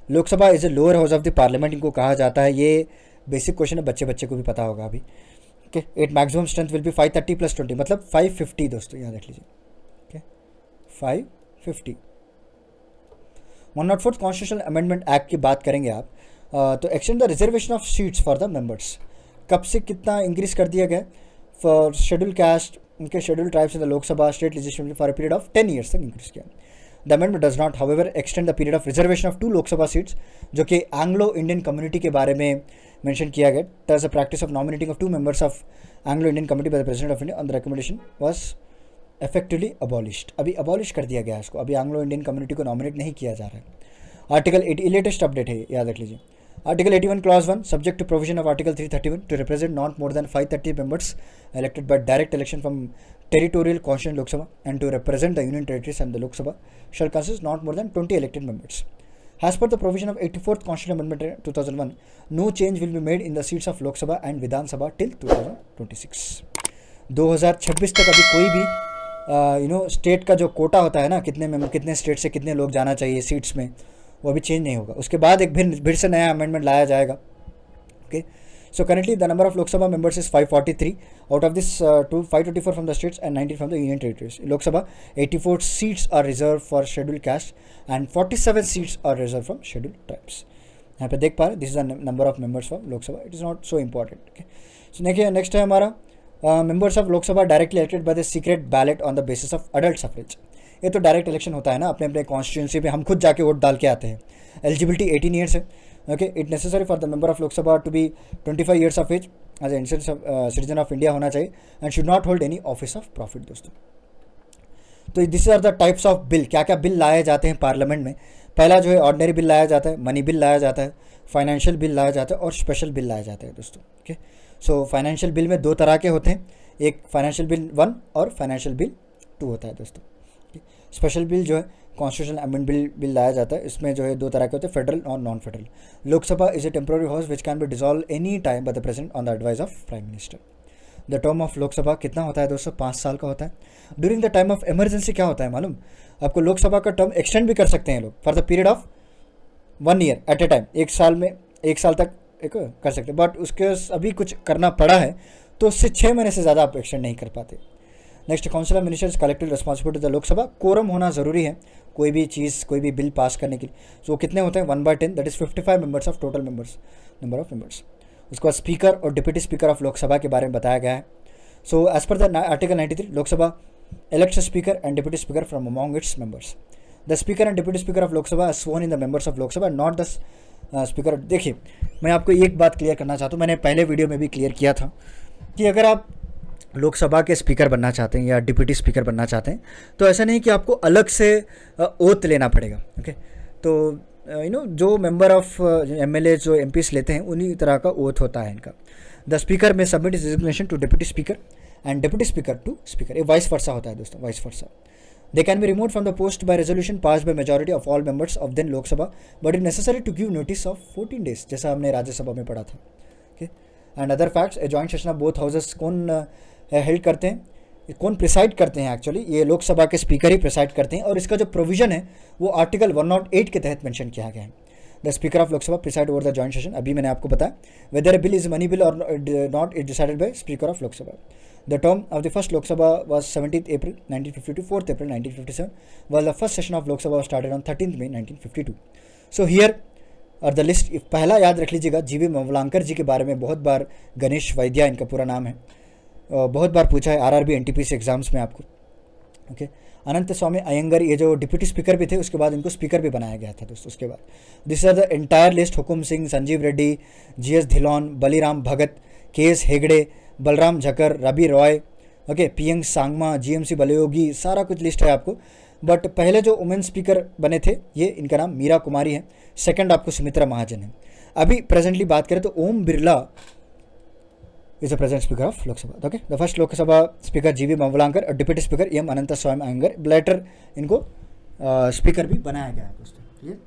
Lok Sabha is a lower house of the parliament इनको कहा जाता है. ये बेसिक क्वेश्चन है, बच्चे को भी पता होगा अभी. Okay, it maximum strength will be 530 + 20 मतलब 550 दोस्तों, याद रख लीजिए. ओके, 550. 104 कॉन्स्टिट्यूशनल अमेंडमेंट एक्ट की बात करेंगे आप, तो extend the reservation of seats for the members. कब से कितना इंक्रीज कर दिया गया फॉर शेड्यूल कास्ट, उनके schedule tribes in the Lok Sabha state legislature for a period of 10 years तक इंक्रीज किया. The amendment does not however extend the period of reservation of 2 Lok Sabha seats, जो कि एंग्लो इंडियन कम्युनिटी के बारे में मेंशन किया गया. दस a practice of nominating of 2 members of Anglo Indian community bye the president of India on the recommendation was effectively abolished. अभी अबॉलिश कर दिया गया है इसको, अभी एंग्लो इंडियन कम्युनिटी को नॉमिनेट नहीं किया जा रहा है. आर्टिकल 80 लेटेस्ट अपडेट है, याद रख लीजिए. Article 81 clause 1 subject to provision of article 331 to represent not more than 530 members elected by direct election from territorial constituent Lok Sabha and to represent the union territories and the Lok Sabha shall consist not more than 20 elected members. As per the provision of 84th Constitutional Amendment 2001, no change will be made in the seats of Lok Sabha and Vidhan Sabha till 2026. 2026 तक अभी कोई भी स्टेट का जो कोटा होता है ना, कितने स्टेट से कितने लोग जाना चाहिए सीट्स में, वो अभी चेंज नहीं होगा. उसके बाद एक फिर से नया अमेंडमेंट लाया जाएगा. Okay, so currently the number of Lok Sabha members is 543. Out of this, 524 from the states and 19 from the union territories. Lok Sabha 84 seats are reserved for scheduled caste and 47 seats are reserved from scheduled tribes. यहाँ पे देख पा रहे, this is the number of members from Lok Sabha. It is not so important. Okay, so देखिए नेक्स्ट है हमारा members of Lok Sabha directly elected by the secret ballot on the basis of adult suffrage. ये तो डायरेक्ट इलेक्शन होता है ना, अपने अपने कॉन्स्टिट्यूंसी पे हम खुद जाके वोट डाल के आते हैं. एलिजिबिलिटी 18 years है. Okay, it necessary for the member of Lok Sabha to be 25 years of age age a citizen of India होना चाहिए and should not hold any office of profit. दोस्तों, तो this are the types of bill, क्या क्या बिल लाए जाते हैं पार्लियामेंट में. पहला जो है ऑर्डिनरी बिल लाया जाता है, मनी बिल लाया जाता है, फाइनेंशियल बिल लाया जाता है और स्पेशल बिल लाया जाता है दोस्तों. ओके, सो फाइनेंशियल बिल में 2 तरह के होते हैं, एक फाइनेंशियल बिल 1 और फाइनेंशियल बिल 2 होता है दोस्तों. स्पेशल बिल जो है कॉन्स्टिट्यूशनल अमेंडमेंट बिल लाया जाता है, इसमें जो है 2 तरह के होते हैं, फेडरल और non federal. Lok Sabha is A temporary house which can be dissolve any time by the president on the advice of prime minister. The term of Lok Sabha कितना होता है दोस्तों, 5 साल का होता है. During the time of emergency क्या होता है मालूम आपको, लोकसभा का टर्म एक्सटेंड भी कर सकते हैं लोग for the period of 1 year at a time. 1 साल तक कर सकते हैं, बट उसके अभी कुछ करना पड़ा है तो उससे 6 महीने से ज़्यादा आप एक्सटेंड नहीं कर पाते. Next, council of ministers collective responsibility the Lok Sabha. Quorum होना ज़रूरी है कोई भी चीज़, कोई भी बिल पास करने के लिए. सो कितने होते हैं, 1/10, that is 55 members of total number of members. उसके बाद स्पीकर और डिप्यूटी स्पीकर ऑफ लोकसभा के बारे में बताया गया है. So as per the article 93, Lok Sabha elects a speaker and deputy speaker from among its members. The speaker and deputy speaker of Lok Sabha are sworn in the members of Lok Sabha, not the speaker. देखिए, मैं आपको एक बात क्लियर करना चाहता हूँ, मैंने पहले वीडियो में भी क्लियर किया था कि अगर आप लोकसभा के स्पीकर बनना चाहते हैं या डिप्यूटी स्पीकर बनना चाहते हैं तो ऐसा नहीं कि आपको अलग से ओथ लेना पड़ेगा. ओके, तो जो मेंबर ऑफ MLA जो MPs लेते हैं उन्हीं तरह का ओथ होता है इनका. The speaker may submit his resignation to deputy speaker and deputy speaker to speaker. ये वाइस वर्सा होता है दोस्तों, vice versa. They can be removed from the post by resolution passed by majority of all members of then Lok Sabha, but it is necessary to give notice of 14 days, जैसा हमने राज्यसभा में पढ़ा था. Okay. And other facts, a joint session of both houses कौन हेल्ड करते हैं, कौन प्रिसाइड करते हैं एक्चुअली, ये लोकसभा के स्पीकर ही प्रिसाइड करते हैं, और इसका जो प्रोविजन है वो आर्टिकल 108 के तहत मेंशन किया गया है. The speaker of Lok Sabha preside over the joint session. अभी मैंने आपको बताया whether a bill is money bill और not is decided by speaker of Lok Sabha. The term of the first Lok Sabha was 17th April 1952 4th April 1957, while the first session of Lok Sabha was started on 13th May 1952. So here और द लिस्ट. पहला याद रख लीजिएगा, जीवी मवलांकर जी के बारे में बहुत बार, गणेश वैद्या इनका पूरा नाम है, बहुत बार पूछा है आरआरबी एनटीपीसी एग्जाम्स में आपको. ओके. अनंत स्वामी अयंगर, ये जो डिप्यूटी स्पीकर भी थे, उसके बाद इनको स्पीकर भी बनाया गया था दोस्तों. उसके बाद this are the entire list. Hukum Singh, Sanjeev Reddy, G S Dhillon, Baliram Bhagat, K S Hegde, Balram Jakhar, Rabi Ray, okay, पीएंग सांगमा, जीएमसी बलयोगी, सारा कुछ लिस्ट है आपको. बट पहले जो वुमेन स्पीकर बने थे ये, इनका नाम मीरा कुमारी है. सेकंड आपको सुमित्रा महाजन है. अभी प्रेजेंटली बात करें तो Om Birla is the present speaker of Lok Sabha. Okay, the first Lok Sabha speaker G V Mavalankar और deputy speaker M Ananth Swami Ayyangar. Later इनको स्पीकर भी बनाया गया है दोस्तों. Clear.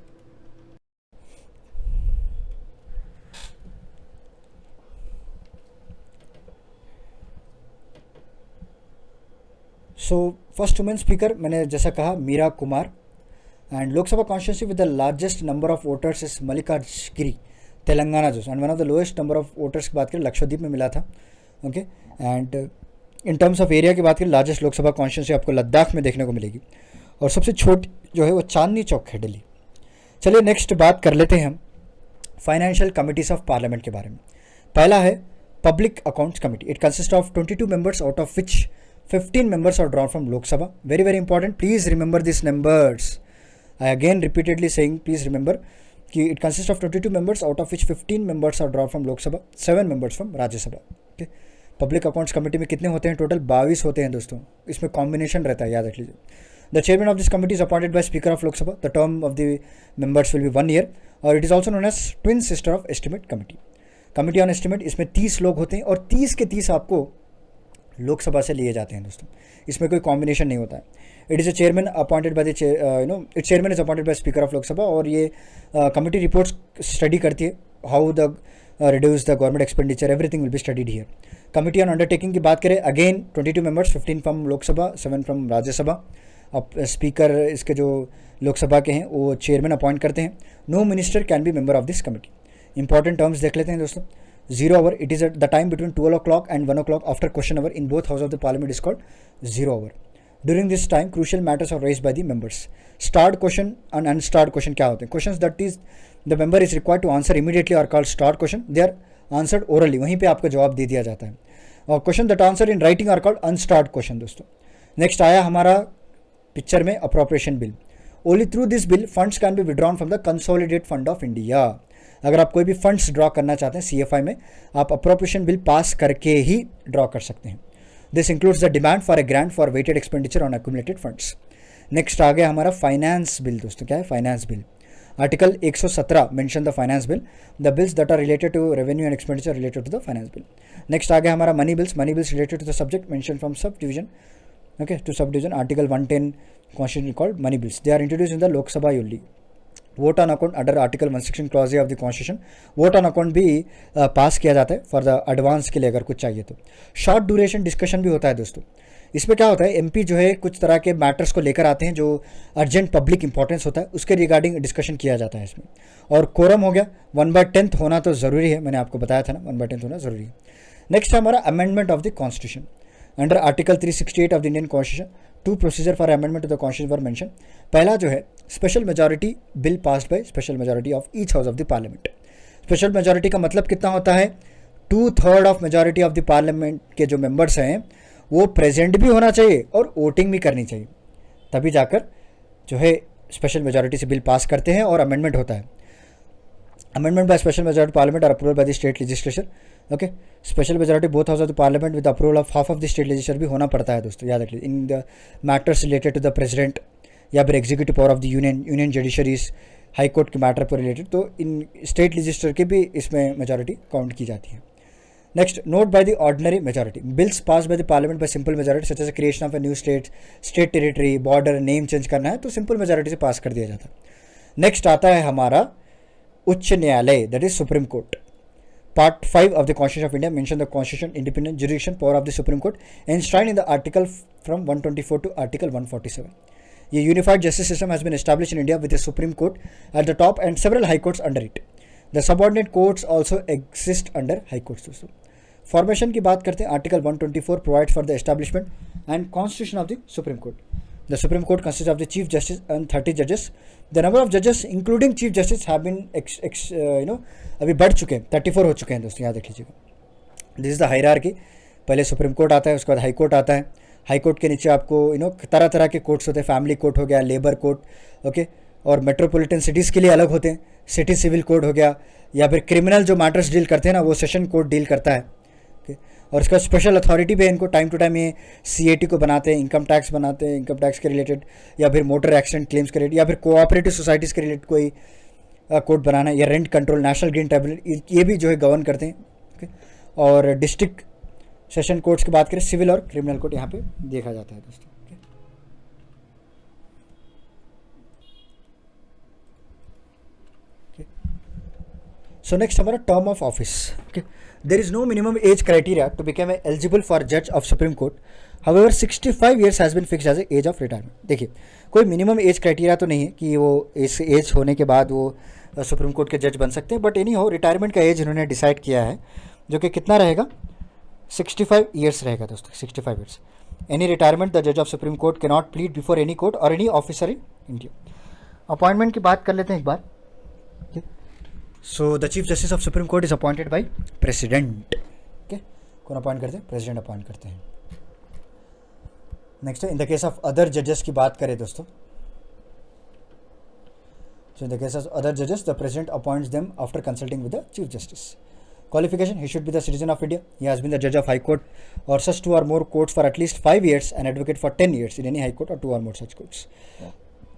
So first women speaker मैंने जैसा कहा Meira Kumar. And Lok Sabha constituency with the largest number of voters is Malkajgiri, Telangana जो. And one of the lowest number of voters की बात करें लक्षद्वीप में मिला था. Okay. And in terms of area की बात करें, लार्जेस्ट लोकसभा कॉन्स्टिट्यूंसी आपको लद्दाख में देखने को मिलेगी, और सबसे छोटी जो है वो चांदनी चौक है, दिल्ली. चलिए नेक्स्ट बात कर लेते हैं हम फाइनेंशियल कमिटीज ऑफ पार्लियामेंट के बारे में. पहला है public accounts committee. It consist of 22 members, out of which 15 members are drawn from Lok Sabha. Very very important. Please remember these numbers. I again repeatedly saying, please remember कि it consists of 22 members, out of which 15 members are drawn from Lok Sabha, 7 members from Rajya Sabha. Okay. Public accounts committee में कितने होते हैं टोटल? 22 होते हैं दोस्तों. इसमें कॉम्बिनेशन रहता है, याद रख लीजिए. The chairman of this committee is appointed by speaker of Lok Sabha. The term of the members will be 1 year, और it is also known as twin sister of estimate committee. Committee on estimate, इसमें 30 लोग होते हैं, और 30 के 30 आपको लोकसभा से लिए जाते हैं दोस्तों. इसमें कोई कॉम्बिनेशन नहीं होता है. It is a chairman appointed by the it's chairman is appointed by speaker of Lok Sabha. और ये कमिटी रिपोर्ट्स स्टडी करती है, how the reduce the government expenditure, everything will be studied here. Committee on undertaking की बात करें, again 22 members, 15 from Lok Sabha, 7 from Rajya Sabha. अब स्पीकर इसके जो लोकसभा के हैं वो चेयरमैन अपॉइंट करते हैं. No minister can be member of this committee. Important terms देख लेते हैं दोस्तों. 0 hour, it is at the time between 12 o'clock and 1 o'clock after question hour in both houses of the parliament is called 0 hour. During this time, crucial matters are raised by the members. Starred question and unstarred question क्या होते हैं? Questions that is the member is required to answer immediately are called starred question. They are answered orally. वहीं पे आपको जवाब दे दिया जाता है. और question that answered in writing are called unstarred question दोस्तों. Next आया हमारा पिक्चर में appropriation bill. Only through this bill funds can be withdrawn from the consolidated fund of India. अगर आप कोई भी फंड्स ड्रॉ करना चाहते हैं CFI में, आप अप्रोप्रिएशन बिल पास करके ही ड्रॉ कर सकते हैं. This includes the demand for a grant for vetted expenditure on accumulated funds. Next आ गया हमारा फाइनेंस बिल दोस्तों. क्या है finance bill? Article 117 mention the finance bill, the bills that are related to revenue and expenditure related to the finance bill. Next आ गया हमारा money bills. Money bills related to the subject mention from sub division, okay, to sub division. Article 110 constitution called money bills. They are introduce in the Lok Sabha only. Vote on account under article 116 clause of the constitution. Vote on account भी पास किया जाता है फॉर द एडवांस के लिए अगर कुछ चाहिए तो. शॉर्ट ड्यूरेशन डिस्कशन भी होता है दोस्तों. इसमें क्या होता है, एमपी जो है कुछ तरह के मैटर्स को लेकर आते हैं जो अर्जेंट पब्लिक इंपॉर्टेंस होता है, उसके रिगार्डिंग डिस्कशन किया जाता है इसमें. और कोरम हो गया 1/10 होना तो ज़रूरी है, मैंने आपको बताया था ना 1/10 होना ज़रूरी है. नेक्स्ट है हमारा amendment of the constitution. Under article 368 of the Indian constitution, 2 procedure for amendment of the constitution were mention. पहला जो है special majority bill passed by special majority of each house of the parliament. Special majority का मतलब कितना होता है? 2/3 of majority of the parliament के जो मेंबर्स हैं वो प्रेजेंट भी होना चाहिए और वोटिंग भी करनी चाहिए, तभी जाकर जो है स्पेशल मेजॉरिटी से बिल पास करते हैं और अमेंडमेंट होता है. Amendment by special majority parliament और approval by the state legislature. Okay, special majority both house of the parliament with approval of half of the state legislature भी होना पड़ता है दोस्तों, याद रखिए. In the matters related to the president या फिर executive power of the union judiciaries, high court के मैटर पर रिलेटेड, तो इन स्टेट लेजिस्लेचर के भी इसमें मेजॉरिटी काउंट की जाती है. Next, note by the ordinary majority, bills pass by the parliament by simple majority such as creation of a new state, state territory, border, name change करना है तो सिंपल मेजॉरिटी से पास कर दिया जाता है। नेक्स्ट आता है हमारा उच्च न्यायालय, that is supreme court. Part 5 of the Constitution of India mention the constitution, independent jurisdiction, power of the Supreme Court enshrined in the article from 124 to article 147. A unified justice system has been established in India with the Supreme Court at the top and several high courts under it. The subordinate courts also exist under high courts. दोस्तों फॉर्मेशन की बात करते हैं, article 124 provides for the establishment and constitution of the Supreme Court. The Supreme Court consists of the Chief Justice and 30 judges. The number of judges including Chief Justice have been अभी बढ़ चुके हैं, 34 हो चुके हैं दोस्तों, याद रख लीजिएगा। दिस इज़ द हायरार्की, पहले सुप्रीम कोर्ट आता है, उसके बाद हाई कोर्ट आता है। हाई कोर्ट के नीचे आपको तरह तरह के कोर्ट्स होते हैं, फैमिली कोर्ट हो गया, लेबर कोर्ट, ओके, और मेट्रोपॉलिटन सिटीज़ के लिए अलग होते हैं, सिटी सिविल कोड हो गया, या फिर क्रिमिनल जो मैटर्स डील करते हैं ना वो सेशन कोर्ट डील करता है, ओके। और इसका स्पेशल अथॉरिटी भी है, इनको टाइम टू टाइम ये CAT को बनाते हैं, इनकम टैक्स बनाते हैं, इनकम टैक्स के रिलेटेड, या फिर मोटर एक्सीडेंट क्लेम्स के रिलेटेड, या फिर कोऑपरेटिव सोसाइटीज़ के रिलेटेड कोई कोर्ट बनाना, या rent control, national green tribunal, ये भी जो है गवर्न करते हैं, ओके। और डिस्ट्रिक्ट सेशन कोर्ट्स की बात करें, सिविल और क्रिमिनल कोर्ट यहाँ पे देखा जाता है दोस्तों, ओके। सो नेक्स्ट हमारा term of office, okay. There is no minimum age criteria to become eligible for जज of supreme court, however 65 years has been fixed as age of retirement. देखिए कोई मिनिमम एज क्राइटेरिया तो नहीं है कि वो इस एज होने के बाद वो सुप्रीम कोर्ट के जज बन सकते हैं, बट एनी हो रिटायरमेंट का एज इन्होंने डिसाइड किया है, जो कि कितना रहेगा, 65 ईयर्स रहेगा दोस्तों, 65 ईयर्स। एनी रिटायरमेंट द जज of supreme court can not plead before any court और any officer in India. Appointment की बात कर लेते हैं एक बार। So the chief justice of supreme court is appointed by president, okay. कौन अपॉइंट करते हैं? प्रेसिडेंट अपॉइंट करते हैं। नेक्स्ट है, in the case of other जजेस की बात करें दोस्तों, so in the case of other judges the president appoints them after consulting with the chief justice. Qualification: he should be the citizen of India, he has been the judge of high court or such 2 or more courts for at least 5 years and advocate for 10 years in any high court or 2 or more such courts.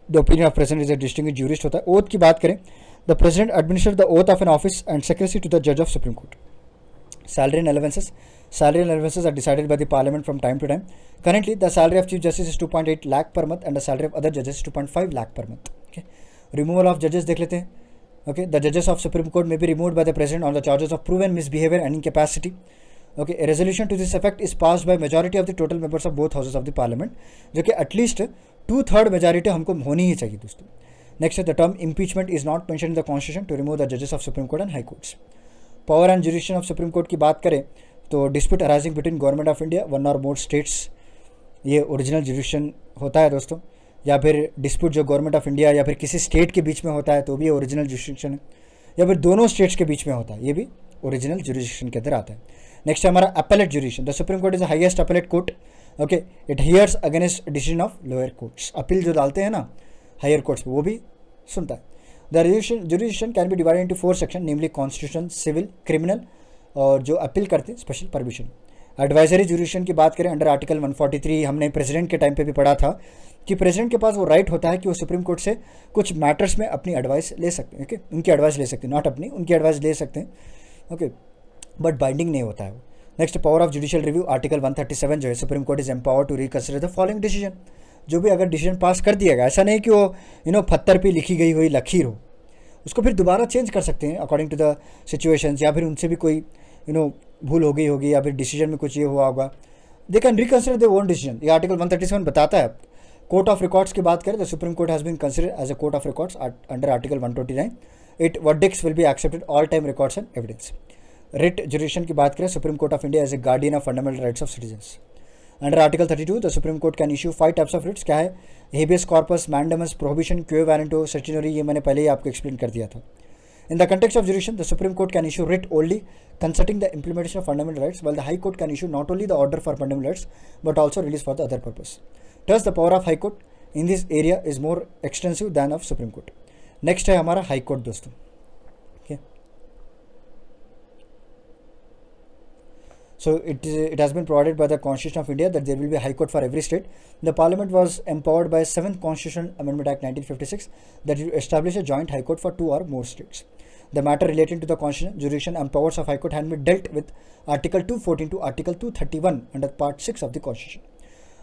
The opinion of president is a distinguished jurist होता है। oath की बात करें, the president administers the oath of an office and secrecy to the judge of supreme court. Salary and allowances: salary and allowances are decided by the parliament from time to time. Currently the salary of chief justice is 2.8 lakh per month and the salary of other judges is 2.5 lakh per month, okay. Removal of जजेस देख लेते हैं, ओके। द जजेस of supreme court may be removed by the president on the charges of proven misbehaviour and incapacity, okay. A resolution to this effect is passed by majority of the total members of both houses of the parliament, जो कि एटलीस्ट 2/3 मेजॉरिटी हमको होनी ही चाहिए दोस्तों। नेक्स्ट है, the term impeachment is not mention in the constitution to remove the जजेस of supreme court and high courts. Power and jurisdiction of supreme court की बात करें तो dispute arising between government of India, one और मोर स्टेट्स, ये ओरिजिनल जुरिडिक्शन होता है दोस्तों। या फिर डिस्प्यूट जो गवर्नमेंट ऑफ इंडिया या फिर किसी स्टेट के बीच में होता है तो भी ओरिजिनल जुरिडिक्शन है, या फिर दोनों स्टेट्स के बीच में होता है, ये भी ओरिजिनल जुरिडिक्शन के अंदर आता है। नेक्स्ट है हमारा appellate jurisdiction, the supreme court is the highest appellate court, okay. It hears against decision of lower courts, appeal जो डालते हैं ना हायर कोर्ट्स पे वो भी सुनता है। The jurisdiction can be divided into 4 section, namely constitution, civil, criminal, और जो अपील करते हैं स्पेशल परमिशन। एडवाइजरी जुरिडिक्शन की बात करें अंडर आर्टिकल 143, हमने प्रेसिडेंट के टाइम पे भी पढ़ा था कि प्रेसिडेंट के पास वो राइट होता है कि वो सुप्रीम कोर्ट से कुछ मैटर्स में अपनी एडवाइस ले सकते हैं, ओके। उनकी एडवाइस ले सकते हैं, नॉट अपनी, उनकी एडवाइस ले सकते हैं, ओके, बट बाइंडिंग नहीं होता है वो। Next, power of judicial review, article 137 जो है, supreme court is empower to reconsider the following decision, जो भी अगर डिसीजन पास कर दिया गया, ऐसा नहीं कि वो पत्थर पे लिखी गई हुई लकीर हो, उसको फिर दोबारा चेंज कर सकते हैं अकॉर्डिंग टू द सिचुएशंस, या फिर उनसे भी कोई भूल हो गई होगी या फिर डिसीजन में कुछ ये हुआ होगा, they can reconsider their own decision. ये आर्टिकल 137 बताता है। कोर्ट ऑफ रिकॉर्ड्स की बात करें तो supreme court has been considered as a court of records under article 129, it verdicts will be accepted all time records and evidence. Writ jurisdiction की बात करें, supreme court of India as a guardian of fundamental rights of citizens. Under article 32 the supreme court can issue 5 types of writs, क्या है, habeas corpus, mandamus, prohibition, quo warranto, certiorari, ये मैंने पहले ही आपको एक्सप्लेन कर दिया था। In the context of jurisdiction, the Supreme Court can issue writ only concerning the implementation of fundamental rights, while the High Court can issue not only the order for fundamental rights, but also release for the other purpose. Thus, the power of High Court in this area is more extensive than of Supreme Court. Next है हमारा High Court दोस्तों, okay. So it has been provided by the Constitution of India that there will be a High Court for every state. The Parliament was empowered by 7th Constitutional Amendment Act 1956 that will establish a joint High Court for 2 or more states. The matter relating to the constitution, jurisdiction and powers of High Court had been dealt with Article 214 to Article 231 under Part 6 of the Constitution.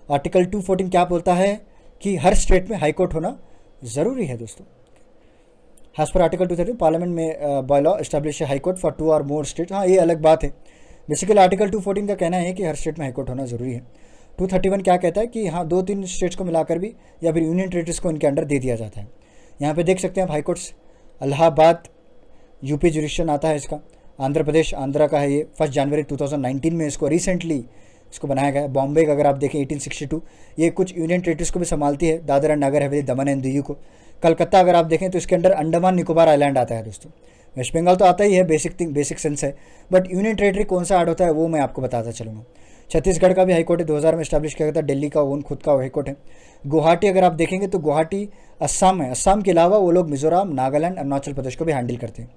Article 214 क्या बोलता है कि हर स्टेट में हाई कोर्ट होना ज़रूरी है दोस्तों. As per Article 230, Parliament में by law establish a High Court for 2 or more states. हाँ, ये अलग बात है. बेसिकली आर्टिकल 214 का कहना है कि हर स्टेट में हाई कोर्ट होना ज़रूरी है. 231 क्या कहता है कि हाँ 2-3 स्टेट्स को मिलाकर भी या फिर यूनियन टेरिटरीज को इनके अंडर दे दिया जाता है. यहाँ पे देख सकते हैं आप high courts. Allahabad UP jurisdiction आता है इसका. आंध्र प्रदेश आंध्रा का है ये. 1 जनवरी 2019 में इसको रिसेंटली इसको बनाया गया है. बॉम्बे का अगर आप देखें 1862, ये कुछ यूनियन टेरिटरीज को भी संभालती है, दादरा नगर हवेली दमन एंड दीव को. कलकत्ता अगर आप देखें तो इसके अंडर अंडमान निकोबार आइलैंड आता है दोस्तों. वेस्ट बंगाल तो आता ही है, बेसिक सेंस है, बट यूनियन टेरिटरी कौन सा ऐड होता है वो मैं आपको बताता चलूँगा. छत्तीसगढ़ का भी हाईकोर्ट है, 2000 में इस्टेब्लिश किया गया था. दिल्ली का ओन खुद का हाईकोर्ट है. गुवाहाटी अगर आप देखेंगे तो गुवाहाटी असम है. असम के अलावा वो लोग मिजोरम, नागालैंड, अरुणाचल प्रदेश को भी हैंडल करते हैं.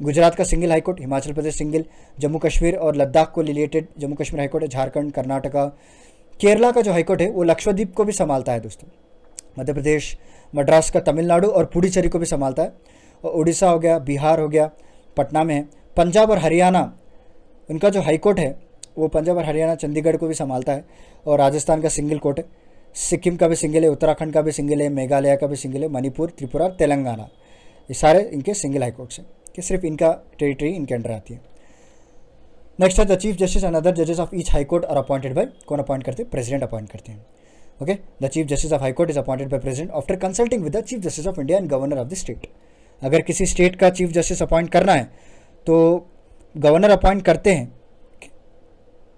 गुजरात का single high court, Himachal Pradesh single, Jammu Kashmir और लद्दाख को रिलेटेड जम्मू कश्मीर हाईकोर्ट है. झारखंड, कर्नाटका, केरला का जो हाईकोर्ट है वो लक्षद्वीप को भी संभालता है दोस्तों. मध्य प्रदेश, मद्रास का तमिलनाडु और पुडुचेरी को भी संभालता है. और उड़ीसा हो गया, बिहार हो गया, पटना में है. पंजाब और हरियाणा उनका जो हाईकोर्ट है वो पंजाब और हरियाणा चंडीगढ़ को भी संभालता है. और राजस्थान का सिंगल कोर्ट है. सिक्किम का भी सिंगल है, उत्तराखंड का भी सिंगल है, मेघालय का भी सिंगल है, मणिपुर, त्रिपुरा, तेलंगाना, ये सारे इनके सिंगल हाईकोर्ट्स हैं कि सिर्फ इनका टेरिटरी इनके अंडर आती है. नेक्स्ट है the chief justice and other जजेस of each high court are appointed by. कौन अपॉइंट करते हैं? प्रेसिडेंट अपॉइंट करते हैं. Okay, the chief justice of high court is appointed by president after consulting with the chief justice of India and governor of the state. अगर किसी स्टेट का चीफ जस्टिस अपॉइंट करना है तो गवर्नर अपॉइंट करते हैं,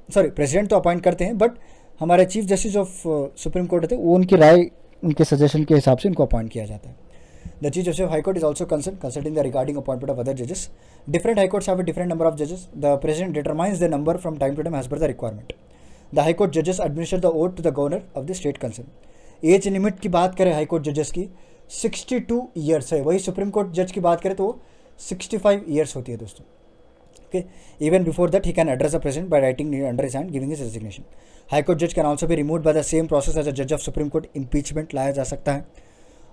सॉरी प्रेसिडेंट तो अपॉइंट करते हैं, बट हमारे chief justice of supreme court होते हैं वो उनकी राय, उनके सजेशन के हिसाब से इनको अपॉइंट किया जाता है. The Chief Justice of High Court is also consulting the regarding appointment of other judges. Different High Courts have a different number of judges. The President determines the number from time to time as per the requirement. The High Court judges administer the oath to the governor of the state concerned. Age limit की बात करें हाई कोर्ट जजेस की 62 ईयर्स है. वही सुप्रीम कोर्ट जज की बात करें तो 65 ईयर्स होती है दोस्तों. Okay, even before that he can address the president by writing under his hand giving his resignation. High court जज can also be removed by the same process as a जज ऑफ सुप्रीम कोर्ट. इम्पीचमेंट लाया जा सकता है.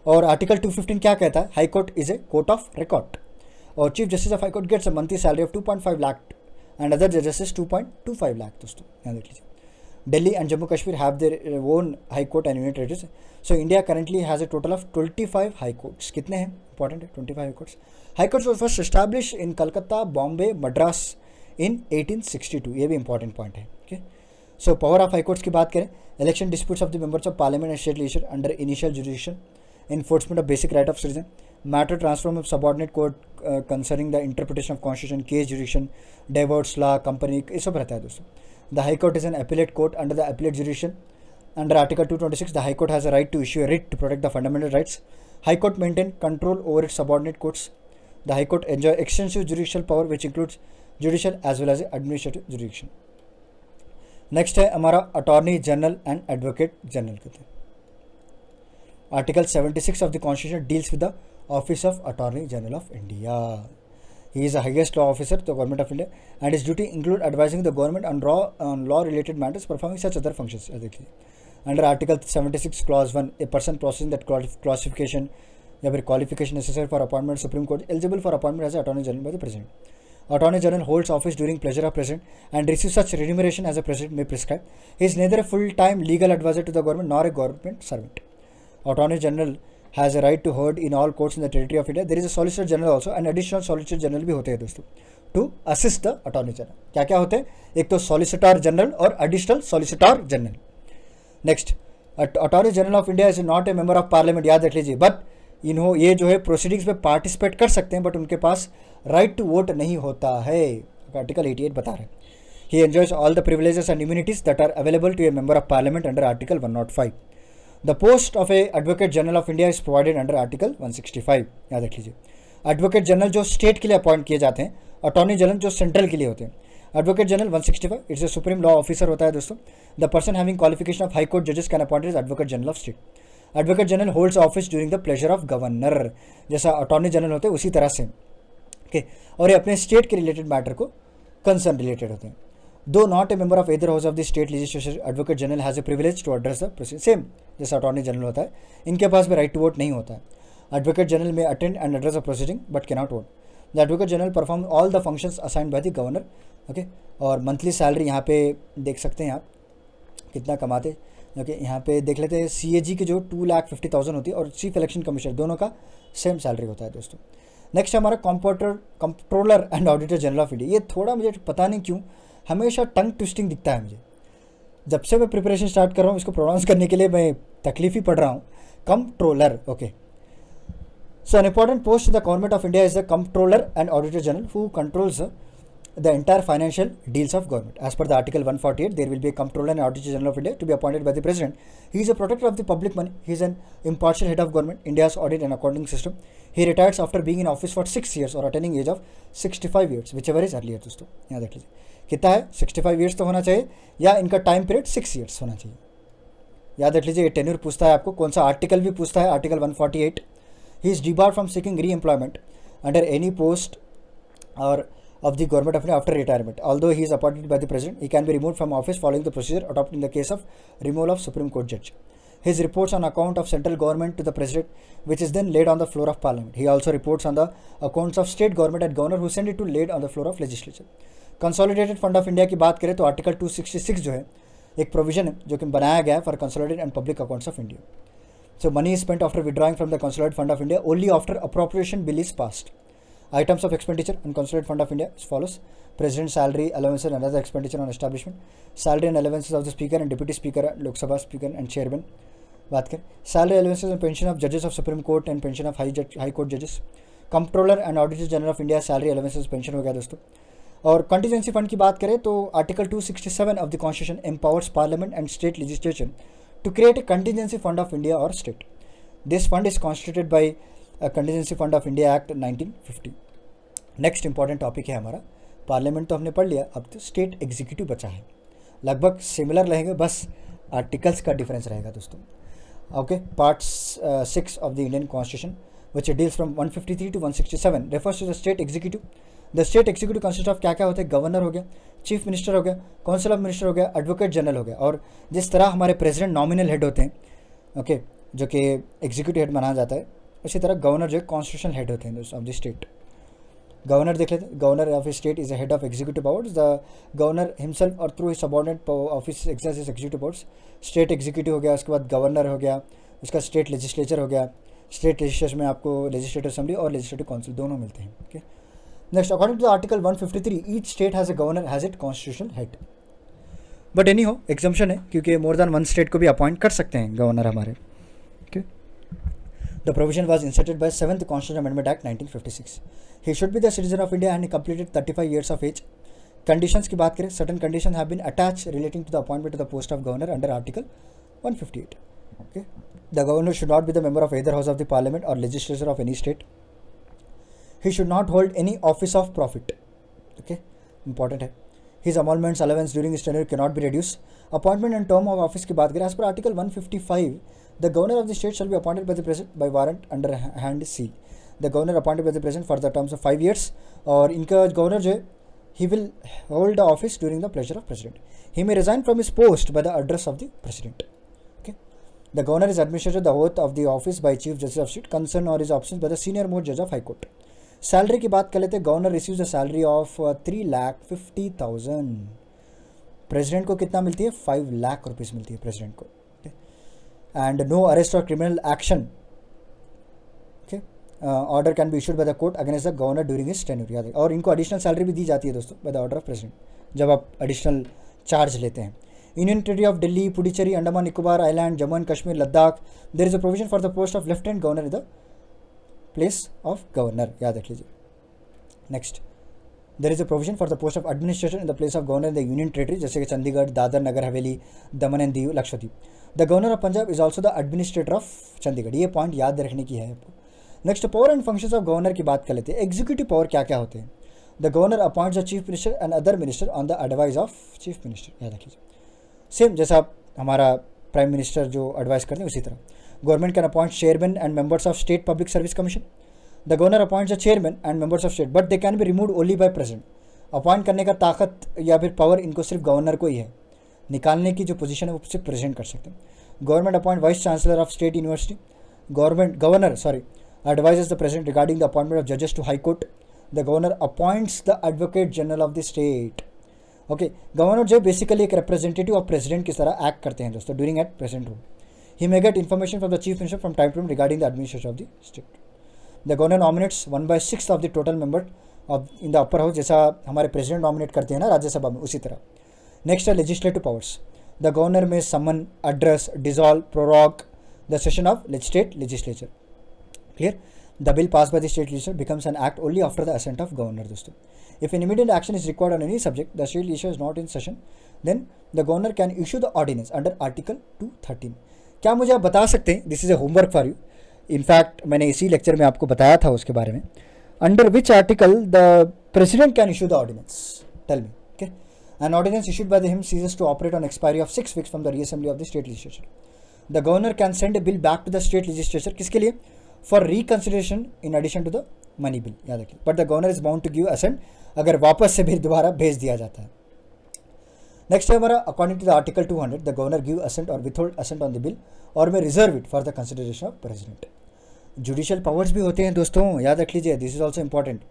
और आर्टिकल 215 क्या कहता है? High court is a court of record. और chief justice of high court gets a monthly salary of 2.5 lakh and other जजेस इज 2.25 लाख. दोस्तों ध्यान देख लीजिए. Delhi and Jammu Kashmir have their own high court and union territories. So India currently has a total of 25 high courts. कितने हैं? Important है 25 high courts. High courts were first established in Calcutta, Bombay, Madras in 1862. ये भी important point है. Okay. So power of high courts की बात करें, election disputes of the members of parliament and state legislature under initial jurisdiction, enforcement of basic right of citizen, matter transfer of subordinate court concerning the interpretation of constitution, case jurisdiction, divorce law, company, ये सब रहता है दोस्तों. The High Court is an appellate court under the appellate jurisdiction. Under Article 226, the High Court has a right to issue a writ to protect the fundamental rights. High Court maintain control over its subordinate courts. The High Court enjoy extensive judicial power which includes judicial as well as administrative jurisdiction. Next है हमारा attorney general and advocate general कहते हैं. Article 76 of the Constitution deals with the office of Attorney General of India. He is the highest law officer to the Government of India and his duty include advising the government on law related matters, performing such other functions. Under Article 76 Clause 1, a person possessing that classification या फिर qualification necessary for appointment to Supreme Court eligible for appointment as Attorney General by the President. Attorney General holds office during pleasure of President and receives such remuneration as the President may prescribe. He is neither a full-time legal advisor to the government nor a government servant. Attorney General has a right to heard in all courts in the territory of India. There is a Solicitor General also and additional Solicitor General भी होते हैं दोस्तों to assist the Attorney General. क्या क्या होते हैं? एक तो Solicitor General और additional Solicitor General. Next, Attorney General of India is not a member of Parliament. याद रख लीजिए. But इन्हों ये जो है प्रोसीडिंग्स में पार्टिसिपेट कर सकते हैं बट उनके पास राइट टू वोट नहीं होता है. आर्टिकल 88 बता रहे हैं. He enjoys all the privileges and immunities that are available to a member of Parliament under Article 105. The post of a Advocate General of India is provided under Article 165. याद रख लीजिए. एडवोकेट जनरल जो स्टेट के लिए अपॉइंट किए जाते हैं, अटॉर्नी जनरल जो सेंट्रल के लिए होते हैं. Advocate general 165 it's a supreme law officer होता है दोस्तों. The person having qualification of high court जजेस can appoint is advocate general of state. Advocate general holds office during the pleasure of governor. जैसा अटॉर्नी जनरल होते हैं उसी तरह से. ओके, और ये अपने स्टेट के रिलेटेड मैटर को कंसर्न रिलेटेड होते हैं. Though not a member of either house of the state legislature, advocate general has a privilege to address the proceeding. Same जैसे अटॉर्नी जनरल होता है, इनके पास भी राइट टू वोट नहीं होता है। एडवोकेट जनरल में attend and address the proceeding but can not vote. The advocate general perform all the functions assigned by the governor. Okay, और मंथली सैलरी यहाँ पे देख सकते हैं आप कितना कमाते। ओके, यहाँ पे देख लेते हैं CAG की जो 2,50,000 होती है और चीफ इलेक्शन कमिश्नर दोनों का सेम सैलरी होता है दोस्तों। नेक्स्ट हमारा controller and auditor general of India. ये थोड़ा मुझे पता नहीं क्यों हमेशा टंग ट्विस्टिंग दिखता है मुझे, जब से मैं प्रिपरेशन स्टार्ट कर रहा हूँ इसको प्रोनाउंस करने के लिए मैं तकलीफ ही पड़ रहा हूँ। Controller, okay. So an important post in the government of India is the Comptroller and Auditor General who controls the entire financial deals of government. As per the Article 148, there will be a Comptroller and Auditor General of India to be appointed by the President. He is a protector of the public money. He is an impartial head of government, India's audit and accounting system. He retires after being in office for 6 years or attaining age of 65 years, whichever is earlier दोस्तों। यहाँ देख लीजिए कितना है, 65 years तो होना चाहिए या इनका टाइम पीरियड 6 years होना चाहिए। याद रख लीजिए, ये टेन्योर पूछता है आपको, कौन सा आर्टिकल भी पूछता है, article 148। He is debarred from seeking re-employment under any post or of the government of India after retirement. Although he is appointed by the president, he can be removed from office following the procedure adopted in the case of removal of Supreme Court judge. His reports on account of central government to the president, which is then laid on the floor of parliament. He also reports on the accounts of state government and governor who send it to laid on the floor of legislature. Consolidated Fund of India की बात करें तो आर्टिकल 266 जो है एक प्रोविजन है जो कि बनाया गया है for consolidated and public accounts of India. So money is spent after withdrawing from the Consolidated Fund of India only after appropriation bill is passed. Items of expenditure on Consolidated Fund of India as follows: President's salary, allowances and other expenditure on establishment, salary and allowances of the Speaker and Deputy Speaker, Lok Sabha Speaker and Chairman. बात करें salary, allowances and pension of judges of Supreme Court and pension of High Court judges. Comptroller and Auditor General of India salary, allowances, pension हो गया दोस्तों। और कंटीजेंसी फंड की बात करें तो article 267 of the constitution empowers parliament and state legislature to create a contingency fund of India or state. This fund is constituted by a Contingency Fund of India Act 1950. Next important topic है हमारा, पार्लियामेंट तो हमने पढ़ लिया, अब तो स्टेट एग्जीक्यूटिव बचा है। लगभग सिमिलर रहेंगे, बस आर्टिकल्स का डिफरेंस रहेगा दोस्तों। Okay, part 6 of the Indian constitution which deals from 153 to 167 refers to the state executive. The state executive consist of क्या क्या होते हैं, गवर्नर हो गया, चीफ मिनिस्टर हो गया, काउंसिल ऑफ मिनिस्टर हो गया, एडवोकेट जनरल हो गया। और जिस तरह हमारे प्रेसिडेंट नॉमिनल हेड होते हैं, ओके, जो कि एग्जीक्यूटिव हेड माना जाता है, उसी तरह गवर्नर जो है कॉन्स्टिट्यूशनल हेड होते हैं दोस्तों ऑफ द स्टेट। गवर्नर देख लेते हैं, governor of a state is a head of executive powers. The governor himself or through his subordinate office exercise executive powers. State executive हो गया, उसके बाद गवर्नर हो गया, उसका स्टेट लेजिस्लेचर हो गया। स्टेट लेजिस्लेचर में आपको लेजिस्लेटिव असेंबली और लेजिस्लेटिव काउंसिल दोनों मिलते हैं। Okay, next, according to the article 153 each state has a governor has it constitutional head. But anyhow, exemption है क्योंकि मोर देन वन स्टेट को भी अपॉइंट कर सकते हैं गवर्नर हमारे। Okay, The provision was inserted by 7th Constitutional Amendment Act 1956. He should be the citizen of India and he completed 35 years of age. Conditions की बात करें, certain conditions have been attached relating to the appointment to the post of governor under Article 158. Okay, the governor should not be the member of either house of the parliament or legislature of any state. He should not hold any office of profit. Okay, important है। His emoluments, allowance during his tenure cannot be reduced. Appointment and term of office की बात करें, as per Article 155, the governor of the state shall be appointed by the president by warrant under hand seal. The governor appointed by the president for the terms of 5 years, और इनका governor जो है, he will hold the office during the pleasure of president. He may resign from his post by the address of the president. Okay, the governor is administered the oath of the office by chief justice of state concerned or his absence by the senior most judge of high court. Salary की बात कर लेते हैं, governor receives a salary of 3,50,000। President को कितना मिलती है, 5 लाख रुपीज़ मिलती है प्रेसिडेंट को। एंड नो अरेस्ट और criminal action, okay, order can be issued by the court against the governor during his tenure. याद है, और इनको एडिशनल सैलरी भी दी जाती है दोस्तों by the order of president जब आप एडिशनल चार्ज लेते हैं। Union territory of Delhi, Puducherry, Andaman Nicobar island, Jammu and Kashmir, Ladakh, there is a provision for the post of lieutenant governor in the place of governor. याद रख लीजिए। Next, there is a provision for the post of administrator in the place of governor in the union territory, जैसे कि चंडीगढ़, दादर नगर हवेली, दमन and Diu, Lakshadweep. The governor of Punjab is also the administrator of Chandigarh. ये पॉइंट याद रखने की है आपको। Next, power and functions of governor की बात कर लेते हैं। एग्जीक्यूटिव पावर क्या क्या होते हैं, the governor appoints the chief minister and other minister on the advice of chief minister. याद रख लीजिए, सेम जैसा आप हमारा प्राइम मिनिस्टर जो एडवाइस करते हैं उसी तरह। Government can appoint chairman and members of state public service commission. The governor appoints the chairman and members of state, but they can be removed only by president. Appoint करने का ताकत या फिर पावर इनको सिर्फ गवर्नर को ही है, निकालने की जो पोजीशन है वो सिर्फ प्रेसिडेंट कर सकते हैं. Government appoint vice chancellor of state university. Governor advises the president regarding the appointment of judges to high court. The governor appoints the advocate general of the state. Okay, governor जो बेसिकली एक रिप्रेजेंटेटिव ऑफ प्रेसिडेंट की तरह एक्ट करते हैं दोस्तों during at present rule. He may get information from the chief minister from time to time regarding the administration of the state. The governor nominates 1/6 of the total member of in the upper house, जैसा हमारे प्रेसिडेंट नॉमिनेट करते हैं ना राज्यसभा में, उसी तरह. नेक्स्ट है legislative powers. The governor may summon, address, dissolve, prorogue the session of legislature. Clear? The bill passed by the state legislature becomes an act only after the assent of governor दोस्तों. If an immediate action is required on any subject, the state legislature is not in session, then the governor can issue the ordinance under Article 213. क्या मुझे आप बता सकते हैं, this is a homework for you, in fact मैंने इसी लेक्चर में आपको बताया था उसके बारे में, under which article the president can issue the ordinance. Tell me. Okay, an ordinance issued by him ceases to operate on expiry of 6 weeks from the reassembly of the state legislature. The governor can send a bill back to the state legislature. किसके लिए? For reconsideration in addition to the money bill. याद रखिए, but the governor is bound to give assent अगर वापस से बिल दोबारा भेज दिया जाता है. नेक्स्ट है हमारा according to the article 200 the governor give assent or withhold assent on the bill or may reserve it for the consideration of president. Judicial powers भी होते हैं दोस्तों, याद रख लीजिए, this is also important.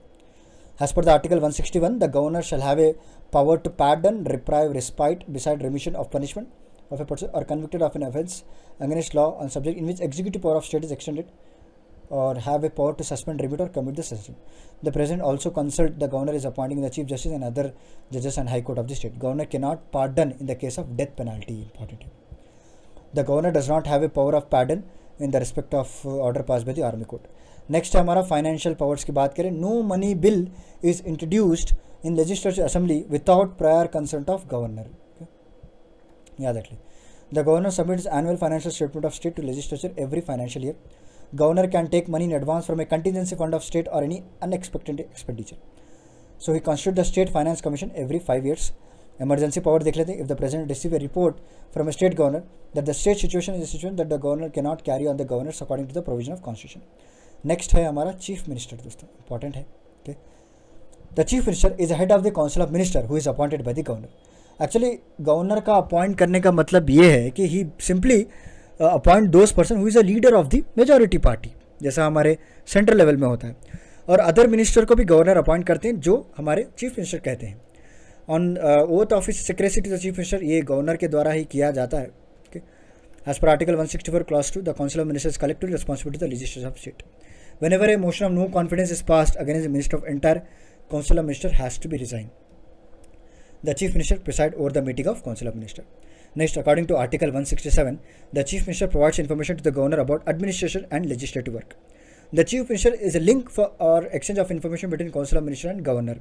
As per the article 161 the governor shall have a power to pardon, reprieve, respite beside remission of punishment of a person or convicted of an offence against law on subject in which executive power of state is extended or have a power to suspend, remit or commit the session. The president also consult the governor is appointing the chief justice and other judges and high court of the state. Governor cannot pardon in the case of death penalty. Important. The governor does not have a power of pardon in the respect of order passed by the army court. Next है हमारा फाइनेंशियल पावर्स की बात करें. No money bill is introduced in legislative assembly without prior consent of governor. याद रख लीजिए. The governor submits annual financial statement of state to legislature every financial year. Governor can take money in advance from a contingency fund of state or any unexpected expenditure. So he constitutes the state finance commission every 5 years. Emergency power देख लेते हैं. If the president receive a report from a state governor that the state situation is a situation that the governor cannot carry on the governors according to the provision of constitution. Next है हमारा chief minister दोस्तों, important है. Okay. The chief minister is the head of the council of minister who is appointed by the governor. Actually governor का अपॉइंट करने का मतलब ये है कि he simply appoint those person who is a leader of the majority party, जैसा हमारे सेंट्रल लेवल में होता है. और अदर मिनिस्टर को भी गवर्नर अपॉइंट करते हैं जो हमारे चीफ मिनिस्टर कहते हैं. On oath office secrecy to the chief minister, ये गवर्नर के द्वारा ही किया जाता है. Okay, as per article 164 clause 2 the council of ministers collective responsibility the legislature of state. Whenever a motion of no confidence is passed against the minister of entire council of minister has to be resign. The chief minister preside over the meeting of council of minister. Next, according to Article 167, the Chief Minister provides information to the Governor about administration and legislative work. The Chief Minister is a link for or exchange of information between Council of Minister and Governor.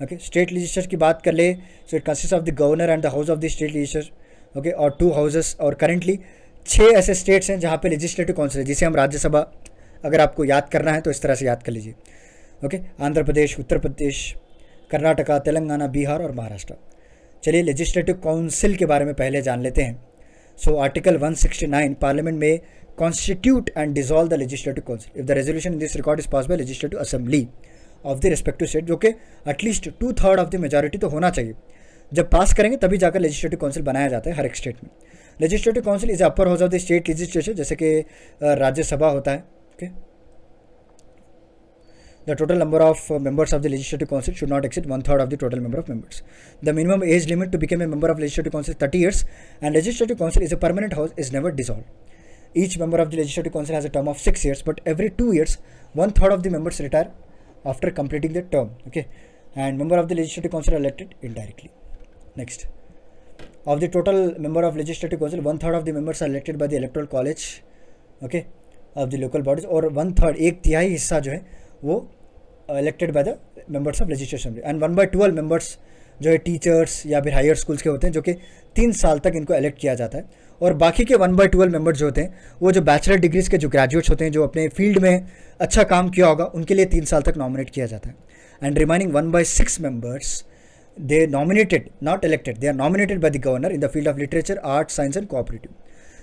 Okay, State Legislature की बात कर ले, so it consists of the Governor and the House of the State Legislature. Okay, और 2 houses और currently 6 ऐसे states हैं जहाँ पे Legislative Council है, जिसे हम राज्यसभा अगर आपको याद करना है तो इस तरह से याद कर लीजिए. Okay, आंध्र प्रदेश, उत्तर प्रदेश, कर्नाटका, तेलंगाना, बिहार और महाराष्ट्र. चलिए लेजिस्लेटिव काउंसिल के बारे में पहले जान लेते हैं. सो आर्टिकल 169 पार्लियामेंट में constitute and dissolve the legislative council if the resolution in this record is pass by legislative assembly of the respective state, जो कि एटलीस्ट 2/3 ऑफ द मेजॉरिटी तो होना चाहिए. जब पास करेंगे तभी जाकर लेजिस्लेटिव काउंसिल बनाया जाता है हर एक स्टेट में. Legislative council is upper house of the state legislature, जैसे कि राज्यसभा होता है. Okay, The total number of members of the Legislative Council should not exceed 1/3 of the total number of members. The minimum age limit to become a member of Legislative Council is 30 years, and Legislative Council is a permanent house, is never dissolved. Each member of the Legislative Council has a term of 6 years, but every 2 years, 1/3 of the members retire after completing their term. Okay, and member of the Legislative Council are elected indirectly. Next, of the total member of Legislative Council, 1/3 of the members are elected by the Electoral College. Okay, of the local bodies, और 1/3 एक तिहाई हिस्सा जो है वो elected by the members of legislative assembly. And 1/12 members जो है टीचर्स या फिर हायर स्कूल्स के होते हैं, जो कि 3 साल तक इनको इलेक्ट किया जाता है. और बाकी के 1/12 मेंबर्स जो होते हैं वो जो बैचलर डिग्रीज के जो ग्रेजुएट्स होते हैं, जो अपने फील्ड में अच्छा काम किया होगा, उनके लिए 3 साल तक नॉमिनेट किया जाता है. And remaining 1/6 members they nominated, not elected, they are nominated by the governor in the field of literature, arts, science and cooperative.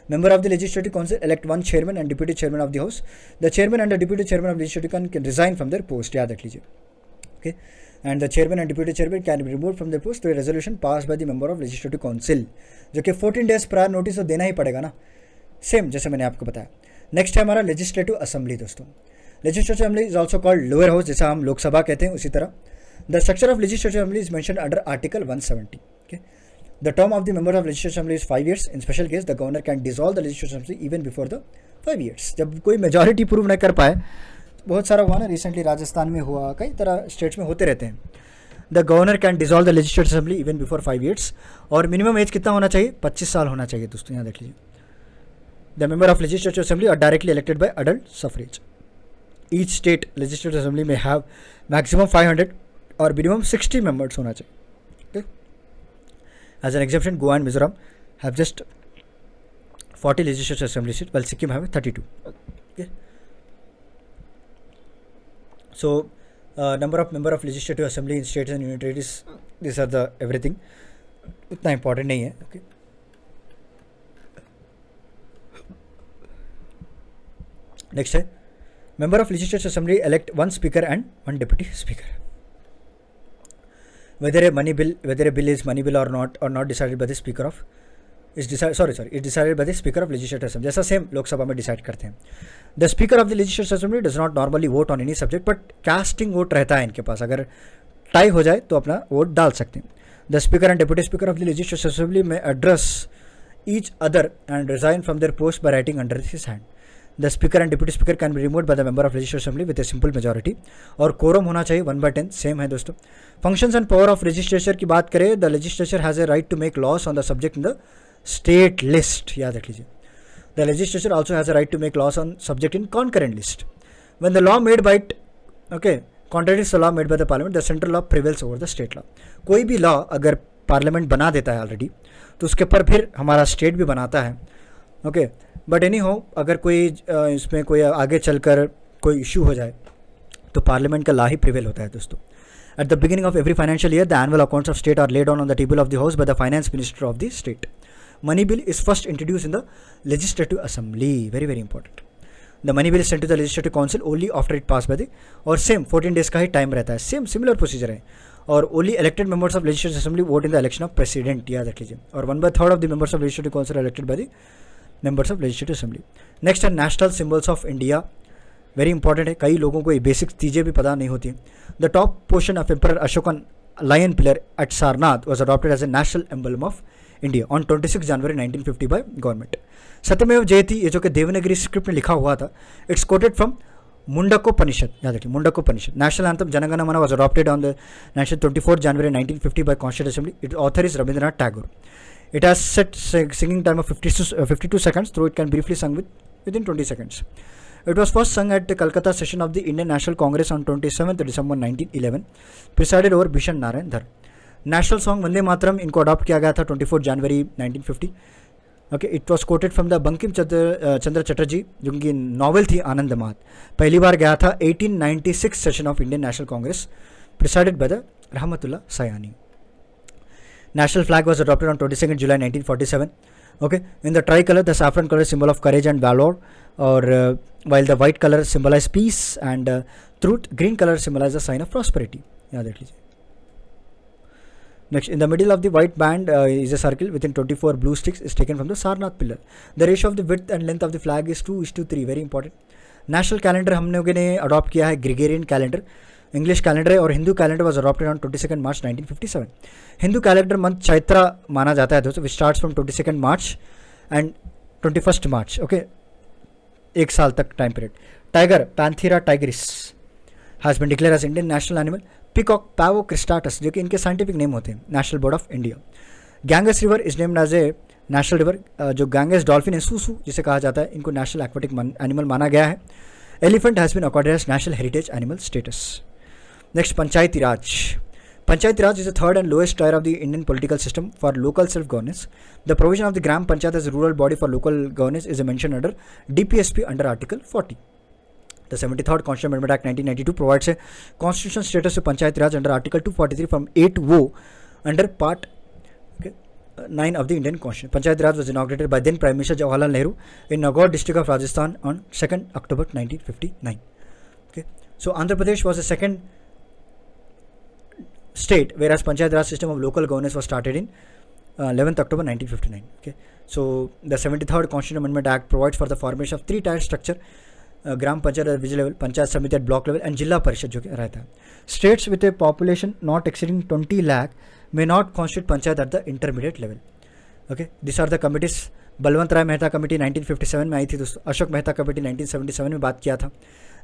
Member of the Legislative Council elect 1 chairman and deputy chairman of the house. The chairman and the deputy chairman of the Legislative Council can resign from their post. याद रख लीजिए. Okay, and the chairman and deputy chairman can be removed from their post to a resolution passed by the member of legislative council, जो कि 14 days प्रायर नोटिस तो देना ही पड़ेगा ना, सेम जैसे मैंने आपको बताया. नेक्स्ट है हमारा लेजिस्लेटिव असेंबली दोस्तों. Legislative assembly is also called lower house, जैसा हम लोकसभा कहते हैं उसी तरह. The structure of legislative assembly is mentioned under article 170. Okay. The term of the member of legislative assembly is 5 years. In special case, the governor can dissolve the legislative assembly even before the 5 years. जब कोई मेजॉरिटी प्रूव नहीं कर पाए, बहुत सारा हुआ ना, रिसेंटली राजस्थान में हुआ, कई तरह स्टेट्स में होते रहते हैं. The governor can dissolve the legislative assembly even before 5 years. और मिनिमम एज कितना होना चाहिए? 25 साल होना चाहिए दोस्तों, यहाँ देख लीजिए. The member of legislative assembly are directly elected by adult suffrage. Each state legislative assembly में हैव मैक्सिमम 500 और मिनिमम 60 मेंबर्स होना चाहिए. As an exemption, Goa and Mizoram have just 40 legislative assembly seats, while Sikkim have 32. Okay. So, number of member of legislative assembly in states and union territories, these are the everything. उतना important नहीं है. Okay. Next है, member of legislative assembly elect one speaker and one deputy speaker. Whether a bill is money bill or not decided by the speaker of is decided by the speaker of legislative assembly. जैसा सेम लोकसभा में डिसाइड करते हैं. The speaker of the legislative assembly does not normally vote on any subject, but casting vote रहता है इनके पास. अगर टाई हो जाए तो अपना वोट डाल सकते हैं. The speaker and deputy speaker of the legislative assembly may address each other and resign from their post by writing under his hand. The speaker and deputy speaker can be removed by the member of legislative assembly with a simple majority. और कोरम होना चाहिए 1/10, सेम है दोस्तों. Functions and power of legislature की बात करें, the legislature has a right to make laws on the subject in the state list. याद रख लीजिए. The legislature also has a right to make laws on subject in concurrent list. When the law made by contradicts the law made by the parliament, the central law prevails over the state law. कोई भी लॉ अगर पार्लियामेंट बना देता है ऑलरेडी, तो उसके ऊपर फिर हमारा स्टेट भी बनाता है. ओके, बट एनी हो, अगर कोई इसमें कोई आगे चलकर कोई इशू हो जाए तो पार्लियामेंट का लॉ ही प्रिवेल होता है दोस्तों. At the beginning of every financial year, the annual accounts of state are laid on the table of the house by the finance minister of the state. Money bill is first introduced in the legislative assembly. Very very important. The money bill is sent to the legislative council only after it passed by the, और सेम 14 days का ही टाइम रहता है. सेम सिमिलर प्रोसीजर है. और only elected members of legislative assembly vote in the election of president. याद रख लीजिए. और 1/3 of the members of legislative council elected by the members of legislative assembly. Next है national symbols of India. Very important है, कई लोगों को ये बेसिक चीज़ें भी पता नहीं होती. The top portion of emperor Ashokan lion pillar at Sarnath was adopted as a national emblem of India on 26 January 1950 by government. सत्यमेव जयते, ये जो कि देवनागरी स्क्रिप्ट में लिखा हुआ था. It's quoted from Mundakopanishad. याद रखिए, Mundakopanishad. National anthem Jana Gana Mana was adopted on the national 24 January 1950 by constituent assembly. Its author is Rabindranath Tagore. It has set singing time of 52 seconds, though it can briefly sung within 20 seconds. It was first sung at the Calcutta session of the Indian National Congress on 27th December 1911, presided over Bhishan Narayan Dhar. National song Vande Mataram इनको अडॉप्ट किया गया था 24 January 1950. Okay, it was quoted from the Bankim Chandra Chatterjee, जो कि नॉवल थी आनंद मात. पहली बार गया था 1896 session of Indian national Congress, presided by the रहमतुल्लाह सयानी. National flag was adopted on 22nd July 1947. Okay, in the tricolor, the saffron color is symbol of courage and valor, or while the white color symbolizes peace and truth, green color symbolizes a sign of prosperity. याद रख लीजिए. Next, in the middle of the white band is a circle within 24 blue sticks is taken from the Sarnath pillar. The ratio of the width and length of the flag is 2:3. Very important. National calendar हम लोगों ने अडॉप्ट किया है ग्रेगोरियन कैलेंडर. इंग्लिश कैलेंडर है, और Hindu calendar was adopted on 22 March 1957. Hindu calendar month Chaitra माना जाता है दोस्तों, which starts from 22 March and 21 March. Okay, एक साल तक time period. Tiger Panthera tigris has been declare as Indian national animal. Peacock Pavo cristatus, जो कि इनके साइंटिफिक नेम होते हैं. National bird of India. Ganges river is named as a national river. जो गैंगस डॉल्फिन है, सूसू जिसे कहा जाता है, इनको नेशनल एक्वेटिक एनिमल माना गया है. Elephant has been accorded as national heritage animal status. Next, Panchayati Raj. Panchayati Raj is the third and lowest tier of the Indian political system for local self-governance. The provision of the Gram Panchayat as a rural body for local governance is mentioned under DPSP under Article 40. The 73rd Constitutional Amendment Act 1992 provides a constitutional status to Panchayati Raj under Article 243 from A to O under Part 9 of the Indian Constitution. Panchayati Raj was inaugurated by then Prime Minister Jawaharlal Nehru in Nagaur district of Rajasthan on 2nd October 1959. Okay, so Andhra Pradesh was the second state, whereas Panchayat Raj system of local governance was started in 11th October 1959. Okay, so the 73rd Constitutional Amendment Act provides for the formation of 3-tier structure, gram panchayat at village level, panchayat समिति at block level and जिला परिषद जो रहता है. States with a population not exceeding 20 lakh may not constitute panchayat at the intermediate level. Okay, these are the committees. Balwant Rai Mehta committee 1957 में आई थी दोस्तों. अशोक मेहता कमेटी 1977 में बात किया था.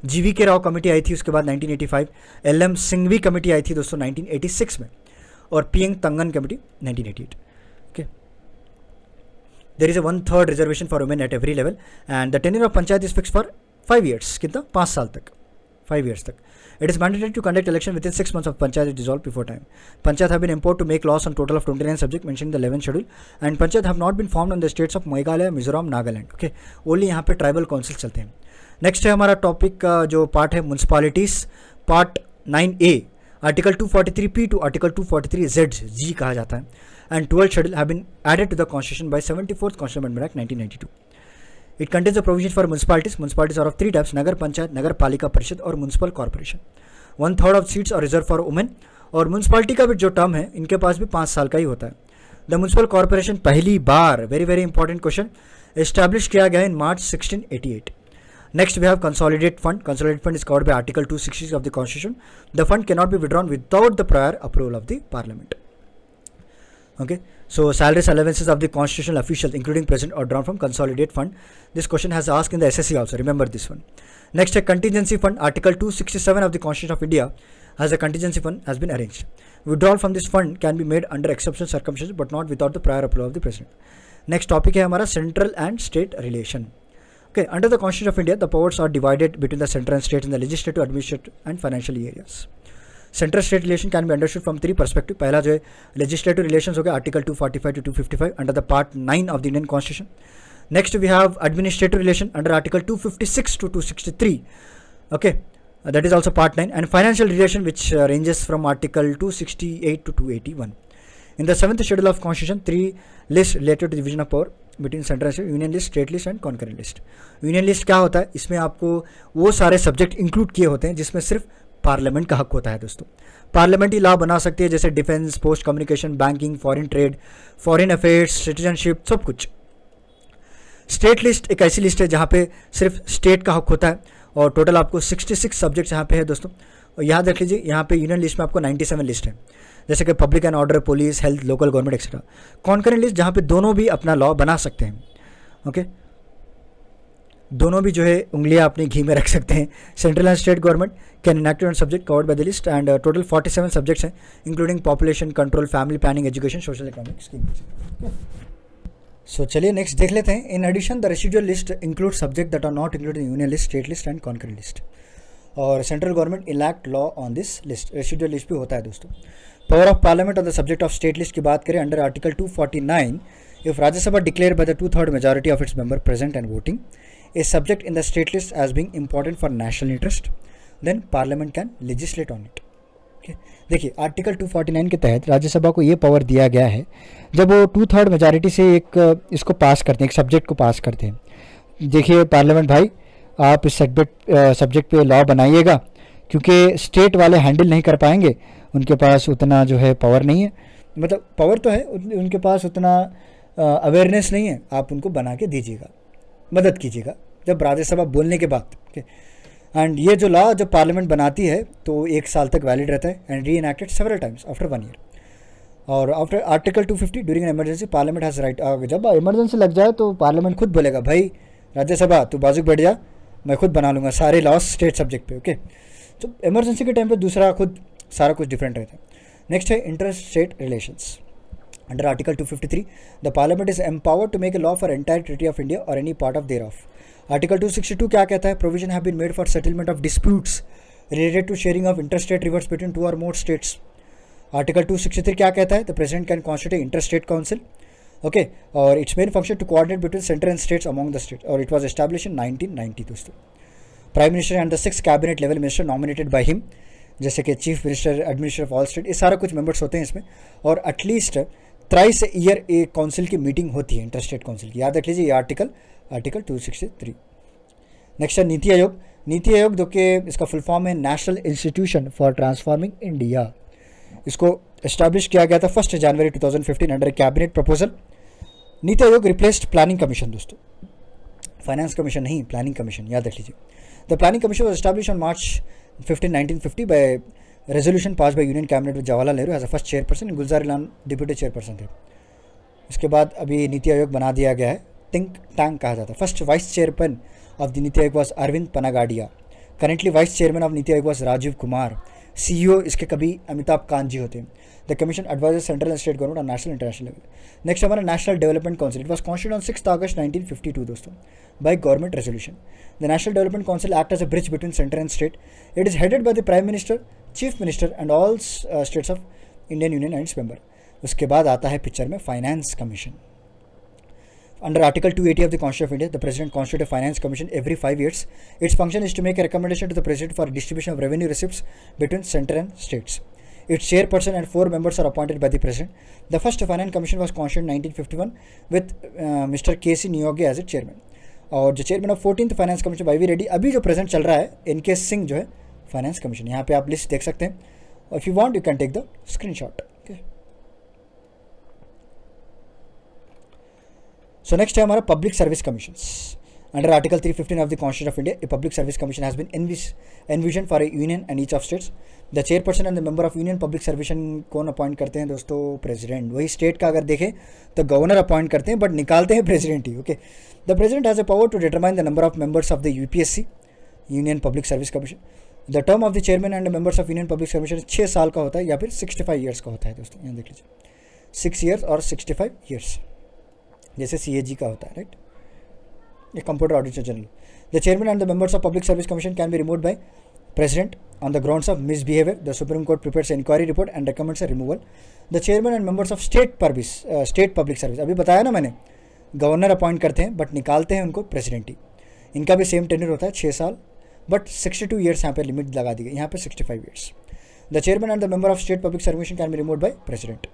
जीवी के राव कमेटी आई थी उसके बाद 1985. एल.एम. सिंघवी कमेटी आई थी दोस्तों 1986 में, और पीएंग तंगन committee 1988. Okay, there is a 1/3 reservation for women at every level and the tenure of panchayat is fixed for 5 years. कितना? 5 साल तक, 5 years तक. It is mandatory to conduct election within 6 months of panchayat is dissolved before time. Panchayat have been empowered to make laws on total of 29 subjects mentioned in the 11th schedule, and panchayat have not been formed on the states of Meghalaya, Mizoram, Nagaland. Okay, only यहाँ पे ट्राइबल काउंसिल चलते हैं. नेक्स्ट है हमारा टॉपिक का जो पार्ट है municipalities, part 9A, article 243P to article 243Z G कहा जाता है, and 12th schedule have been added to the constitution by 74th Constitutional Amendment Act 1992. It contains a provision for municipalities. Municipalities are of 3 types: नगर पंचायत, नगर पालिका परिषद और म्यूनसिपल कॉर्पोरेशन. 1/3 ऑफ सीट्स और रिजर्व फॉर वुमेन. और म्यूनसिपालिटी का भी जो टर्म है इनके पास भी 5 साल का ही होता है. द म्यूनसिपल कॉर्पोरेशन पहली बार, very very important question, establish किया गया इन मार्च 1688. Next we have consolidated fund. Consolidated fund is covered by article 260 of the constitution. The fund cannot be withdrawn without the prior approval of the parliament. Okay, so salaries allowances of the constitutional officials including president are drawn from consolidated fund. This question has asked in the SSC also, remember this one. Next, a contingency fund. Article 267 of the Constitution of India has a contingency fund has been arranged. Withdrawal from this fund can be made under exceptional circumstances but not without the prior approval of the president. Next topic है हमारा central and state relation. Okay, under the Constitution of India, the powers are divided between the central and state in the legislative, administrative and financial areas. Central state relation can be understood from 3 perspectives. पहला जो है legislative relations हो गया, article 245 to 255 under the part 9 of the Indian Constitution. Next we have administrative relation under article 256 to 263. Okay, that is also part 9, and financial relation which ranges from article 268 to 281. In the 7th schedule of Constitution, 3 lists related to division of power between central and state: union list, state list and concurrent list. Union list क्या होता है? इसमें आपको वो सारे सब्जेक्ट इंक्लूड किए होते हैं जिसमें सिर्फ पार्लियामेंट का हक होता है दोस्तों. पार्लियामेंट ही लॉ बना सकती है, जैसे defence, post communication, banking, foreign trade, foreign affairs, citizenship, सब कुछ. स्टेट लिस्ट एक ऐसी लिस्ट है जहाँ पे सिर्फ स्टेट का हक होता है, और टोटल आपको 66 सब्जेक्ट्स यहाँ पे है दोस्तों. और याद रख लीजिए, यहाँ पे यूनियन लिस्ट में आपको 97 लिस्ट है, जैसे कि public and order, police, health, local government etcetera. Concurrent list जहाँ पे दोनों भी अपना लॉ बना सकते हैं. ओके, दोनों भी जो है उंगलियां अपनी घी में रख सकते हैं. Central and state government can enact on subject covered by the list, and total 47 subjects हैं including population control, family planning, education, social economic scheme. So चलिए नेक्स्ट देख लेते हैं. In addition the residual list include subject that are not included in union list, state list and concurrent list. और central government enact law on this list. Residual list भी होता है दोस्तों. Power of parliament on the subject of state list की बात करें under article 249, if Rajya Sabha declare by the 2/3 majority of its member present and voting a subject in the state list as being important for national interest, then parliament can legislate on it. Okay, देखिए आर्टिकल 249 के तहत राज्यसभा को ये पावर दिया गया है, जब वो 2/3 मेजॉरिटी से एक इसको पास करते हैं, एक सब्जेक्ट को पास करते हैं. देखिए पार्लियामेंट भाई, आप इस सब्जेक्ट पे लॉ बनाइएगा, क्योंकि स्टेट वाले हैंडल नहीं कर पाएंगे, उनके पास उतना जो है पावर नहीं है. मतलब पावर तो है, उनके पास उतना अवेयरनेस नहीं है. आप उनको बना के दीजिएगा, मदद कीजिएगा जब राज्यसभा बोलने के बाद. एंड ये जो लॉ जब पार्लियामेंट बनाती है तो 1 साल तक वैलिड रहता है, and re enacted several times after 1 year. और after article 250 during an emergency parliament has right. जब इमरजेंसी लग जाए तो पार्लियामेंट खुद बोलेगा, भाई राज्यसभा तू बाजू बैठ जा, मैं खुद बना लूँगा सारे लॉज स्टेट सब्जेक्ट पे. ओके, तो इमरजेंसी के टाइम पे दूसरा खुद सारा कुछ डिफरेंट रहता है. नेक्स्ट है inter state relations. Under Article 253, the Parliament is empowered to make a law for entire territory of India or any part of thereof. Article 262 क्या कहता है? Provision have been made for settlement of disputes related to sharing of interstate rivers between 2 or more states. Article 263 क्या कहता है? The President can constitute interstate council. Okay, और its main function to coordinate between central and states among the states. और it was established in 1990 दोस्तों. Prime Minister and the 6 cabinet level minister nominated by him, जैसे कि chief minister, administrator of all state, ये सारा कुछ मेंबर्स होते हैं इसमें. और एटलीस्ट थ्राइस ईयर एक काउंसिल की मीटिंग होती है, इंटरस्टेट काउंसिल की. याद रख लीजिए ये आर्टिकल 263. नेक्स्ट है नीति आयोग. नीति आयोग जो कि इसका फुल फॉर्म है national institution for transforming India. इसको एस्टैब्लिश किया गया था 1 जनवरी 2015 under cabinet proposal. NITI Aayog replaced planning commission दोस्तों, फाइनेंस कमीशन नहीं, प्लानिंग कमीशन, याद रख लीजिए. The planning commission was establish on March 15, 1950 by resolution pass by union cabinet with Jawaharlal Nehru as a first chairperson, Gulzarilal deputy chairperson थे. इसके बाद अभी नीति आयोग बना दिया गया है, थिंक टैंक कहा जाता है. First vice chairman of the NITI Aayog was Arvind Panagariya. Currently vice chairman of NITI Aayog was Rajiv Kumar. CEO इसके कभी अमिताभ कांत जी होते हैं. The commission advisers central and state government on national international level. Next हमारा national development council. It was constituted on 6 August 1952 दोस्तों by government resolution. The national development council act as a bridge between centre and state. It is headed by the prime minister, chief minister and all states of Indian union and its member. उसके बाद आता है पिक्चर में finance commission. Under Article 280 of the Constitution of India, the President constitutes a Finance Commission every 5 years. Its function is to make a recommendation to the President for distribution of revenue receipts between center and states. Its chairperson and 4 members are appointed by the President. The first Finance Commission was constituted in 1951 with Mr. K.C. Niyogi as its chairman. और जो chairman of 14th finance commission Y V Reddy, अभी जो प्रेजेंट चल रहा है NK सिंह जो है फाइनेंस कमीशन. यहाँ पे आप लिस्ट देख सकते हैं. If you want you can take the screenshot. So next है हमारा public service commissions. Under article 315 of the constitution of India, a public service commission has been envision for a union and each of states. The chairperson and the member of union public service कौन अपॉइंट करते हैं दोस्तों? प्रेसिडेंट. वही स्टेट का अगर देखें तो गवर्नर अपॉइंट करते हैं, बट निकालते हैं प्रेसिडेंट ही. Okay. The president has a power to determine the number of members of the UPSC, union public service commission. The term of the chairman and members of union public service 6 साल का होता है या फिर 65 ईयर्स का होता है दोस्तों. यहाँ देख लीजिए 6 ईयर्स और 65 ईयर्स, जैसे CAG का होता है, राइट, ये computer auditor general. The chairman and the members of public service commission can be removed by president on the grounds of misbehaviour. The supreme court prepares inquiry report and recommends a removal. The chairman and members of state public service, अभी बताया ना मैंने, गवर्नर अपॉइंट करते हैं बट निकालते हैं उनको प्रेसिडेंट ही. इनका भी सेम टेन्योर होता है 6 साल, बट 62 ईयर्स यहाँ पे लिमिट लगा दी गई, यहाँ पे 65 years. The chairman and the member of state public service can be removed by president.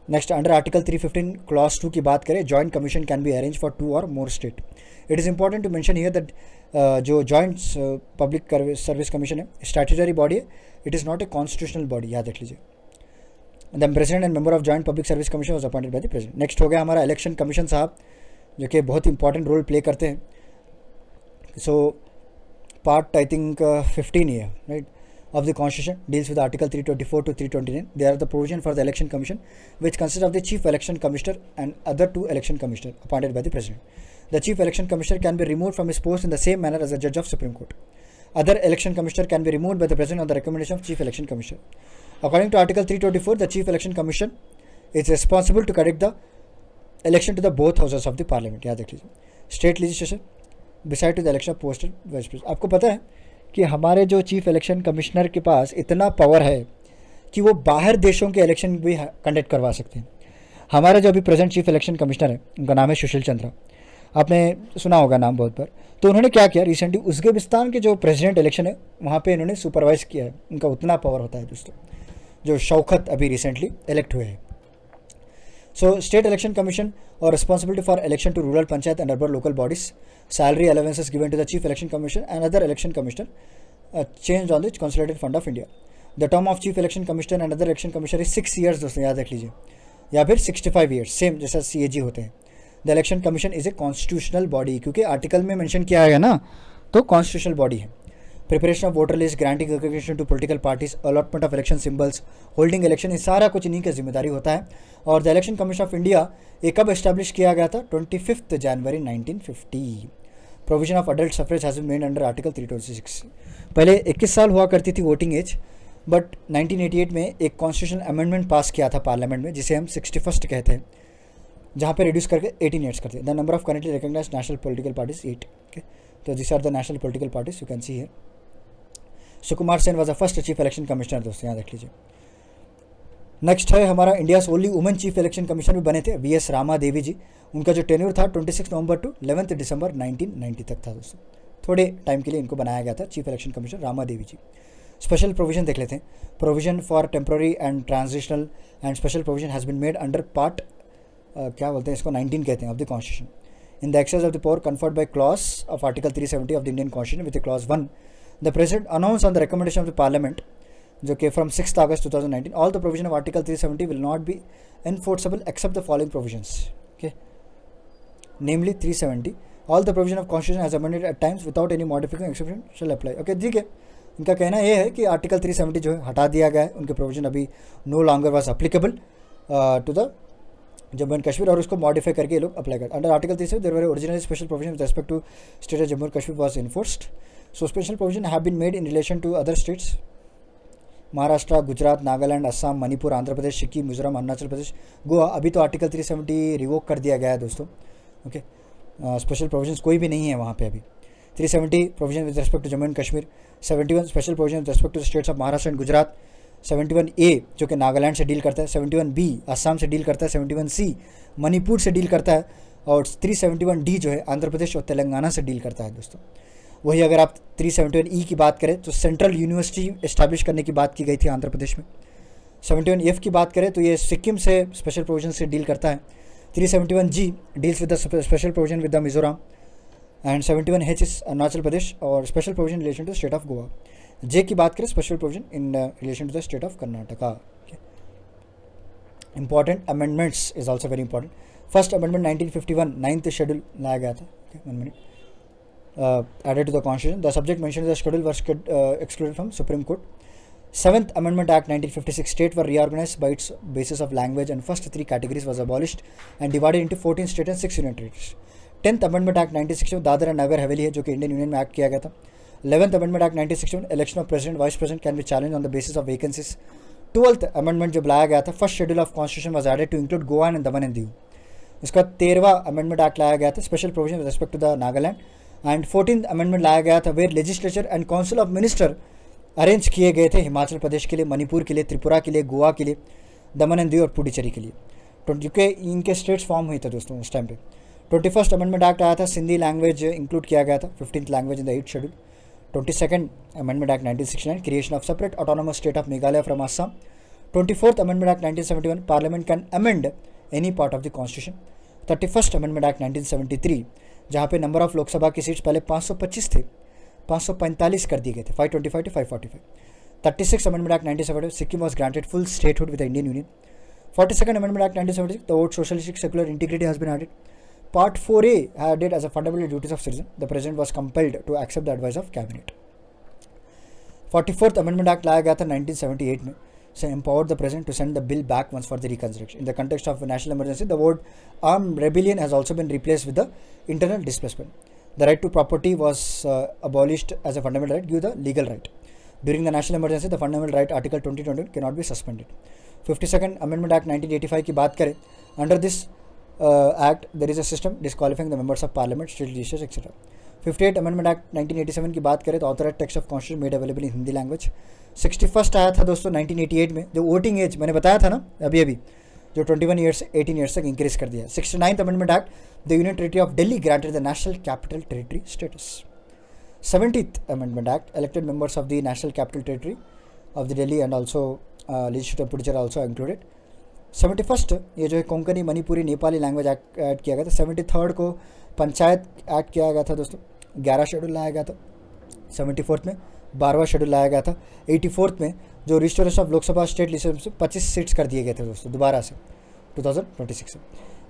Next under article 315 clause 2 की बात करें, joint commission can be arrange for 2 और more state. It is important to mention here that जो जॉइंट पब्लिक सर्विस कमीशन है स्टैट्यूटरी बॉडी है, it is not a constitutional body, याद रख लीजिए. The president and member of joint public service commission was appointed by the president. Next हो गया हमारा इलेक्शन कमीशन साहब, जो कि बहुत इंपॉर्टेंट रोल प्ले करते हैं. सो पार्ट आई थिंक 15 है, right, of the Constitution deals with Article 324 to 329. They are the provision for the Election Commission, which consists of the Chief Election Commissioner and other 2 Election Commissioners appointed by the President. The Chief Election Commissioner can be removed from his post in the same manner as a judge of Supreme Court. Other Election Commissioner can be removed by the President on the recommendation of Chief Election Commissioner. According to Article 324, the Chief Election Commission is responsible to conduct the election to the both houses of the Parliament. याद रखिए. State legislation beside to the election of postal vice president. आपको पता है कि हमारे जो चीफ इलेक्शन कमिश्नर के पास इतना पावर है कि वो बाहर देशों के इलेक्शन भी कंडक्ट करवा सकते हैं. हमारे जो अभी प्रेजेंट चीफ इलेक्शन कमिश्नर है, उनका नाम है सुशील चंद्रा, आपने सुना होगा नाम बहुत बार. तो उन्होंने क्या किया, रिसेंटली उज़्बेकिस्तान के जो प्रेसिडेंट इलेक्शन है वहाँ पे इन्होंने सुपरवाइज किया है. उनका उतना पावर होता है दोस्तों, जो शौकत अभी रिसेंटली इलेक्ट हुए हैं. सो स्टेट इलेक्शन कमीशन और responsibility for election to rural panchayat and urban local bodies. Salary allowances given to the Chief Election Commissioner and other election commissioner changed on the Consolidated Fund of India. The term of Chief Election Commissioner and other election commissioner is 6 years दोस्तों, याद रख लीजिए, या फिर 65 years, सेम जैसा CAG होते हैं. The Election Commission is a constitutional body, क्योंकि आर्टिकल में मेंशन किया है ना, तो कॉन्स्टिट्यूशनल बॉडी है. Preparation of voter list, granting recognition to political parties, allotment of election symbols, holding election, ये सारा कुछ इन्हीं की जिम्मेदारी होता है. और the election commission of India ये कब एस्टैब्लिश किया गया था? 25 जनवरी 1950. Provision of adult suffrage has been made under article 326. पहले 21 साल हुआ करती थी वोटिंग एज, बट 1988 में एक कॉन्स्टिट्यूशनल अमेंडमेंट पास किया था पार्लियामेंट में, जिसे हम 61st कहते हैं, जहाँ पे रिड्यूस करके 18 ईयर्स करते हैं. The number of currently recognize national political parties 8. Okay, तो this are the national political parties, you can see here. Sukumar Sen was the first chief election commissioner दोस्तों, याद रख लीजिए. नेक्स्ट है हमारा India's only women chief election commissioner भी बने थे, VS रामा देवी जी. उनका जो टेन्योर था 26 नवंबर टू 11 दिसंबर 1990 तक था दोस्तों. थोड़े टाइम के लिए इनको बनाया गया था chief election commissioner Rama Devi ji. Special provision देख लेते हैं. Provision for temporary and transitional and special provision has been made under part क्या बोलते हैं इसको 19 कहते हैं of the constitution. In the excess of the power conferred by clause of article 370 of the Indian constitution with clause 1, the president announce on the recommendation of the parliament जो कि from 6 August 2019, all the provision of article 370 will not be enforceable except the following provisions. Okay, namely 370, all the provision of constitution as amended at times without any modification exception shall apply. Okay, ठीक है, इनका कहना ये है कि आर्टिकल 370 जो है हटा दिया गया है, उनके प्रोविजन अभी no longer was applicable to the Jammu and Kashmir, और उसको मॉडिफाई करके ये लोग अप्लाई कर. Under article 370 there were original special provision with respect to state of Jammu and Kashmir was enforced. So special provision have been made in relation to other states Maharashtra, Gujarat, Nagaland, Assam, Manipur, Andhra Pradesh, Sikkim, Mizoram, Arunachal Pradesh, Goa. अभी तो आर्टिकल 370 रिवोक कर दिया गया है दोस्तों. ओके, स्पेशल प्रोविजंस कोई भी नहीं है वहाँ पे अभी. 370 provision with respect to Jammu and Kashmir, 71 special provision with respect to states of Maharashtra and Gujarat, 71A जो कि नागालैंड से डील करता है, 71B असम से डील करता है, 71C मणिपुर से डील करता है, और 371D जो है आंध्र प्रदेश और तेलंगाना से डील करता है दोस्तों. वही अगर आप 371E की बात करें तो सेंट्रल यूनिवर्सिटी इस्टेब्लिश करने की बात की गई थी आंध्र प्रदेश में. 71F की बात करें तो ये सिक्किम से स्पेशल प्रोविजन से डील करता है. 371G deals with the special provision with the Mizoram, and 71H is Arunachal Pradesh और special provision relation to state of Goa. जे की बात करें special provision in relation to the state of Karnataka. Important amendments is also very important. First amendment 1951 ninth schedule लाया गया था. 1 minute. Added to the constitution, the subject mentioned in the schedule was excluded from Supreme Court. 7th Amendment Act 1956, state were reorganized by its basis of language and first 3 categories was abolished and divided into 14 state and 6 union territories. 10th Amendment Act 1961, Dadra and Nagar Haveli है जो कि इंडियन यूनियन में एक्ट किया गया था. 11th Amendment Act 1961, election of president, vice president can be challenged on the basis of vacancies. 12th Amendment जब लाया गया था, first schedule of constitution was added to include Goa and Daman and Diu. उसका 13वां अमेंडमेंट एक्ट लाया गया था, special provision with respect to the Nagaland. And 14th amendment लाया गया था where legislature and council of minister arrange किए गए थे हिमाचल प्रदेश के लिए, मणिपुर के लिए, त्रिपुरा के लिए, गोवा के लिए, दमन एंड दीव और पुडुचेरी के लिए. क्योंकि इनके स्टेट्स फॉर्म हुई थे दोस्तों उस टाइम पे. 21st अमेंडमेंट एक्ट आया था, सिंधी लैंग्वेज इंक्लूड किया गया था, 15th language in the 8th schedule. 22nd amendment act 1969, creation of separate autonomous state of Meghalaya from Assam. 24th amendment act 1971, parliament can amend any part of the constitution. 31st amendment act 1973, जहाँ पे नंबर ऑफ लोकसभा की सीट्स पहले 525 थे, 545 कर दिए गए थे, 525 to 545. 36th amendment act 1970, Sikkim was granted full statehood with the Indian union. 42nd amendment act 1976, the word socialistic secular integrity has been added. Part 4A added as a fundamental duties of citizen. The president was compelled to accept the advice of cabinet. 44th Amendment Act लाया गया था 1978 में, so empowered the president to send the bill back once for the reconsideration. In the context of national emergency, the word armed rebellion has also been replaced with the internal displacement. The right to property was abolished as a fundamental right, give the legal right. During the national emergency, the fundamental right Article 2021 cannot be suspended. 52nd Amendment Act 1985 की बात करें, under this Act there is a system disqualifying the members of parliament, state legislatures etc. 58th Amendment Act 1987 की बात करें तो authorized text of constitution made available in Hindi language. 61st आया था दोस्तों 1988 में, जो वोटिंग एज मैंने बताया था ना अभी जो 21 ईयर्स से 18 ईयर्स तक इंक्रीज कर दिया. 69th amendment act, the union territory of Delhi granted the national capital territory status. 70th amendment act, elected members of the national capital territory of the Delhi and also legislative Puducherry also included. 71st ये जो है Konkani Manipuri Nepali language act add किया गया था. 73rd को पंचायत एक्ट किया गया था दोस्तों, 11 शेड्यूल लाया गया था. 74th में 12वां शेड्यूल लाया गया था. 84th में जो restoration of Lok Sabha state list 25 seats कर दिए गए थे दोस्तों दोबारा से 2026 में.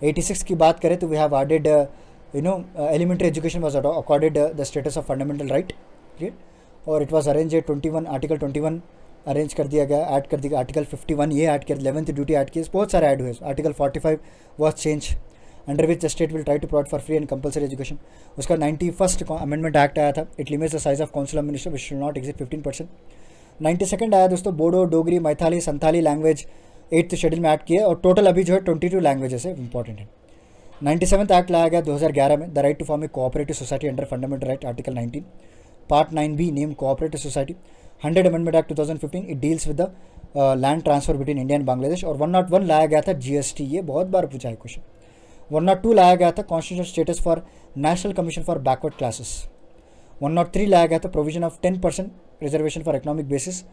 86 की बात करें तो we have added elementary education was accorded the status of fundamental right, और it was arrange 21 article 21 arrange कर दिया गया, ऐड कर दिया. आर्टिकल 51 ये ऐड किया, 11th ड्यूटी ऐड किया, बहुत सारे ऐड हुए. Article 45 was change under which the state will try to provide for free and compulsory education. उसका 91st अमेंडमेंट एक्ट आया था, it limits the size of council of minister which should not exceed 15%. 92nd आया दोस्तों, Bodo, Dogri, Maithili, Santhali language 8th schedule में ऐड किया, और टोटल अभी जो है 22 लैंग्वेजेस है, इंपॉर्टेंट है. 97th एक्ट लाया गया 2011 में, the right to form a cooperative society under fundamental right article 19, part 9B name cooperative society. 100 amendment act 2015, it deals with the land transfer between India and Bangladesh. और 101 लाया गया था GST, ये बहुत बार पूछा है क्वेश्चन. 102 लाया गया था constitutional status for national commission for backward classes. 103 लाया गया था provision of 10% reservation for economic basis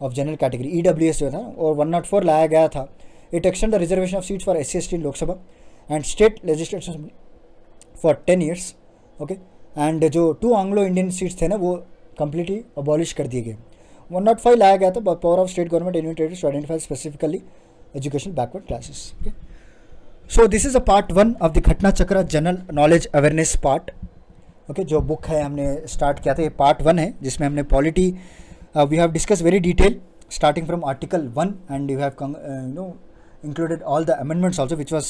of general category, EWS जो था. और 104 लाया गया था, it extend the reservation of seats for SC/ST in Lok Sabha and state legislature for 10 years. Okay, and जो 2 एंग्लो इंडियन सीट्स थे ना वो कम्प्लीटली अबॉलिश कर दिए गए. 105 लाया गया था, power of state government initiatives to identify specifically education backward classes. Okay, so this is a part 1 of the Ghatna Chakra general knowledge awareness part. Okay, जो बुक है हमने स्टार्ट किया था, ये पार्ट 1 है, जिसमें हमने polity we have discuss very detail starting from article 1 and you have included all the amendments also which was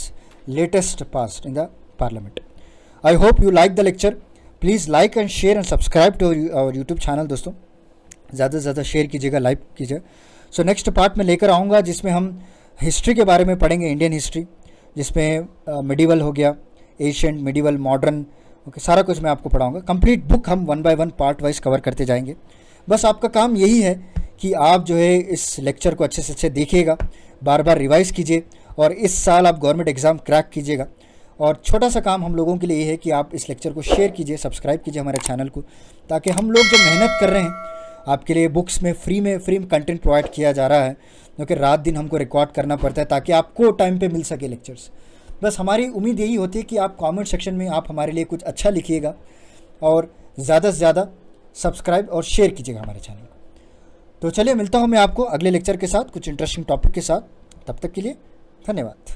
latest passed in the parliament. I hope you like the lecture. Please like and share and subscribe to our YouTube channel दोस्तों, ज़्यादा से ज़्यादा शेयर कीजिएगा, लाइक कीजिएगा. सो नेक्स्ट पार्ट में लेकर आऊँगा जिसमें हम हिस्ट्री के बारे में पढ़ेंगे, इंडियन हिस्ट्री, जिसमें मिडिवल हो गया, एशियंट, मिडिवल, मॉडर्न, ओके, सारा कुछ मैं आपको पढ़ाऊँगा. कंप्लीट बुक हम 1 by 1 पार्ट वाइज कवर करते जाएंगे. बस आपका काम यही है कि आप जो है इस लेक्चर को अच्छे से अच्छे देखिएगा, बार बार रिवाइज़ कीजिए और इस साल आप गवर्नमेंट एग्ज़ाम क्रैक कीजिएगा. और छोटा सा काम हम लोगों के लिए ये है कि आप इस लेक्चर को शेयर कीजिए, सब्सक्राइब कीजिए हमारे चैनल को, ताकि हम लोग जो मेहनत कर रहे हैं आपके लिए बुक्स में फ्री में कंटेंट प्रोवाइड किया जा रहा है, क्योंकि रात दिन हमको रिकॉर्ड करना पड़ता है ताकि आपको टाइम पे मिल सके लेक्चर्स. बस हमारी उम्मीद यही होती है कि आप कमेंट सेक्शन में आप हमारे लिए कुछ अच्छा लिखिएगा और ज़्यादा से ज़्यादा सब्सक्राइब और शेयर कीजिएगा हमारे चैनल को. तो चलिए मिलता हूँ मैं आपको अगले लेक्चर के साथ, कुछ इंटरेस्टिंग टॉपिक के साथ. तब तक के लिए धन्यवाद.